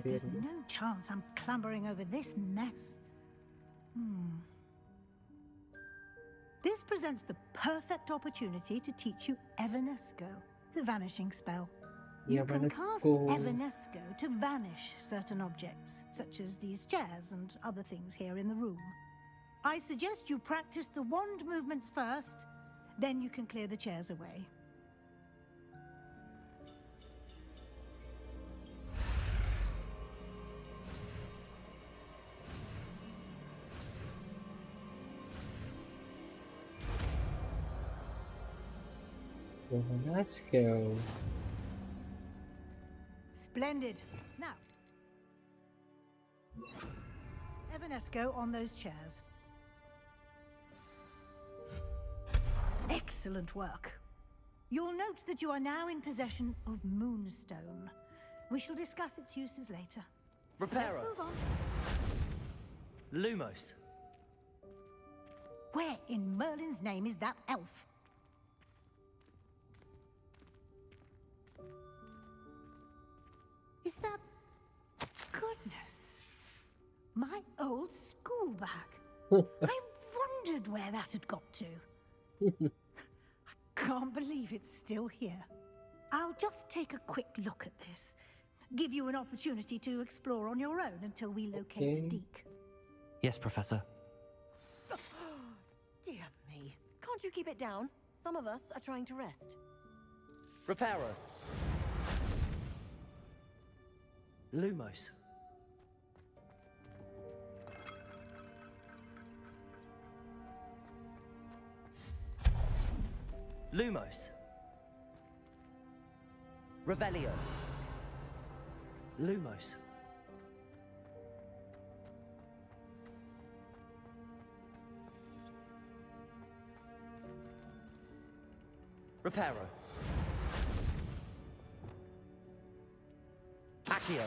There's no chance I'm clambering over this mess. This presents the perfect opportunity to teach you Evanesco, the vanishing spell. You can cast Evanesco to vanish certain objects, such as these chairs and other things here in the room. I suggest you practice the wand movements first, then you can clear the chairs away. Let's go. Splendid. Now, Evanesco on those chairs. Excellent work. You'll note that you are now in possession of Moonstone. We shall discuss its uses later. Reparo. Let's move on. Lumos. Where in Merlin's name is that elf? Is that... Goodness. My old school bag. I wondered where that had got to. I can't believe it's still here. I'll just take a quick look at this. Give you an opportunity to explore on your own until we locate Deke. Yes, Professor. Dear me. Can't you keep it down? Some of us are trying to rest. Reparo. Lumos. Lumos. Revelio. Lumos. Reparo. Accio.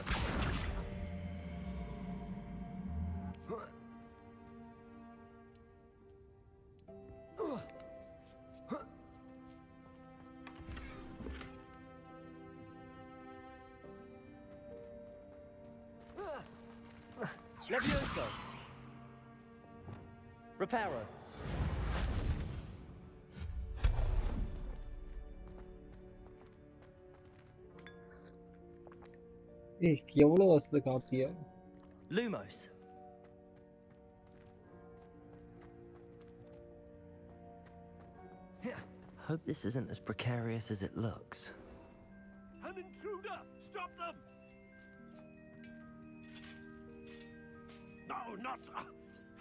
Levioso. Reparo. எவ்வளோ வருஷத்து காப்பியா? Lumos. Hope this isn't as precarious as it looks. An intruder! Stop them! No, not...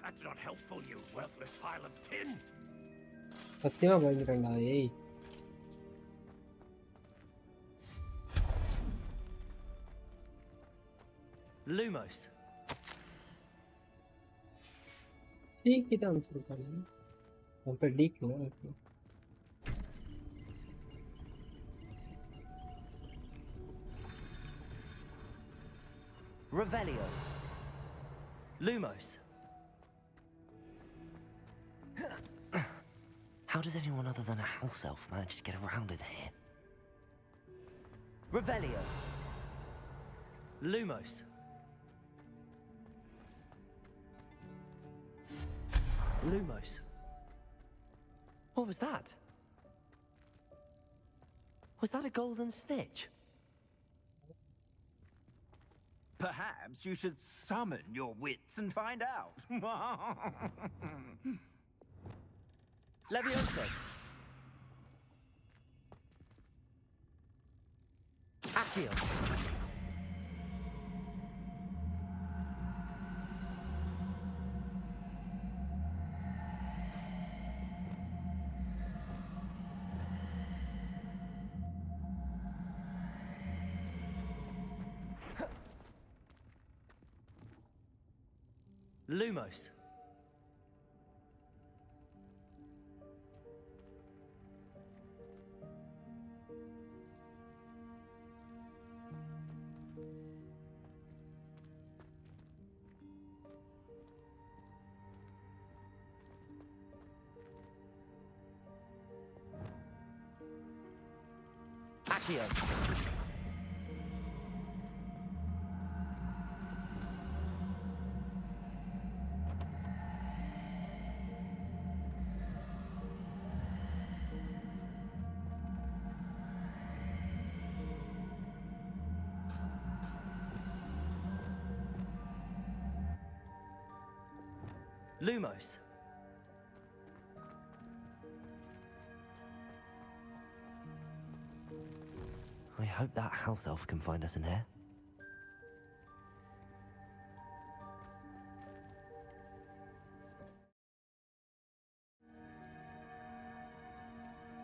that's not helpful, you worthless pile of tin! சத்தியமா பயந்துட்டேன்டா ஏய். Lumos. டீக்கு தான் வச்சிருக்காங்க. அப்ப டீக்ல இருக்கு. Revelio. Lumos. How does anyone other than a house elf manage to get around in here? Revelio. Lumos. Lumos. What was that? Was that a golden snitch? Perhaps you should summon your wits and find out. Levioso. Accio. Lumos. Accio. Lumos. I hope that house elf can find us in here.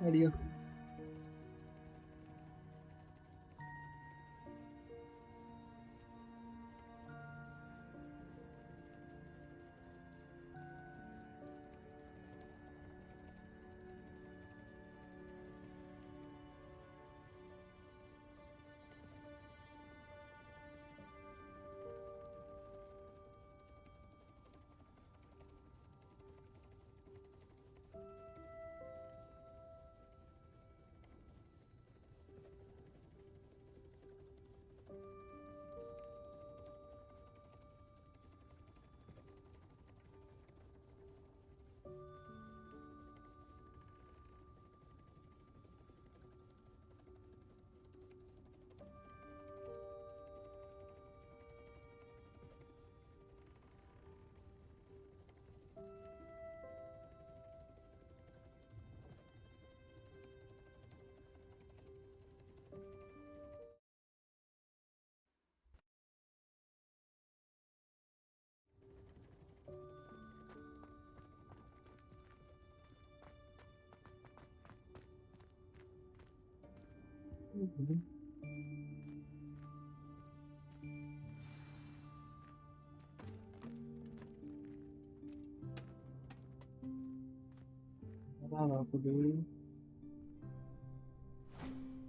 Adiós.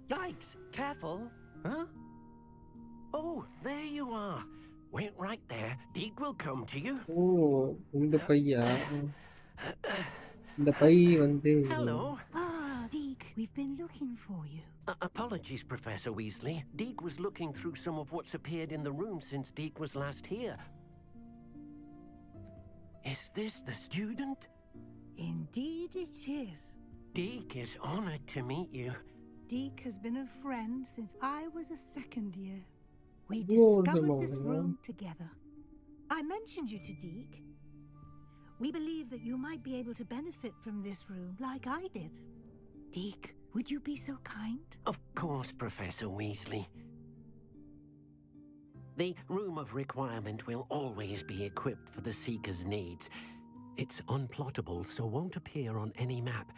Yikes! Careful! Huh? Oh, there you are. Wait right there. Deke will come to you. Oh, இந்த பையா இந்த by வந்து Hello. Ah, Deke, we've been looking for you. Apologies, Professor Weasley. Deke was looking through some of what's appeared in the room since Deke was last here. Is this the student? Indeed it is. Deke is honored to meet you. Deke has been a friend since I was a second year. We Lord discovered this Lord. room together. I mentioned you to Deke. We believe that you might be able to benefit from this room like I did. Deke, would you be so kind? Of course, Professor Weasley. The Room of Requirement will always be equipped for the Seeker's needs. It's unplottable, so won't appear on any map.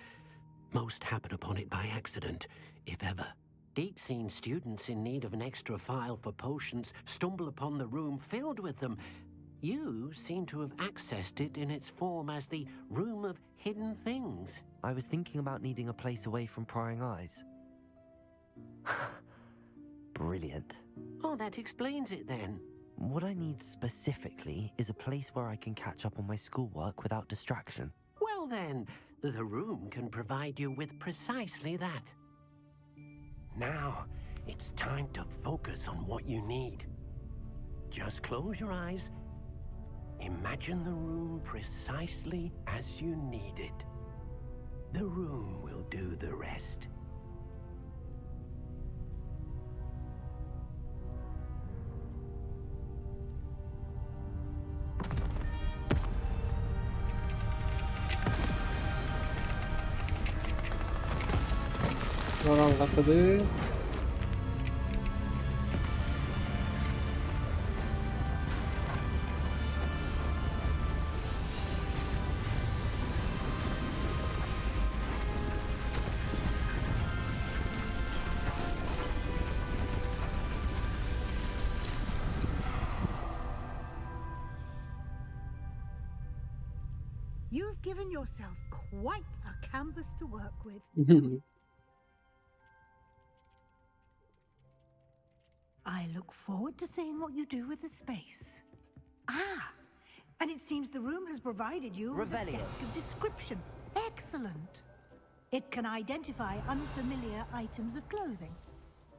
Most happen upon it by accident, if ever. Deke's seen students in need of an extra file for potions stumble upon the room filled with them. You seem to have accessed it in its form as the Room of Hidden Things. I was thinking about needing a place away from prying eyes. Brilliant. Oh, that explains it then. What I need specifically is a place where I can catch up on my schoolwork without distraction. Well then, the room can provide you with precisely that. Now, it's time to focus on what you need. Just close your eyes Imagine the room precisely as you need it. The room will do the rest. Orang katladı. You've given yourself quite a canvas to work with. I look forward to seeing what you do with the space. Ah, and it seems the room has provided you with a Revelio. desk of description. Excellent. It can identify unfamiliar items of clothing.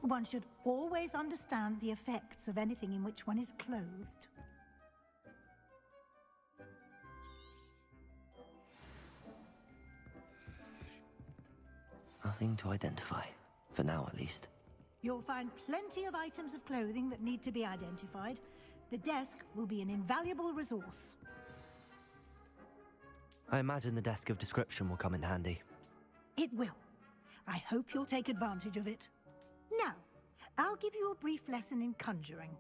One should always understand the effects of anything in which one is clothed. Nothing to identify, for now at least. You'll find plenty of items of clothing that need to be identified. The desk will be an invaluable resource. I imagine the desk of description will come in handy. It will. I hope you'll take advantage of it. Now, I'll give you a brief lesson in conjuring.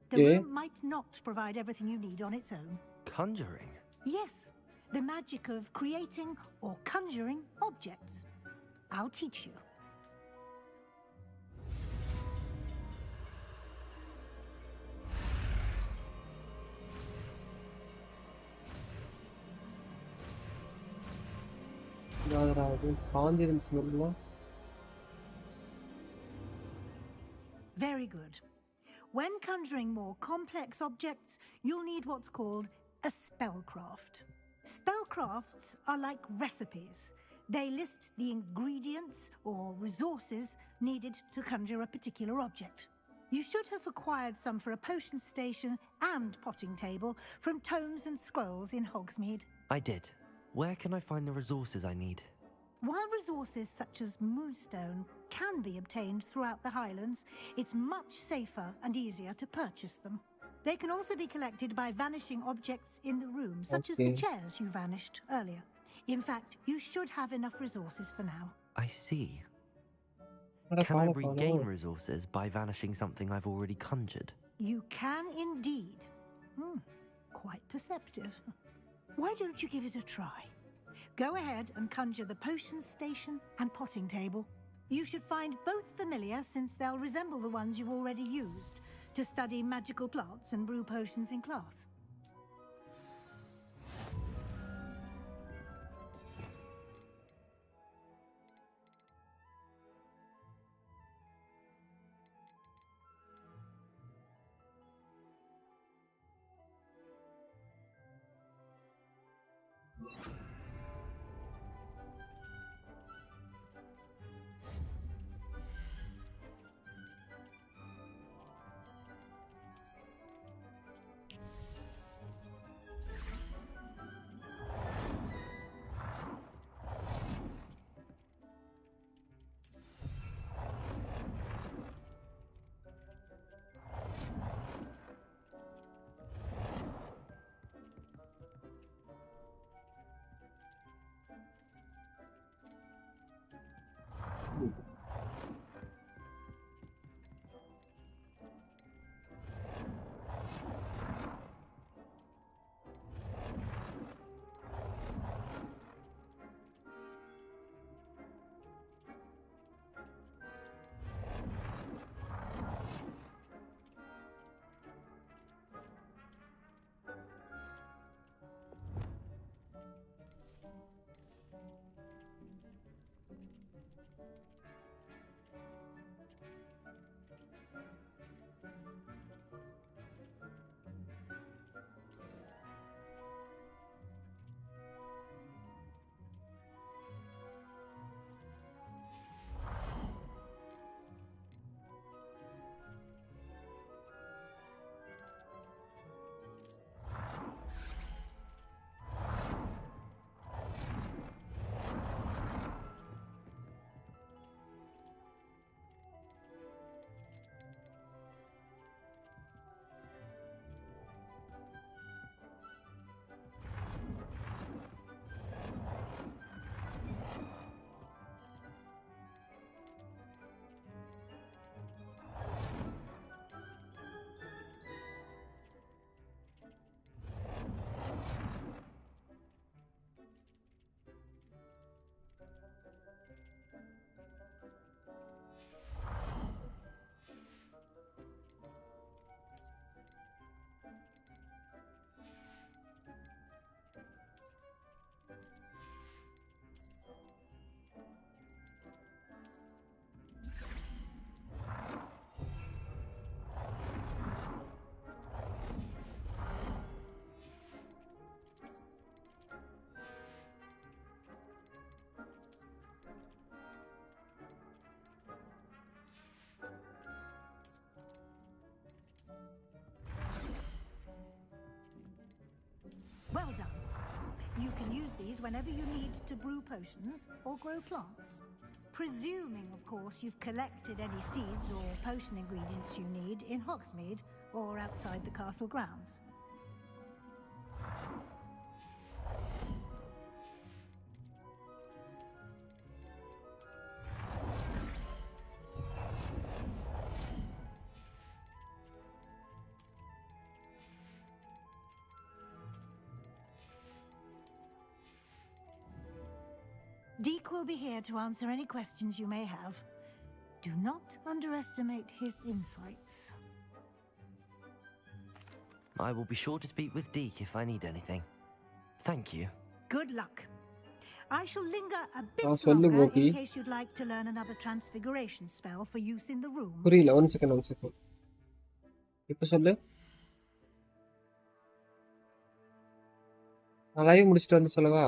The room might not provide everything you need on its own. Conjuring? Yes, the magic of creating or conjuring objects. I'll teach you. Very good. When conjuring more complex objects, you'll need what's called a spellcraft. Spellcrafts are like recipes. They list the ingredients or resources needed to conjure a particular object. You should have acquired some for a potion station and potting table from tomes and scrolls in Hogsmeade. I did. Where can I find the resources I need? While resources such as moonstone can be obtained throughout the Highlands, it's much safer and easier to purchase them. They can also be collected by vanishing objects in the room, such as the chairs you vanished earlier. In fact, you should have enough resources for now. I see. Can I regain resources by vanishing something I've already conjured? You can indeed. Quite perceptive. Why don't you give it a try? Go ahead and conjure the potion station and potting table. You should find both familiar, since they'll resemble the ones you've already used to study magical plants and brew potions in class. appears whenever you need to brew potions or grow plants. Presuming, of course, you've collected any seeds or potion ingredients you need in Hogsmeade or outside the castle grounds. Deke will be here to answer any questions you may have. Do not underestimate his insights. I will be sure to speak with Deke if I need anything. Thank you. Good luck. I shall linger a bit சொல்லு longer Gopi. in case you'd like to learn another transfiguration spell for use in the room. புரியல, one second. இப்போ சொல்லு. நான் live முடிச்சிட்டு வந்து சொல்லவா?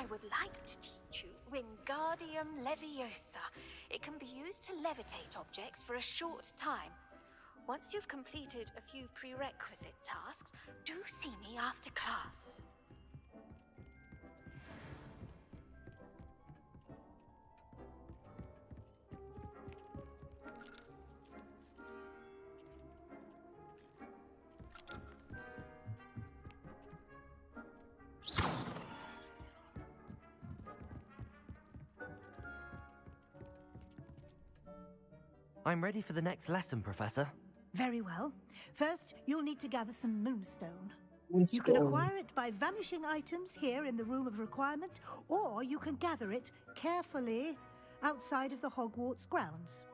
I would like to teach you Wingardium Leviosa. It can be used to levitate objects for a short time. Once you've completed a few prerequisite tasks, do see me after class. I'm ready for the next lesson, Professor. Very well. First, you'll need to gather some moonstone. You Moonstone. can acquire it by vanishing items here in the Room of Requirement, or you can gather it carefully outside of the Hogwarts grounds.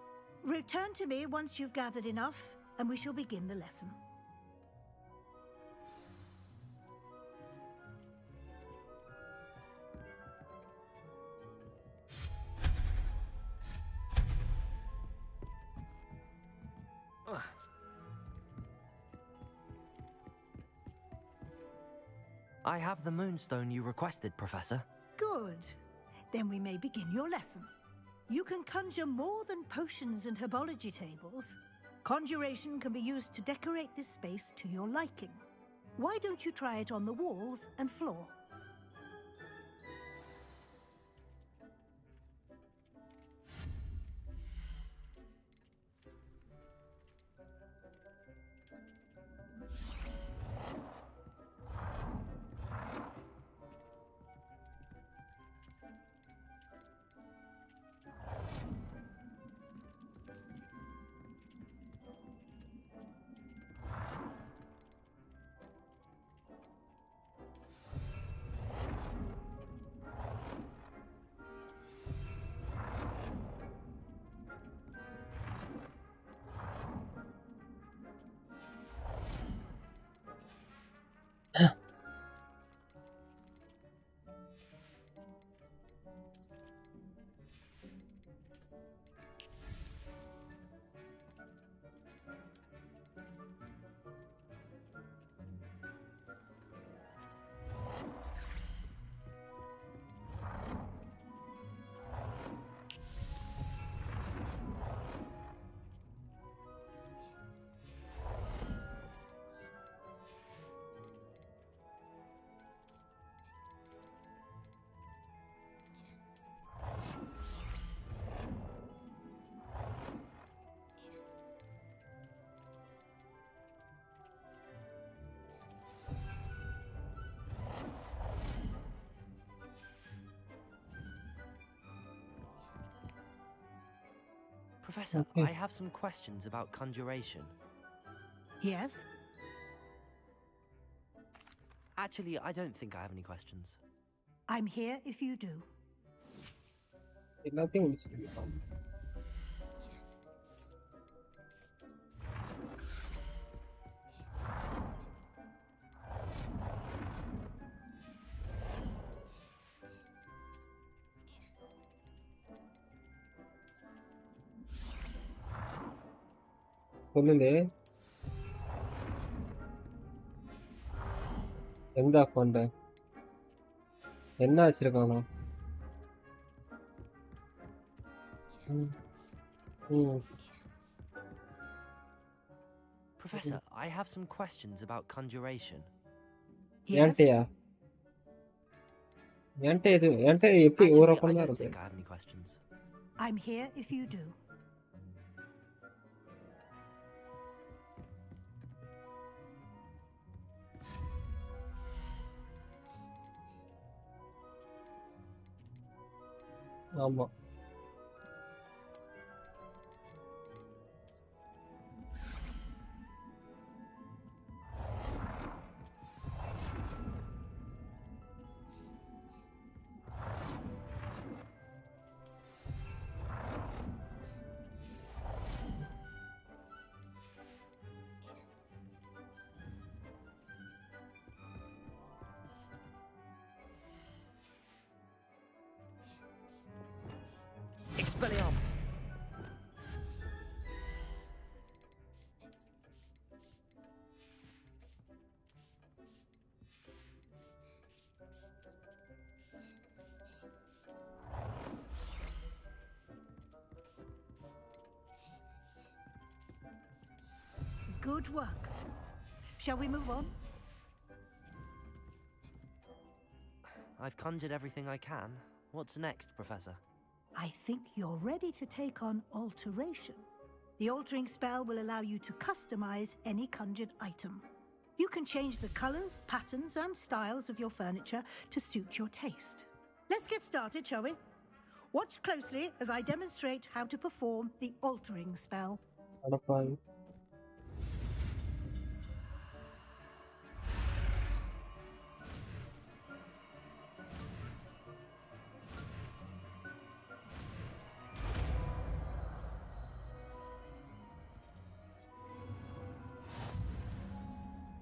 Return to me once you've gathered enough, and we shall begin the lesson. I have the moonstone you requested, Professor. Good. Then we may begin your lesson. You can conjure more than potions and herbology tables. Conjuration can be used to decorate this space to your liking. Why don't you try it on the walls and floor? Professor, Okay. I have some questions about conjuration. Yes? Actually, I don't think I have any questions. I'm here if you do. എല്ലാத்தைയും വിളിച്ചിരിക്കും. சொல்லுலே எந்த account என்ன வச்சிருக்கானோ? Professor, I have some questions about conjuration. ஏன்ட்டையா? ஏன்ட்ட இது ஏன்ட்ட எப்படி ஒரு Actually, I account தான் don't இருக்கு? think I have any questions. I'm here if you do. ஆமா. Expelliarmus! Good work. Shall we move on? I've conjured everything I can. What's next, Professor? I think you're ready to take on alteration. The altering spell will allow you to customize any conjured item. You can change the colors, patterns, and styles of your furniture to suit your taste. Let's get started, shall we? Watch closely as I demonstrate how to perform the altering spell. அடப்பாவி.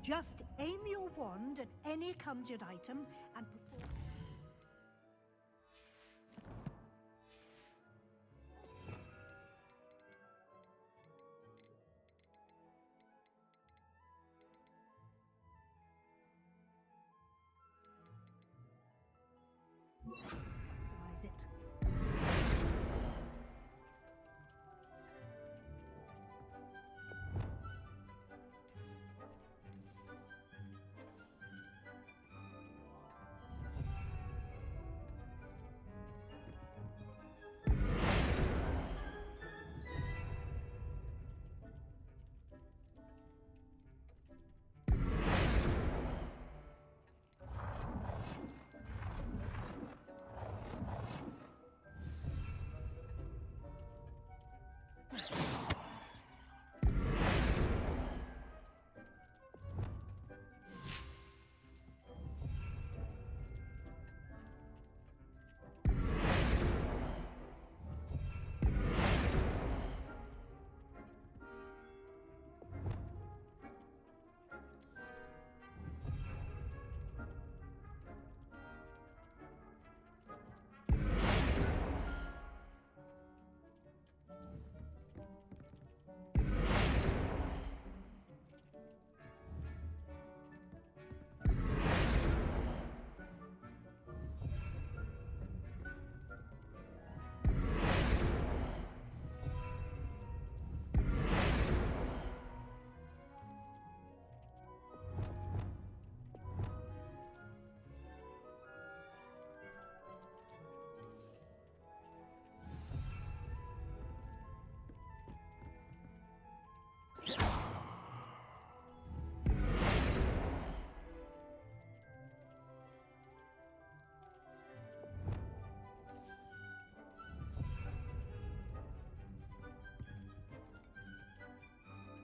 Just aim your wand at any conjured item and perform. Customize it.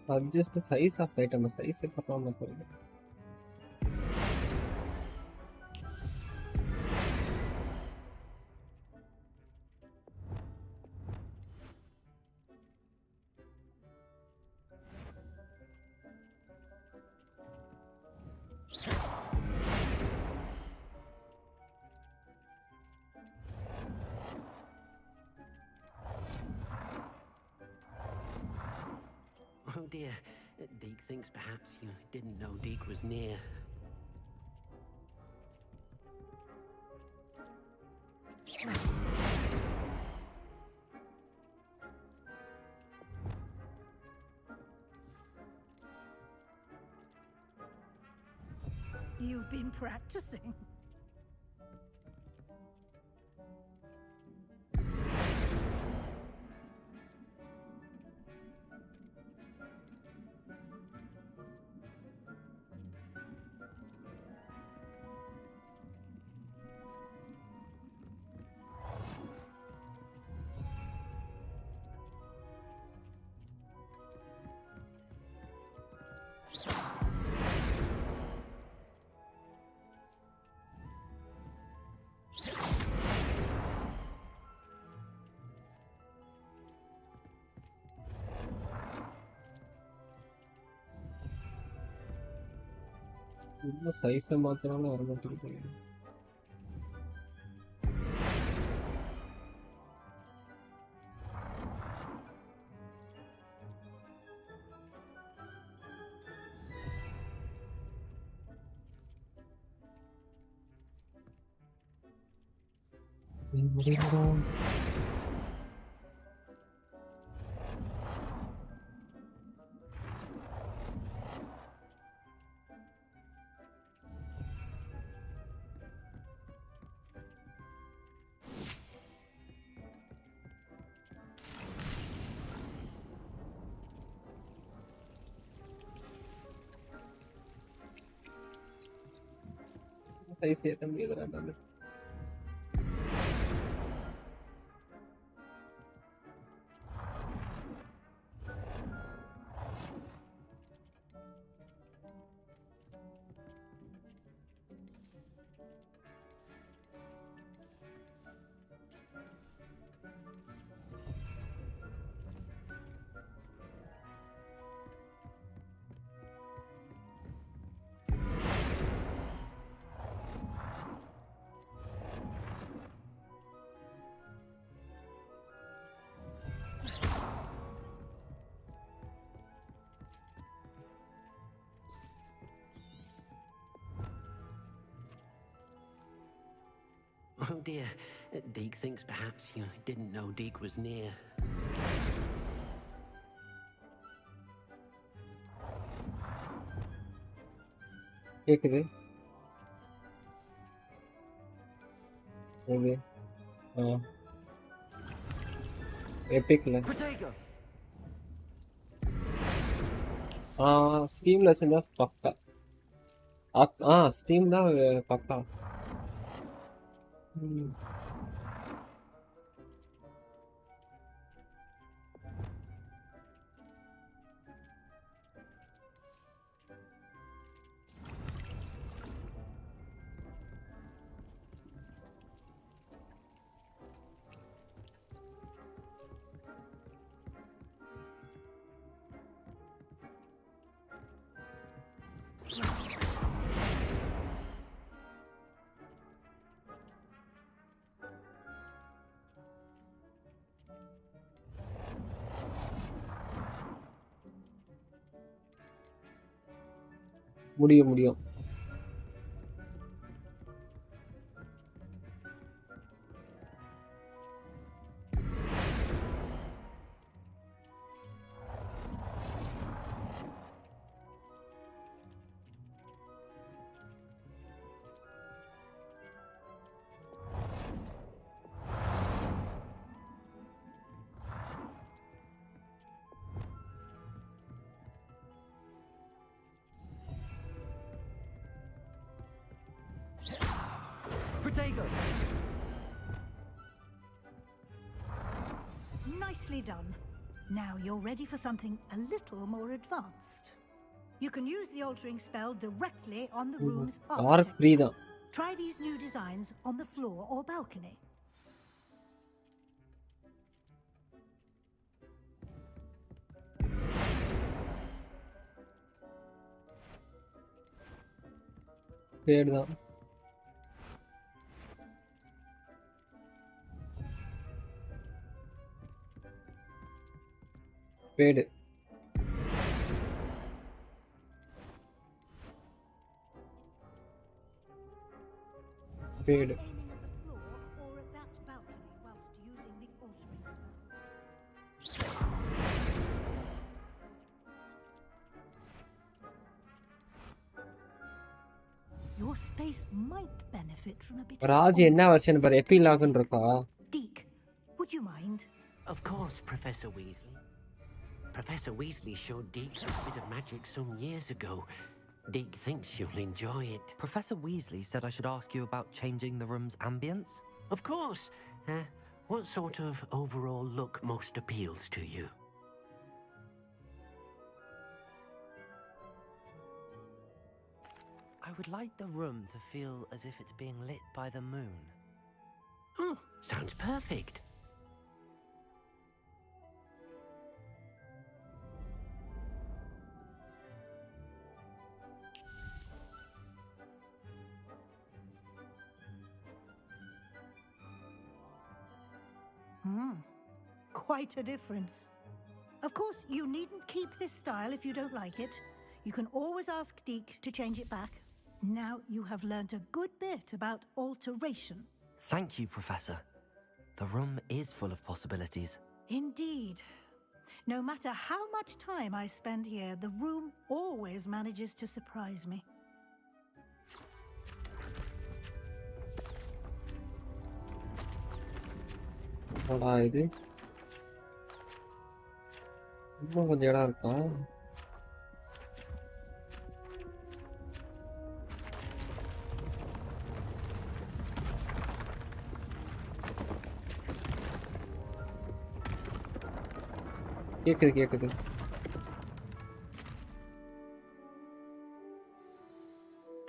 Adjust the size of the item. Size se perform na karo. Oh dear, Deke thinks perhaps you didn't know Deke was near. You've been practicing. The size se maatrana automatically. Size se item le rहा था. Oh dear, Deke thinks perhaps you didn't know Deke was near. கேக்குது. Okay. எபிக்ல. ஸ்டீம்ல வச்சிருந்தா பக்கா. Steam தான் பக்கா. முடியும். Nicely done. Now you're ready for something a little more advanced. You can use the altering spell directly on the room's architecture. Try these new designs on the floor or balcony. Paid தான். Paid. Paid. Aiming at the floor or at that balcony whilst using the altering spell. Your space might benefit from a bit of Raj என்ன version பாரு எபிலாக்னு இருக்கா. Deke, would you mind? Of course, Professor Weasley. Professor Weasley showed Deke a bit of magic some years ago. Deke thinks you'll enjoy it. Professor Weasley said I should ask you about changing the room's ambience? Of course. What sort of overall look most appeals to you? I would like the room to feel as if it's being lit by the moon. Oh, sounds perfect. Quite a difference. Of course, you needn't keep this style if you don't like it. You can always ask Deke to change it back. Now you have learnt a good bit about alteration. Thank you, Professor. The room is full of possibilities. Indeed. No matter how much time I spend here, the room always manages to surprise me. என்னடா இது? இன்னும் கொஞ்சம் இடம் இருக்கா? கேக்குது.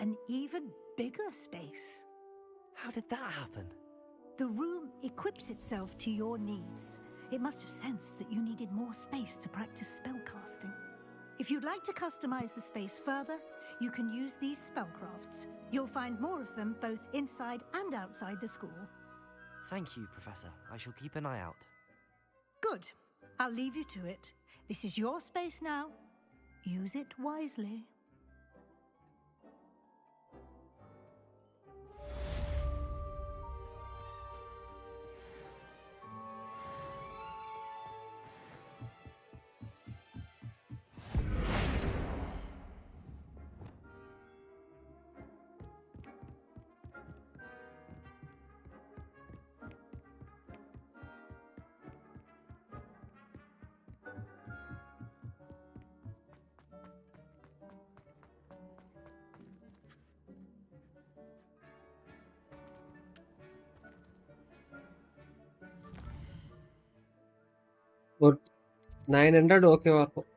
An even bigger space. How did that happen? The room equips itself to your needs. It must have sensed that you needed more space to practice spellcasting. If you'd like to customize the space further, you can use these spellcrafts. You'll find more of them both inside and outside the school. Thank you, Professor. I shall keep an eye out. Good. I'll leave you to it. This is your space now. Use it wisely. ஒரு 900 ஓகேவா இருக்கும்.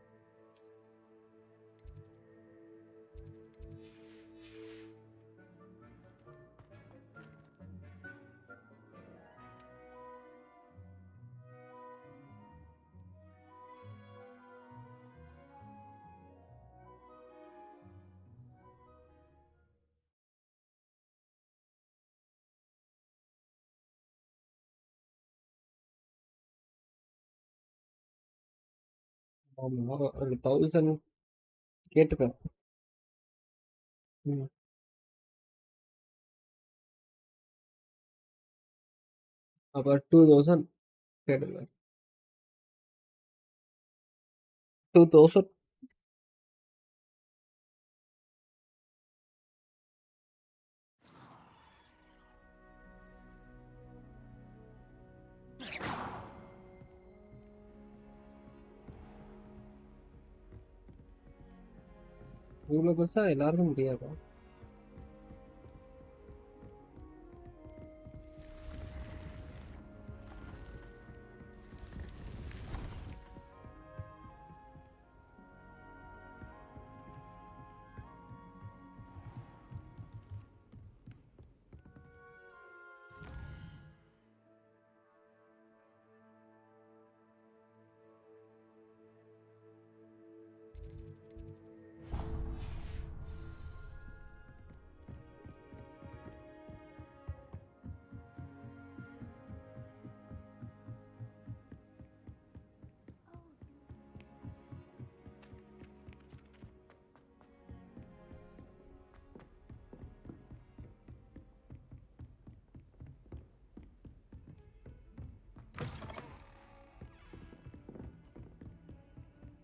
ஆமா, ஒரு 1000 கேட்டுக்க. அப்ப 2000 கேட்டுக்க. 2000 இவ்வளவு பெருசா எல்லாருக்கும் முடியாதா?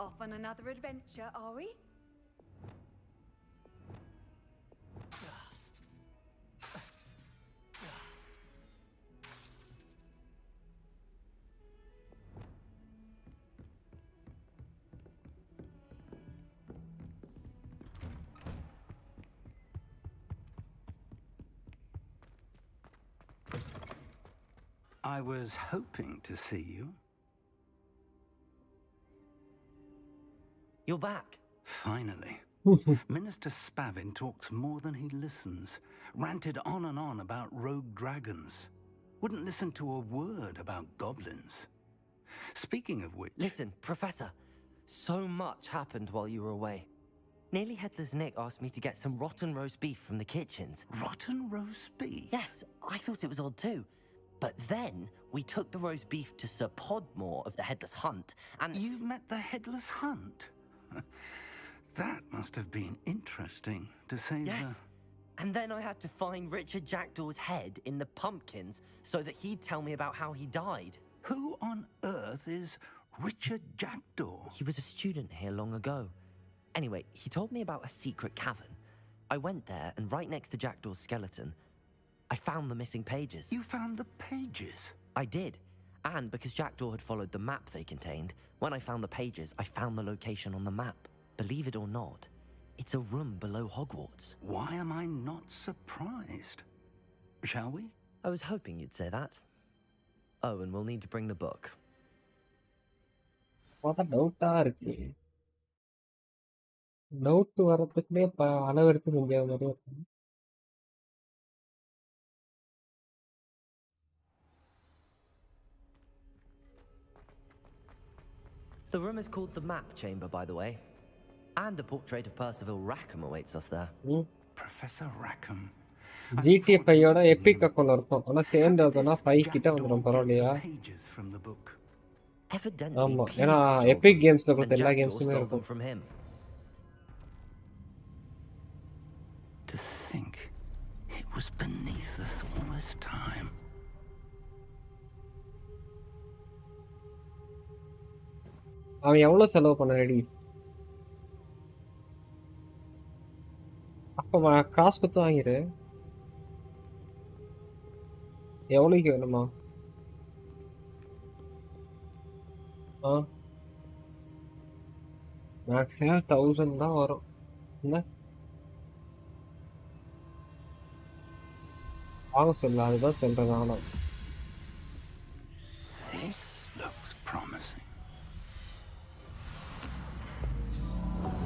Off on another adventure, are we? I was hoping to see you. You're back. Finally. Minister Spavin talks more than he listens. Ranted on and on about rogue dragons. Wouldn't listen to a word about goblins. Speaking of which... Listen, Professor. So much happened while you were away. Nearly Headless Nick asked me to get some rotten roast beef from the kitchens. Rotten roast beef? Yes, I thought it was odd too. But then we took the roast beef to Sir Podmore of the Headless Hunt, and... You met the Headless Hunt? That must have been interesting, to say the... Yes. And then I had to find Richard Jackdaw's head in the pumpkins so that he'd tell me about how he died. Who on earth is Richard Jackdaw? He was a student here long ago. Anyway, he told me about a secret cavern. I went there, and right next to Jackdaw's skeleton, I found the missing pages. You found the pages? I did. And because Jackdaw had followed the map they contained, when I found the pages, I found the location on the map. Believe it or not, it's a room below Hogwarts. Why am I not surprised? Shall we? I was hoping you'd say that. Oh, and we'll need to bring the book. What a doubt இருக்கு. Doubt வரதுக்குள்ளே அளவெடுத்து செஞ்ச மாதிரி இருக்கு. The room is called the Map Chamber, by the way. And a portrait of Percival Rackham awaits us there. Professor Rackham. GTA 5 Epic account இருக்கும். ஆனா சேர்ந்ததுனா 5 கிட்ட வந்துரும் பரவாயில்லையா? ஆமா. ஏனா எபிக் கேம்ஸ்ல கொடுத்த எல்லா கேம்ஸுமே இருக்கும். From him. To think it was beneath us all this time. அவன் எவ்வளவு செலவு பண்ண ரெடி? அப்ப காசு கொடுத்து வாங்கிரு. எவ்வளவுக்கு வேணுமா? மேக்ஸிமம் 1000 தான் வரும். என்ன? வாங்க சொல்ல அதுதான் சொல்றேன் நானும். This looks promising.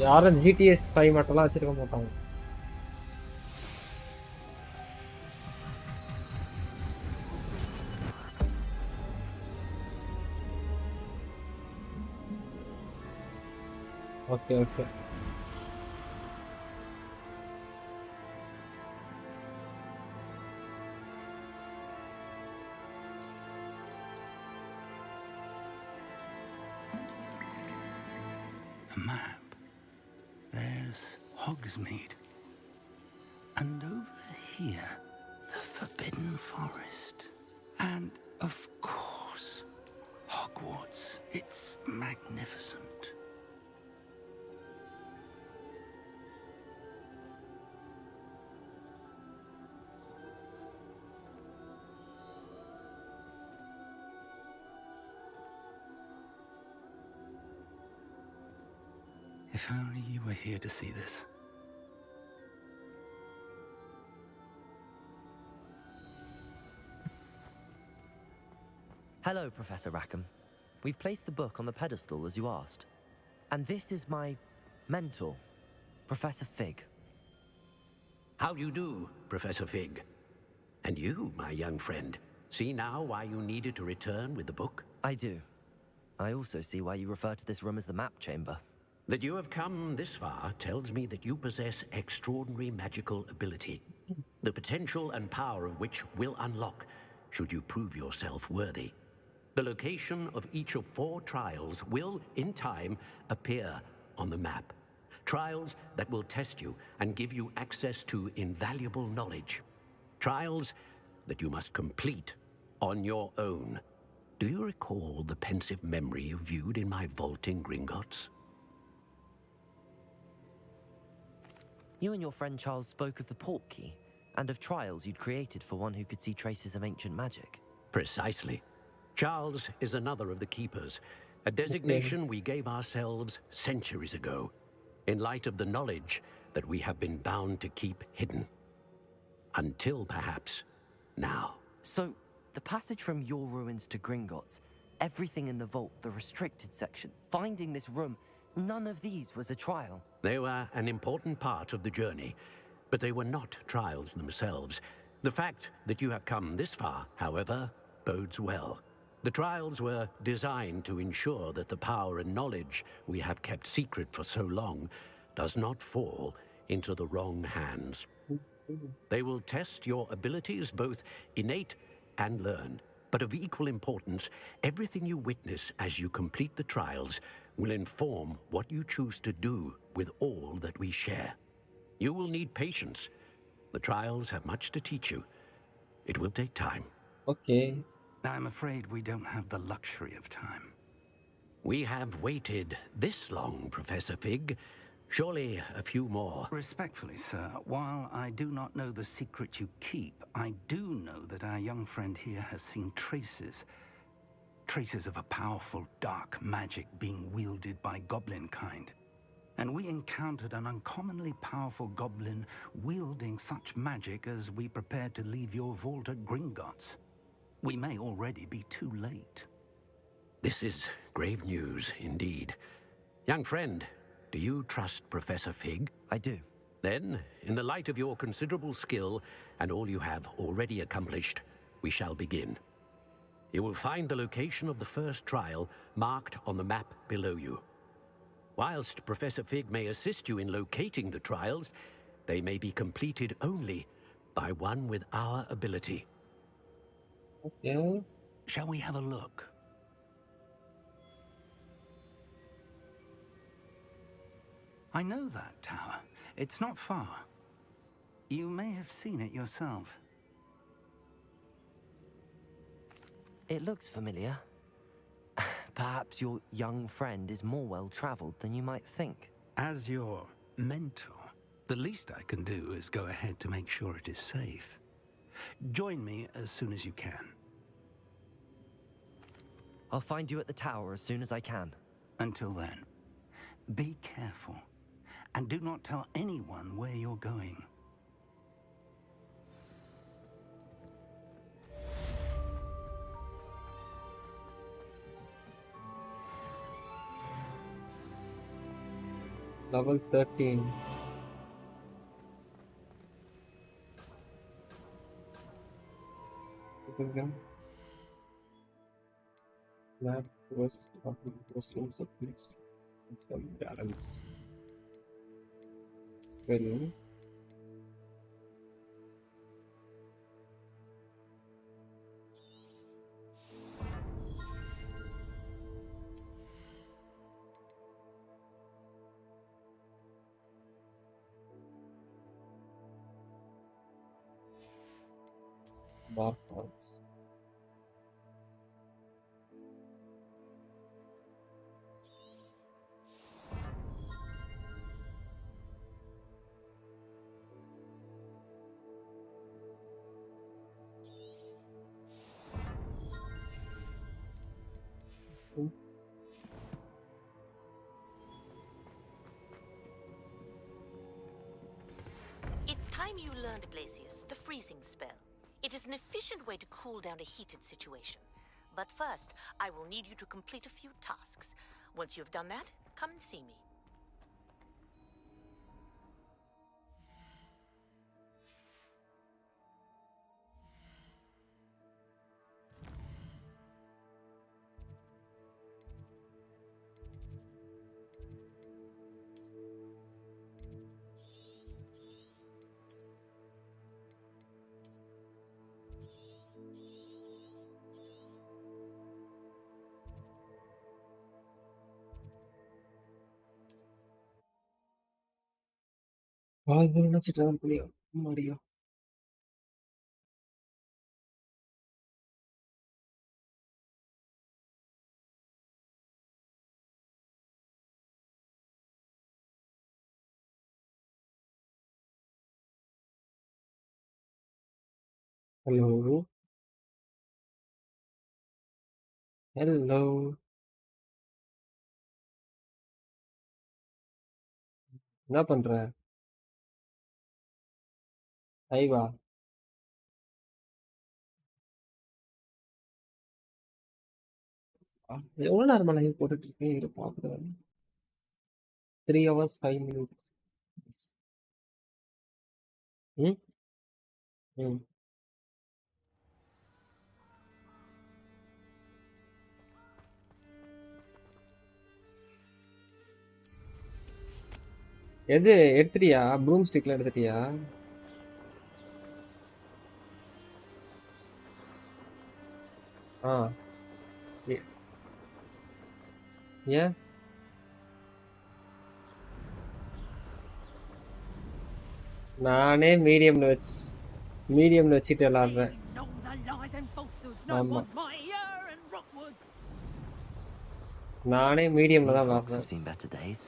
யாரும் GTS 5 மட்டும்லாம் வச்சிருக்க மாட்டாங்க. Okay. A map. There's Hogsmeade. And over here, the Forbidden Forest. And, of course, Hogwarts. It's magnificent. If only you were here to see this. Hello, Professor Rackham. We've placed the book on the pedestal as you asked. And this is my mentor, Professor Fig. How do you do, Professor Fig? And you, my young friend, see now why you needed to return with the book? I do. I also see why you refer to this room as the Map Chamber. That you have come this far tells me that you possess extraordinary magical ability, the potential and power of which will unlock should you prove yourself worthy. The location of each of 4 trials will, in time, appear on the map. Trials that will test you and give you access to invaluable knowledge. Trials that you must complete on your own. Do you recall the pensive memory you viewed in my vault in Gringotts? You and your friend Charles spoke of the port key, and of trials you'd created for one who could see traces of ancient magic. Precisely. Charles is another of the keepers, a designation we gave ourselves centuries ago, in light of the knowledge that we have been bound to keep hidden. Until perhaps now. So, the passage from your ruins to Gringotts, everything in the vault, the restricted section, finding this room, none of these was a trial. They were an important part of the journey, but they were not trials themselves. The fact that you have come this far, however, bodes well. The trials were designed to ensure that the power and knowledge we have kept secret for so long does not fall into the wrong hands. They will test your abilities, both innate and learned. But of equal importance, everything you witness as you complete the trials will inform what you choose to do with all that we share. You will need patience. The trials have much to teach you. It will take time. Okay. I'm afraid we don't have the luxury of time. We have waited this long, Professor Fig. Surely a few more. Respectfully, sir, while I do not know the secret you keep, I do know that our young friend here has seen traces of a powerful dark magic being wielded by goblin kind. And we encountered an uncommonly powerful goblin wielding such magic as we prepared to leave your vault at Gringotts. We may already be too late. This is grave news indeed. Young friend, do you trust Professor Fig? I do. Then, in the light of your considerable skill and all you have already accomplished, we shall begin. You will find the location of the first trial marked on the map below you. Whilst Professor Fig may assist you in locating the trials, they may be completed only by one with our ability. Okay. Shall we have a look? I know that tower. It's not far. You may have seen it yourself. It looks familiar. Perhaps your young friend is more well-traveled than you might think. As your mentor, the least I can do is go ahead to make sure it is safe. Join me as soon as you can. I'll find you at the tower as soon as I can. Until then, be careful. And do not tell anyone where you're going. Level 13. Map west of the coastal surface. Some balance. Well, bar cards. It's time you learned, Glacius, the freezing spell. It is an efficient way to cool down a heated situation. But first, I will need you to complete a few tasks. Once you've done that, come and see me. வாழ்வுன்னு வச்சுட்டு முடியும் Hello. Hello. என்ன பண்ற? ஐவா. எவ்வளவு நேரமா live போட்டுட்டு இருக்கேன்? இரு பாக்குறேன். 3 hours 5 minutes. ம் ம் எது எடுத்துட்டியா? ப்ளூம் ஸ்டிக்ல எடுத்துட்டியா? ஆ ஏ- ஏன்? நானே மீடியம்ல வச்சுட்டு விளாடுறேன். Know the lies and falsehoods. No ஆமா, one's mightier in Rockwoods. நானே மீடியம்ல These தான் rocks have விளாடுறேன். seen better days.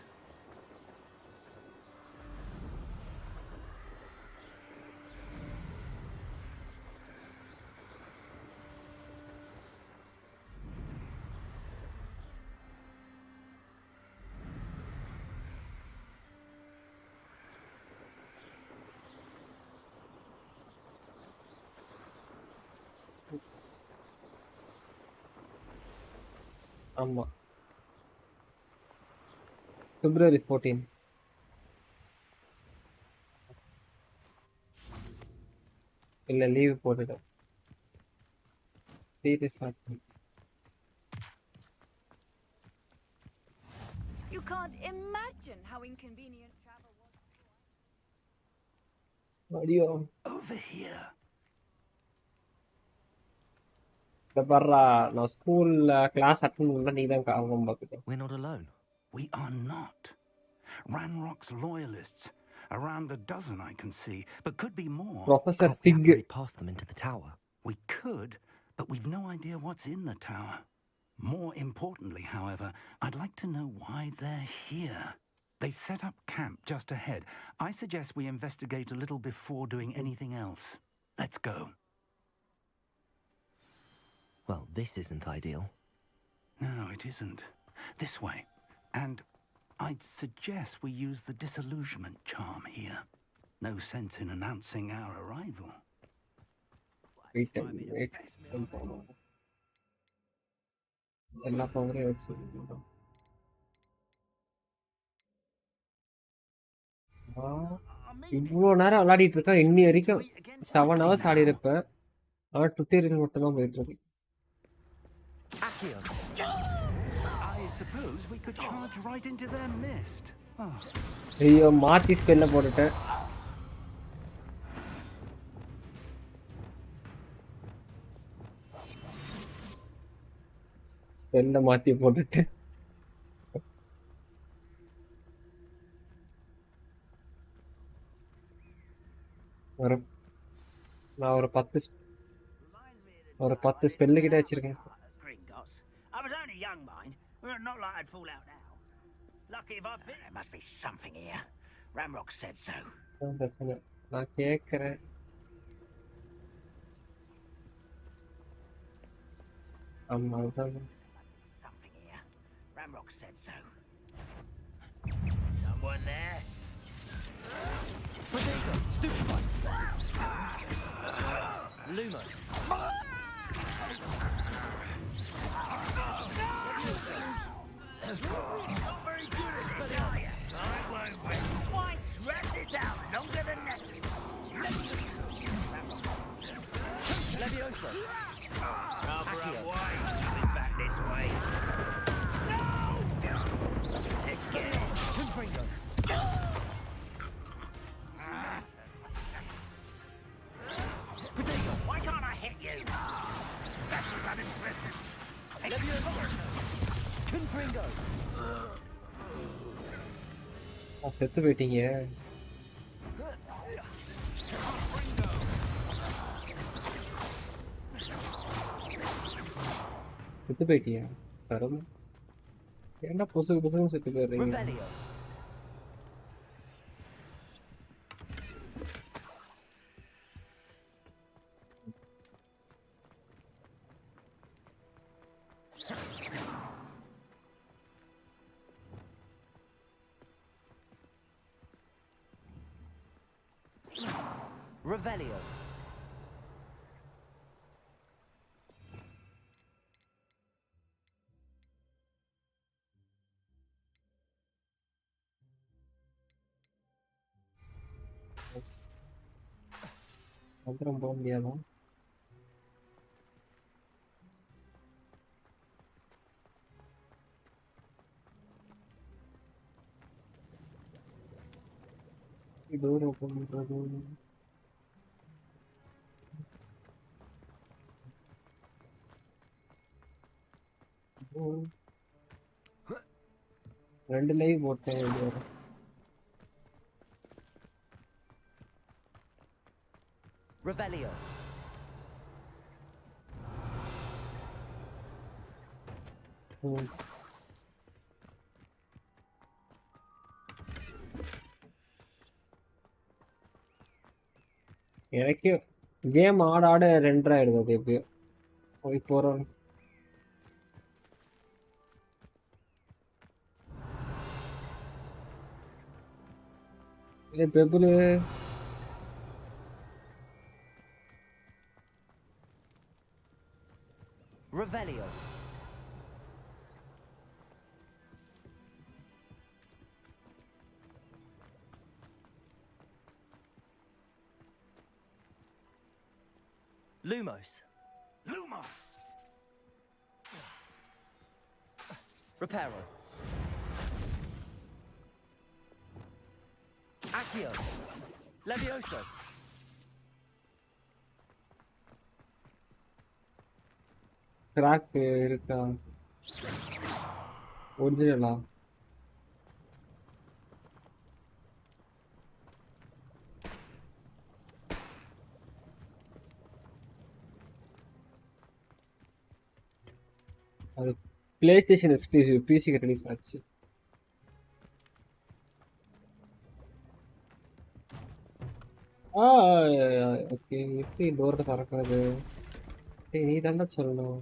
ஆமா, February 14. இல்ல லீவ் போட்டுட்டேன். சீரியஸ் ஆச்சு. You can't imagine how inconvenient travel was. அடியோ. Over here. இந்த பாருடா, நான் ஸ்கூல்ல கிளாஸ் அட்டெண்ட் பண்ணா நீ தான் காரணம் பார்த்துக்க. We're not alone. We are not. Ranrock's loyalists. Around a dozen I can see, but could be more. Professor Can't Fig. carry past them into the tower. We could, but we've no idea what's in the tower. More importantly, however, I'd like to know why they're here. They've set up camp just ahead. I suggest we investigate a little before doing anything else. Let's go. Well, this isn't ideal. No, it isn't. This way. And I'd suggest we use the disillusionment charm here. No sense in announcing our arrival. Wait. எல்லா பவரையும் வச்சு இவ்வளோ நேரம் விளையாடிட்டு இருக்கேன். இன்னி வரைக்கும் 7 hours ஆடி இருப்பேன். ஆனா டுட்டோரியல் மட்டும் தான் போயிட்டு இருக்கு. I suppose we could charge right into their mist. ஐயோ, மாத்தி ஸ்பெல்ல போட்டுட்டேன். ஸ்பெல்ல மாத்தி போட்டுட்டேன். நான் ஒரு 10 ஸ்பெல்லு கிட்ட வச்சிருக்கேன். I was only young, mind. Not like I'd fall out now. Lucky if I fit. There must be something here. Ramrock said so. நான் கேட்கிறேன். ஆமா, Something here. Ramrock said so. Someone there? Potato, stupefy. Lumos. Not very good at this, are you? I won't win. Why, drag this out longer than necessary. Leviosa. Rather away. Coming back this way. Let's get it. Confringo. Potato. Why can't I hit you? That's running prison. Leviosa. Confringo. செத்து போயிட்டீங்க. செத்து போயிட்டியா? தரும். ஏன்டா பொசுக்கு செத்து போயிடுறீங்க? Revelio. மந்திரம் போட முடியாதா? டோர் ஓபன் பண்றது. ரெண்டு லைவ் போட்டேன். Revelio. எனக்கு கேம் ஆட ஆட ரெண்டரை ஆயிடுது. அது எப்படியோ போய் போறோம். பெபுலு Revelio. Lumos. Lumos! Reparo. Accio. Levioso. Crack இருக்கா? ஒரிஜினலா? அது பிளே ஸ்டேஷன் எக்ஸ்க்ளூசிவ், பிசிக்கு ரிலீஸ் ஆச்சு. ஓகே. எப்படி டோரை திறக்கிறது? நீ தாண்டா சொல்லணும்.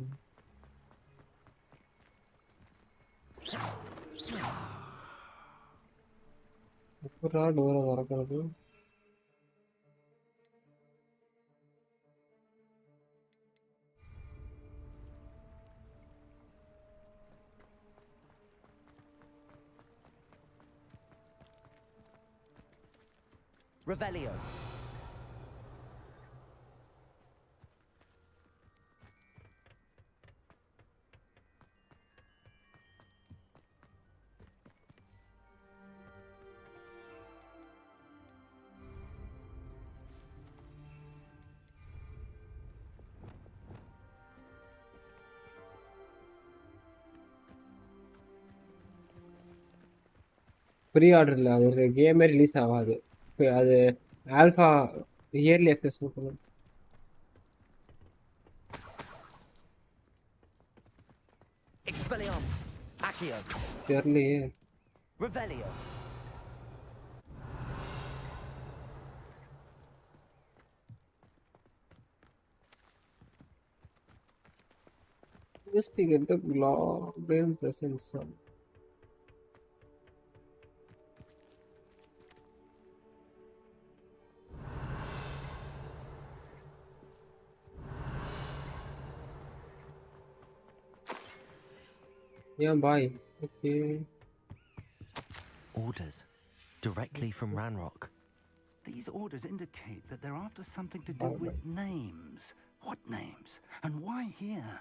எப்படா டோரை திறக்கிறது? Revelio. ப்ரீ ஆர்டர் இல்லை, அது ஒரு கேமே ரிலீஸ் ஆகாது. அது ஆல்ஃபா இயர்லி அக்சஸ் கொடுக்கணும். Expelliarmus. Accio. தெரியலையே. Revelio. Just to get the brain presence on. Yeah, bye. Okay. Orders. Directly from Ranrock. These orders indicate that they're after something to do with names. What names? And why here?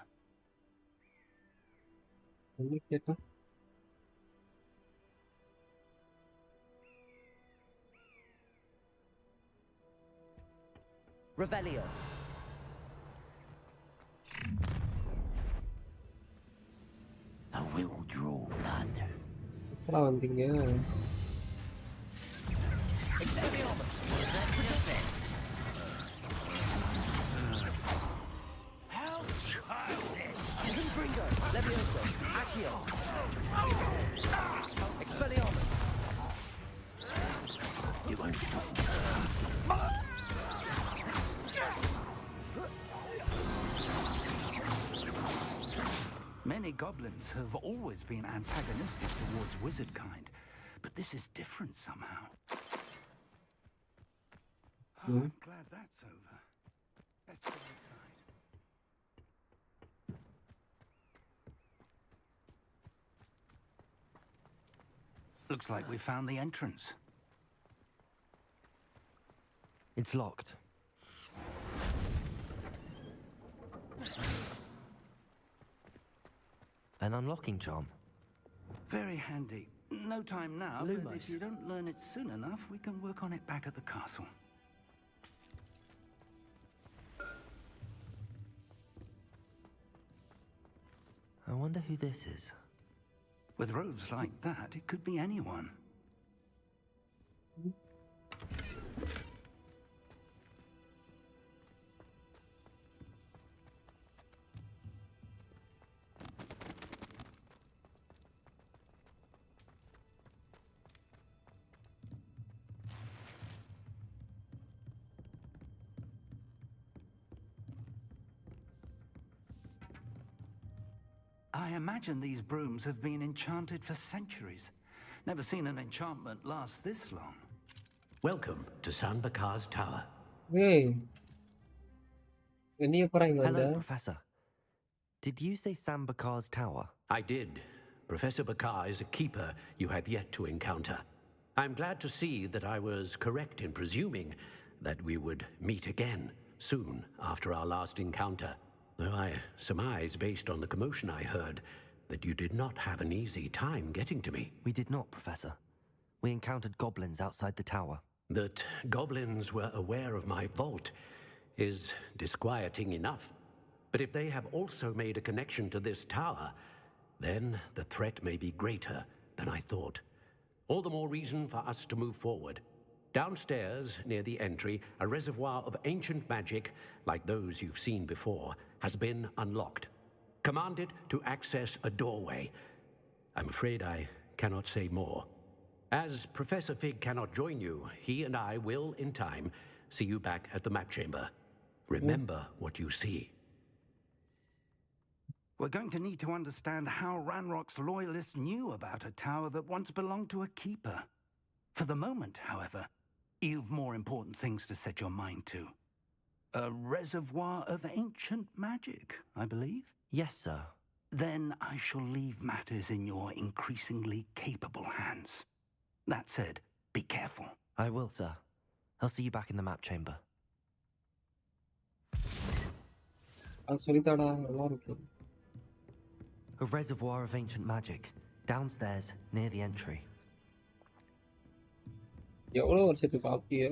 Revelio. I will draw blood. எப்படா வந்தீங்க? Expelliarmus. How childish! Confringo. Levioso. Accio. Expelliarmus. You won't stop. Many goblins have always been antagonistic towards wizard kind, but this is different somehow. I'm glad that's over. Let's go inside. Looks like we found the entrance. It's locked. An unlocking charm. Very handy. No time now, but Lumos. if you don't learn it soon enough, we can work on it back at the castle. I wonder who this is. With robes like that, it could be anyone. I imagine these brooms have been enchanted for centuries. Never seen an enchantment last this long. Welcome to San Bakar's Tower. Hey. Hello, Professor. Did you say Sam Bakar's tower? I did. Professor Bakar is a keeper you have yet to encounter. I'm glad to see that I was correct in presuming that we would meet again soon after our last encounter. Though I surmise, based on the commotion I heard, that you did not have an easy time getting to me. We did not, Professor. We encountered goblins outside the tower. That goblins were aware of my vault is disquieting enough. But if they have also made a connection to this tower, then the threat may be greater than I thought. All the more reason for us to move forward. Downstairs, near the entry, a reservoir of ancient magic, like those you've seen before, has been unlocked. Commanded to access a doorway. I'm afraid I cannot say more. As Professor Fig cannot join you, he and I will, in time, see you back at the map chamber. Remember what you see. We're going to need to understand how Ranrock's loyalists knew about a tower that once belonged to a keeper. For the moment, however, you've more important things to set your mind to. A reservoir of ancient magic, I believe? Yes, sir. Then I shall leave matters in your increasingly capable hands. That said, be careful. I will, sir. I'll see you back in the map chamber. A reservoir of ancient magic, downstairs, near the entry. எவ்வளவு வருஷத்துக்கு காப்பிய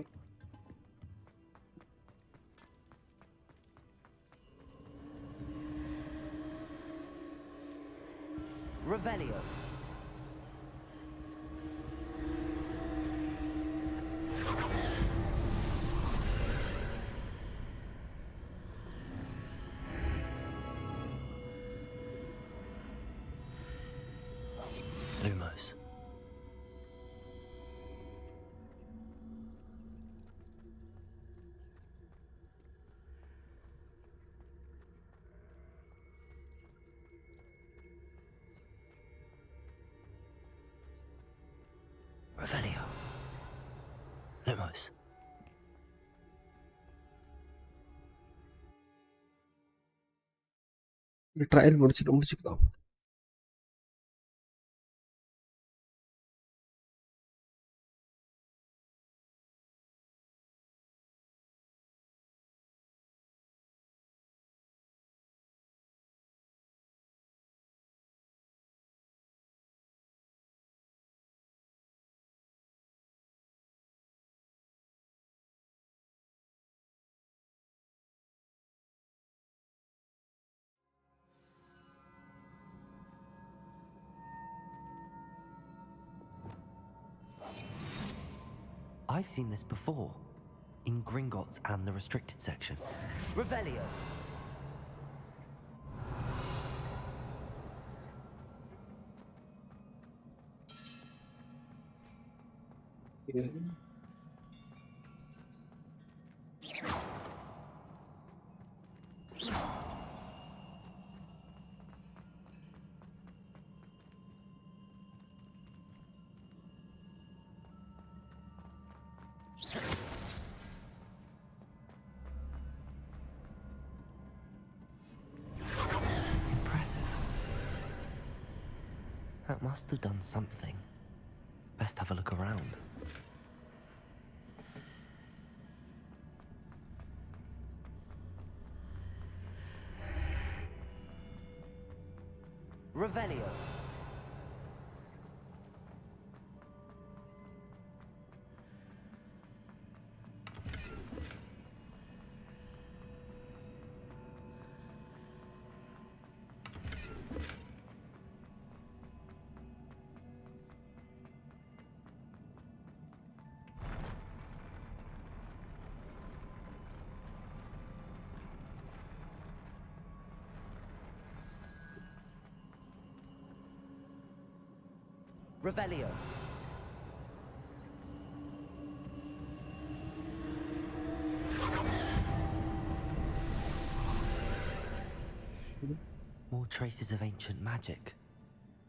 Revelio. Lumos. Revelio. Lumos. Trial முடிச்சுக்கலாம் I've seen this before, in Gringotts and the restricted section. Revelio. Must have done something. Best have a look around. Revelio. Revelio. More traces of ancient magic.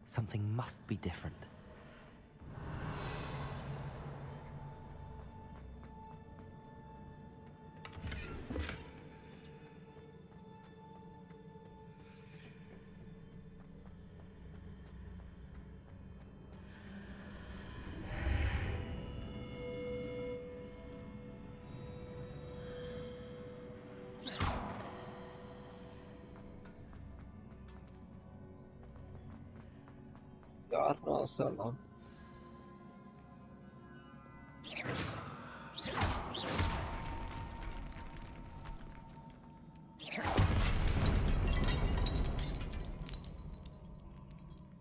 Something must be different. Salam.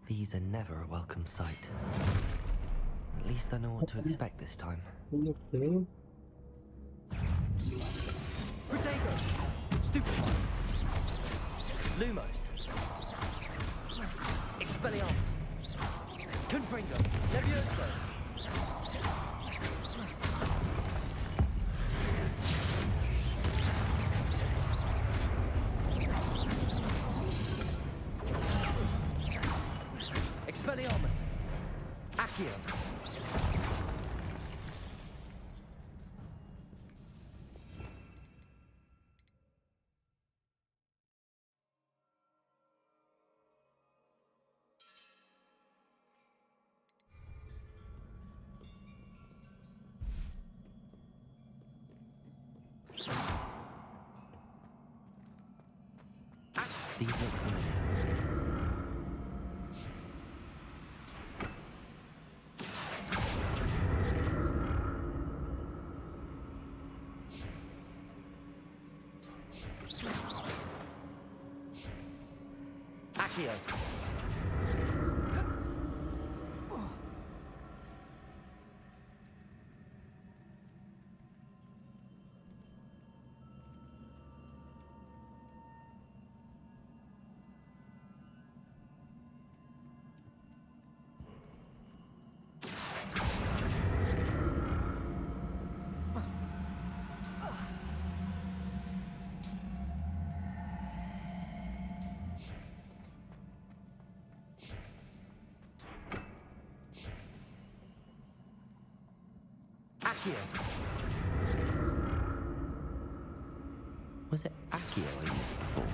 These are never a welcome sight. At least I know what to expect this time. Okay. Protego! Stupefy! Lumos! Expelliarmus! Confringo! Levioso! Expelliarmus! Accio! These look familiar. Accio. Accio. Was it Accio I used before?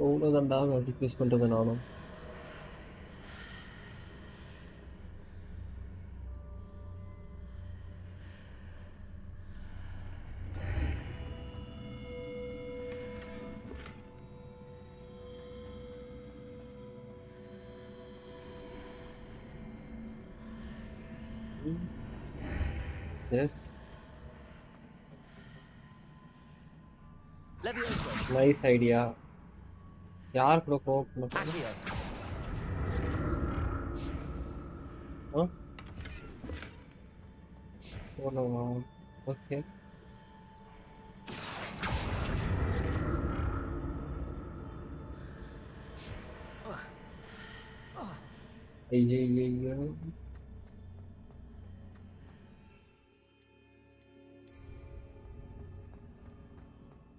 அவ்வளோதான்டா magic use பண்ணுறது நானும். Yes. Nice idea. யார் கூட கோப் பண்ண? போனவா? Okay. ஐயோ.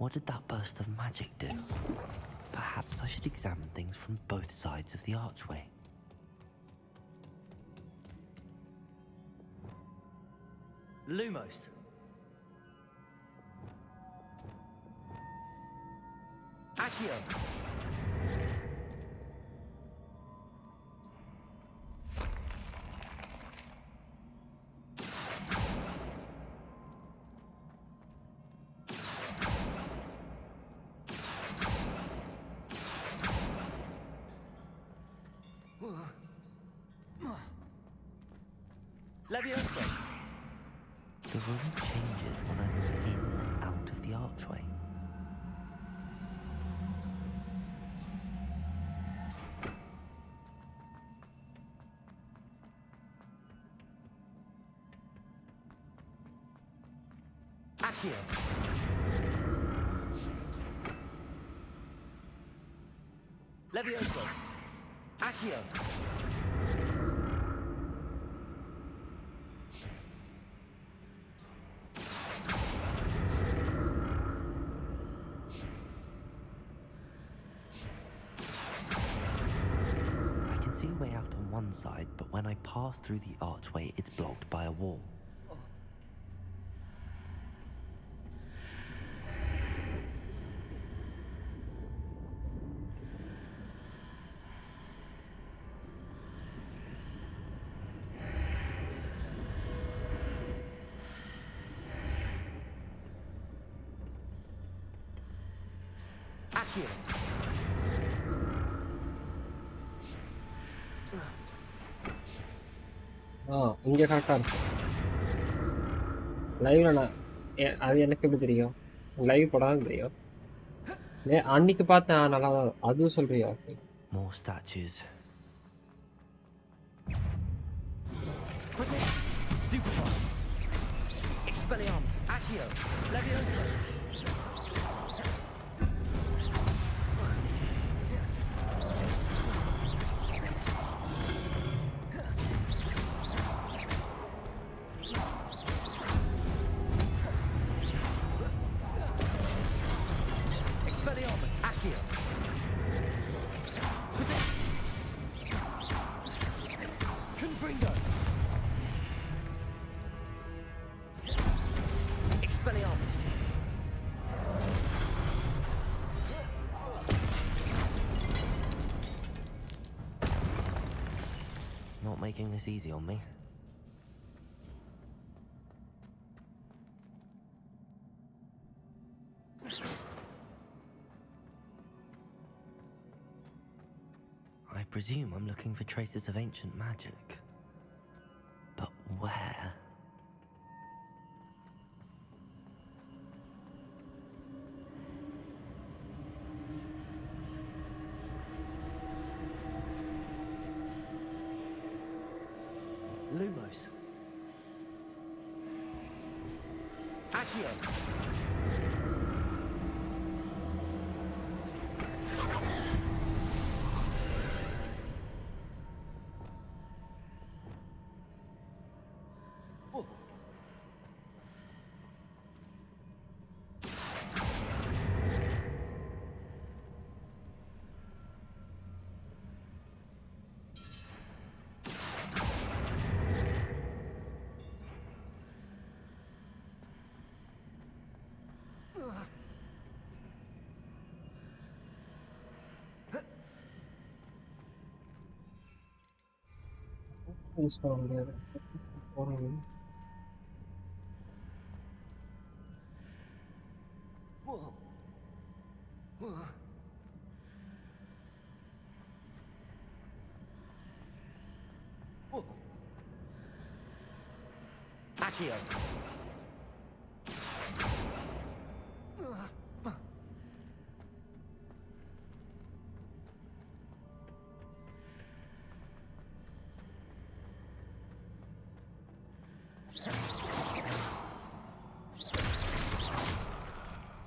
What did that burst of magic do? Perhaps I should examine things from both sides of the archway. Lumos. Accio. Levioso. The room changes when I move in and out of the archway. Accio. Levioso. Accio. I can see a way out on one side, but when I pass through the archway, it's blocked by a wall. Accio. இங்க கரெக்டா இருக்கு. லைவ்ல நான் அது எனக்கு எப்படி தெரியும்? Live போடாதான் தெரியும். அன்னைக்கு பார்த்தேன் நல்லா தான் அதுவும் சொல்றியா? More statues. Stupefy. Expelliarmus. Accio. Levioso. Expelliarmus. Accio. Confringo. Expelliarmus. Not making this easy on me. I presume I'm looking for traces of ancient magic. But where? Lumos. Accio. Use பண்ண முடியாது. போறாங்க. Accio.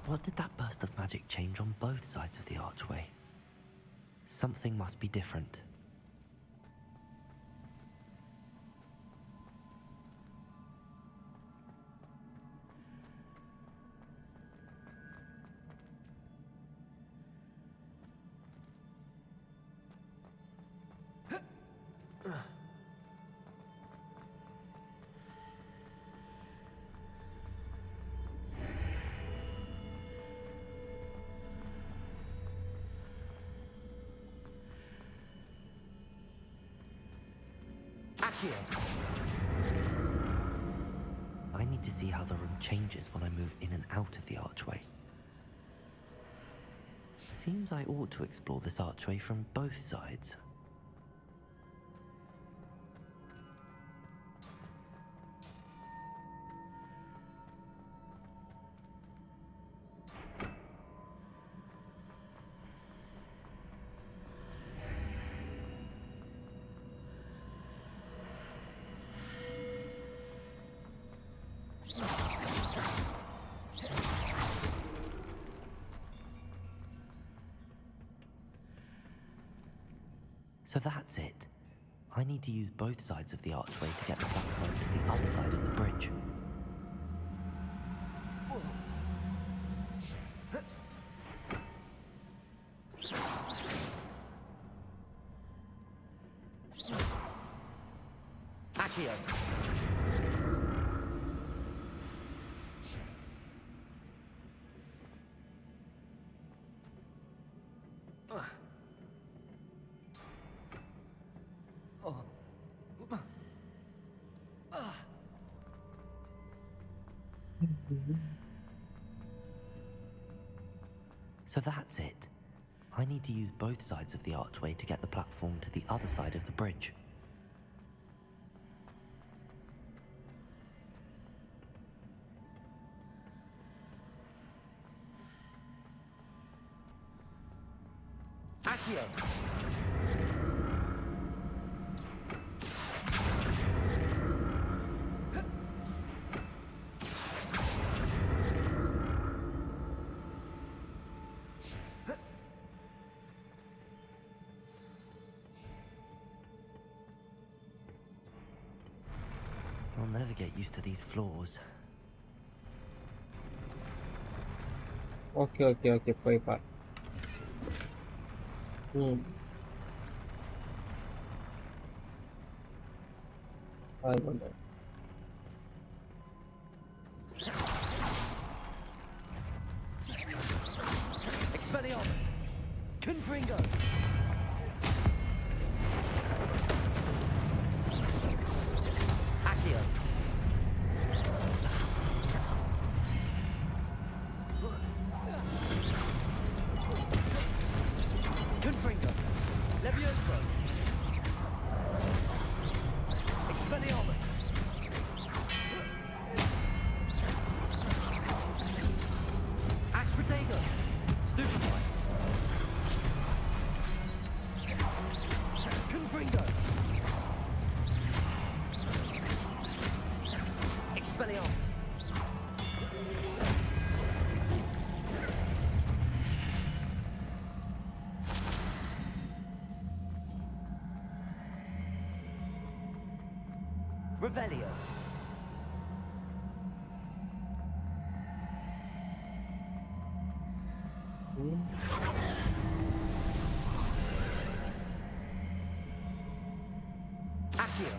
What did that burst of magic change on both sides of the archway? Something must be different. I need to see how the room changes when I move in and out of the archway. Seems I ought to explore this archway from both sides. So that's it. I need to use both sides of the archway to get the platform to the other side of the bridge. Accio! So that's it. I need to use both sides of the archway to get the platform to the other side of the bridge. Accio! I'll never get used to these floors. Okay, போய் பார். அது பண்ணு. Expelliarmus! Confringo! Accio! Confringo! Levioso! Expelliarmus! Acrotego! Stupefy! Confringo! Expelliarmus! Revelio! Accio!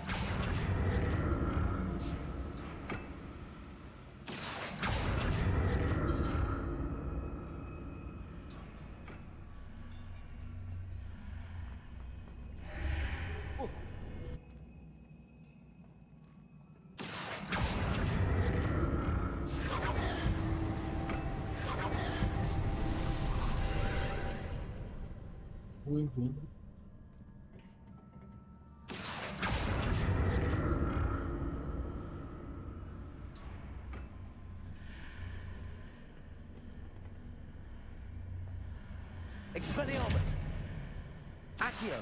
Expelliarmus! Accio!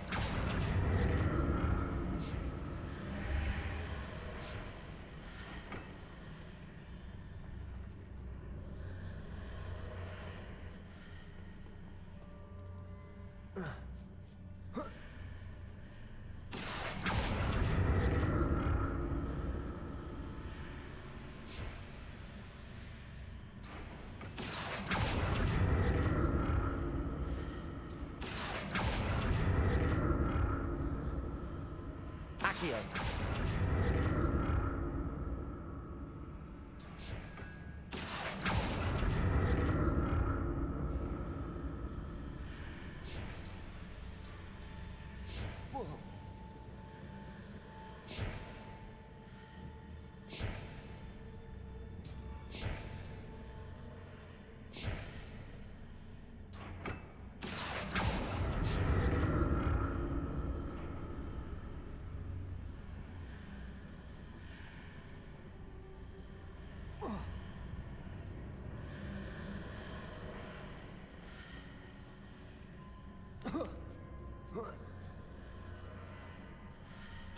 Accio!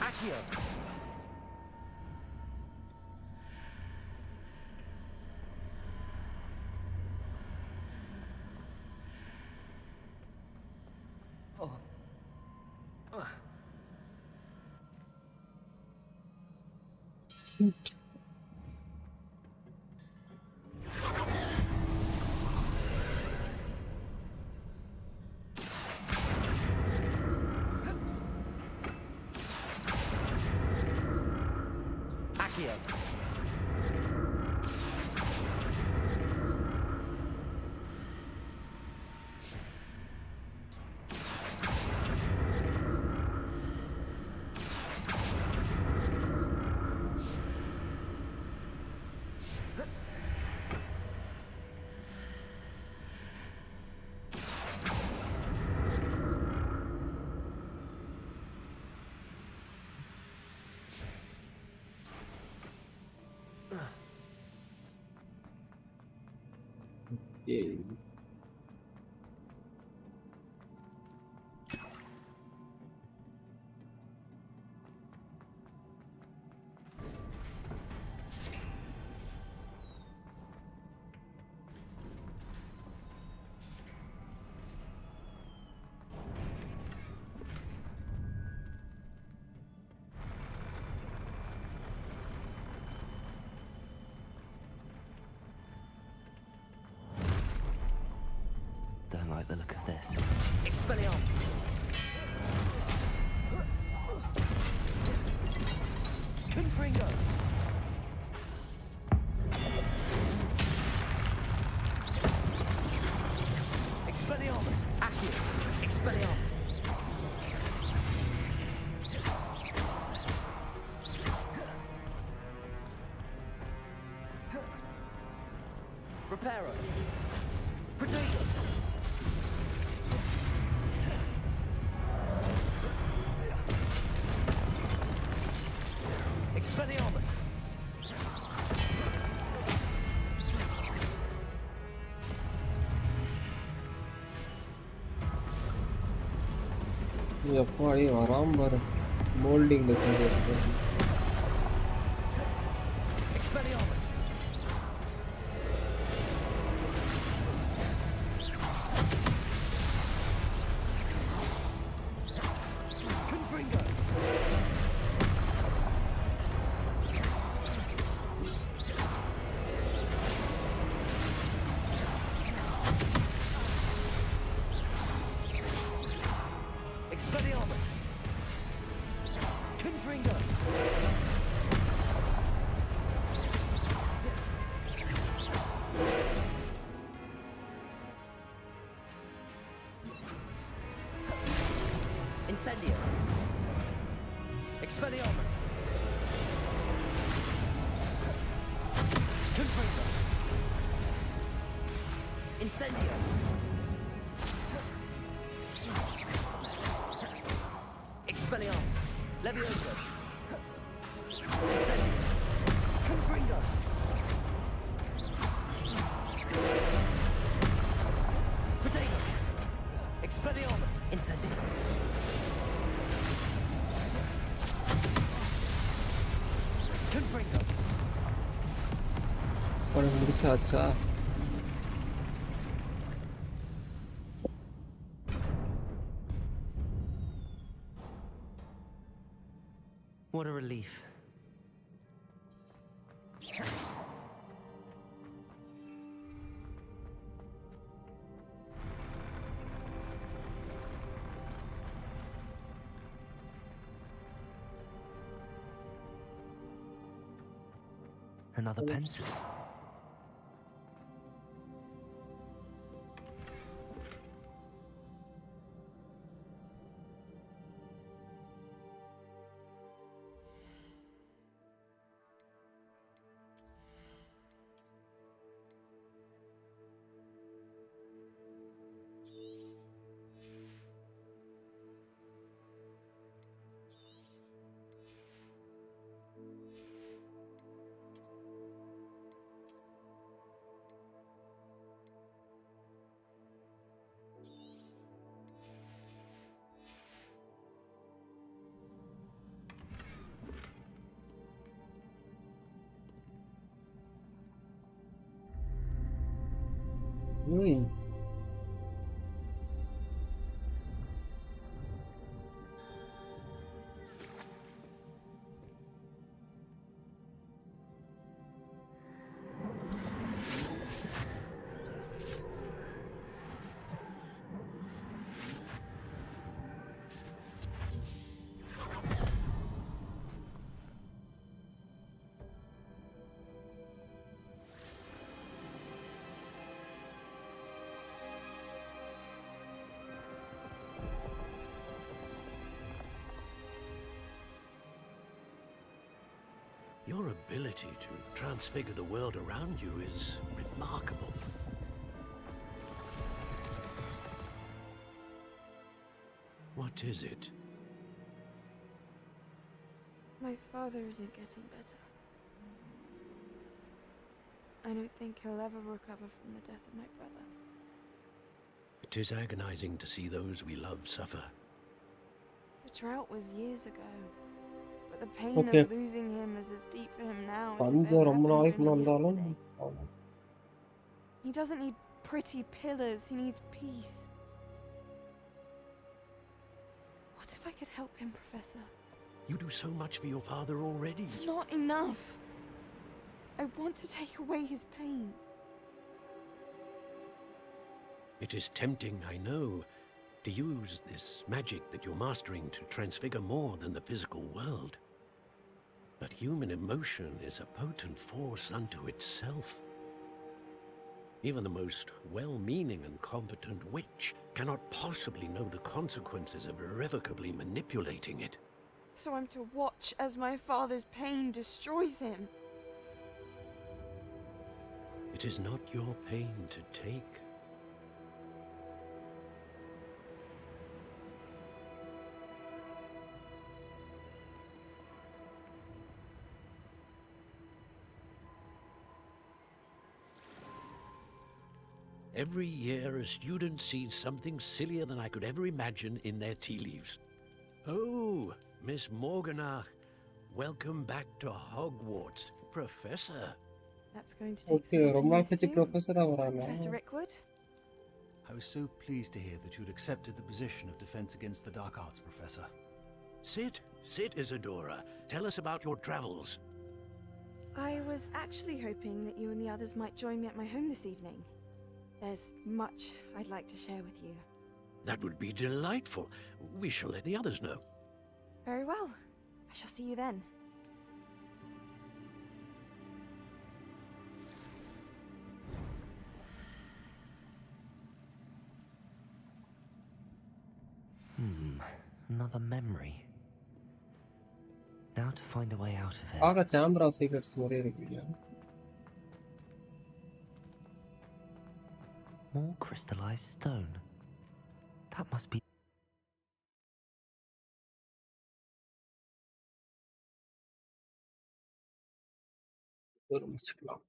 Accio. Accio. Yeah. Don't like the look of this. Expelliarmus. Confringo. Expelliarmus. Accio. Expelliarmus. Reparo. Protego. Expelliarmus. எப்பாடி வராம பாரு மோல்டிங்ல செஞ்சிருக்கு Expelliarmus. Confringo. Expelliarmus. Confringo. Incendio. Expelliarmus. Confringo. Incendio. Expelliarmus. Levioso. Incendio. Confringo. Protego. Expelliarmus. Incendio. Confringo. படம் முடிச்சாச்சா What a relief. Another pencil. Ui. Your ability to transfigure the world around you is remarkable. What is it? My father isn't getting better. I don't think he'll ever recover from the death of my brother. It is agonizing to see those we love suffer. The drought was years ago, but the pain Okay. of losing him is as deep for him now as if பஞ்சம் it ரொம்ப happened நாளைக்கு only முன்னாடி yesterday. இருந்தாலும் He doesn't need pretty pillars, he needs peace. What if I could help him, Professor? You do so much for your father already. It's not enough. I want to take away his pain. It is tempting, I know, to use this magic that you're mastering to transfigure more than the physical world. But human emotion is a potent force unto itself. Even the most well-meaning and competent witch cannot possibly know the consequences of irrevocably manipulating it. So I'm to watch as my father's pain destroys him. It is not your pain to take. Every year, a student sees something sillier than I could ever imagine in their tea leaves. Oh, Miss Morganach, welcome back to Hogwarts, Professor. That's going to take Okay, some ரொம்ப நாள் getting கழிச்சு used to. ப்ரொஃபஸரா வராங்க. Professor Rickwood? I was so pleased to hear that you'd accepted the position of Defense Against the Dark Arts, Professor. Sit, Isadora. Tell us about your travels. I was actually hoping that you and the others might join me at my home this evening. There's much I'd like to share with you. That would be delightful. We shall let the others know. Very well. I shall see you then. Another memory. Now to find a way out of it. பார்க்க chamber of secrets மாதிரி இருக்கு. More crystallized stone. That must be. ஒரு முடிச்சுக்கலாம்.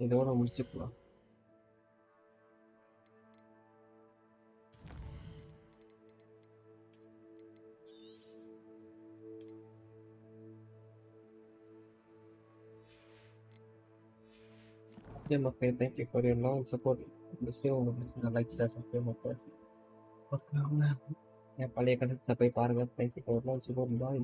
இதோட முடிச்சுக்கலாம். Okay, okay, thank you for your long support. Like that, okay. என் பழைய கணக்கு போய் பாருங்க. Thank you for your long support. Bye.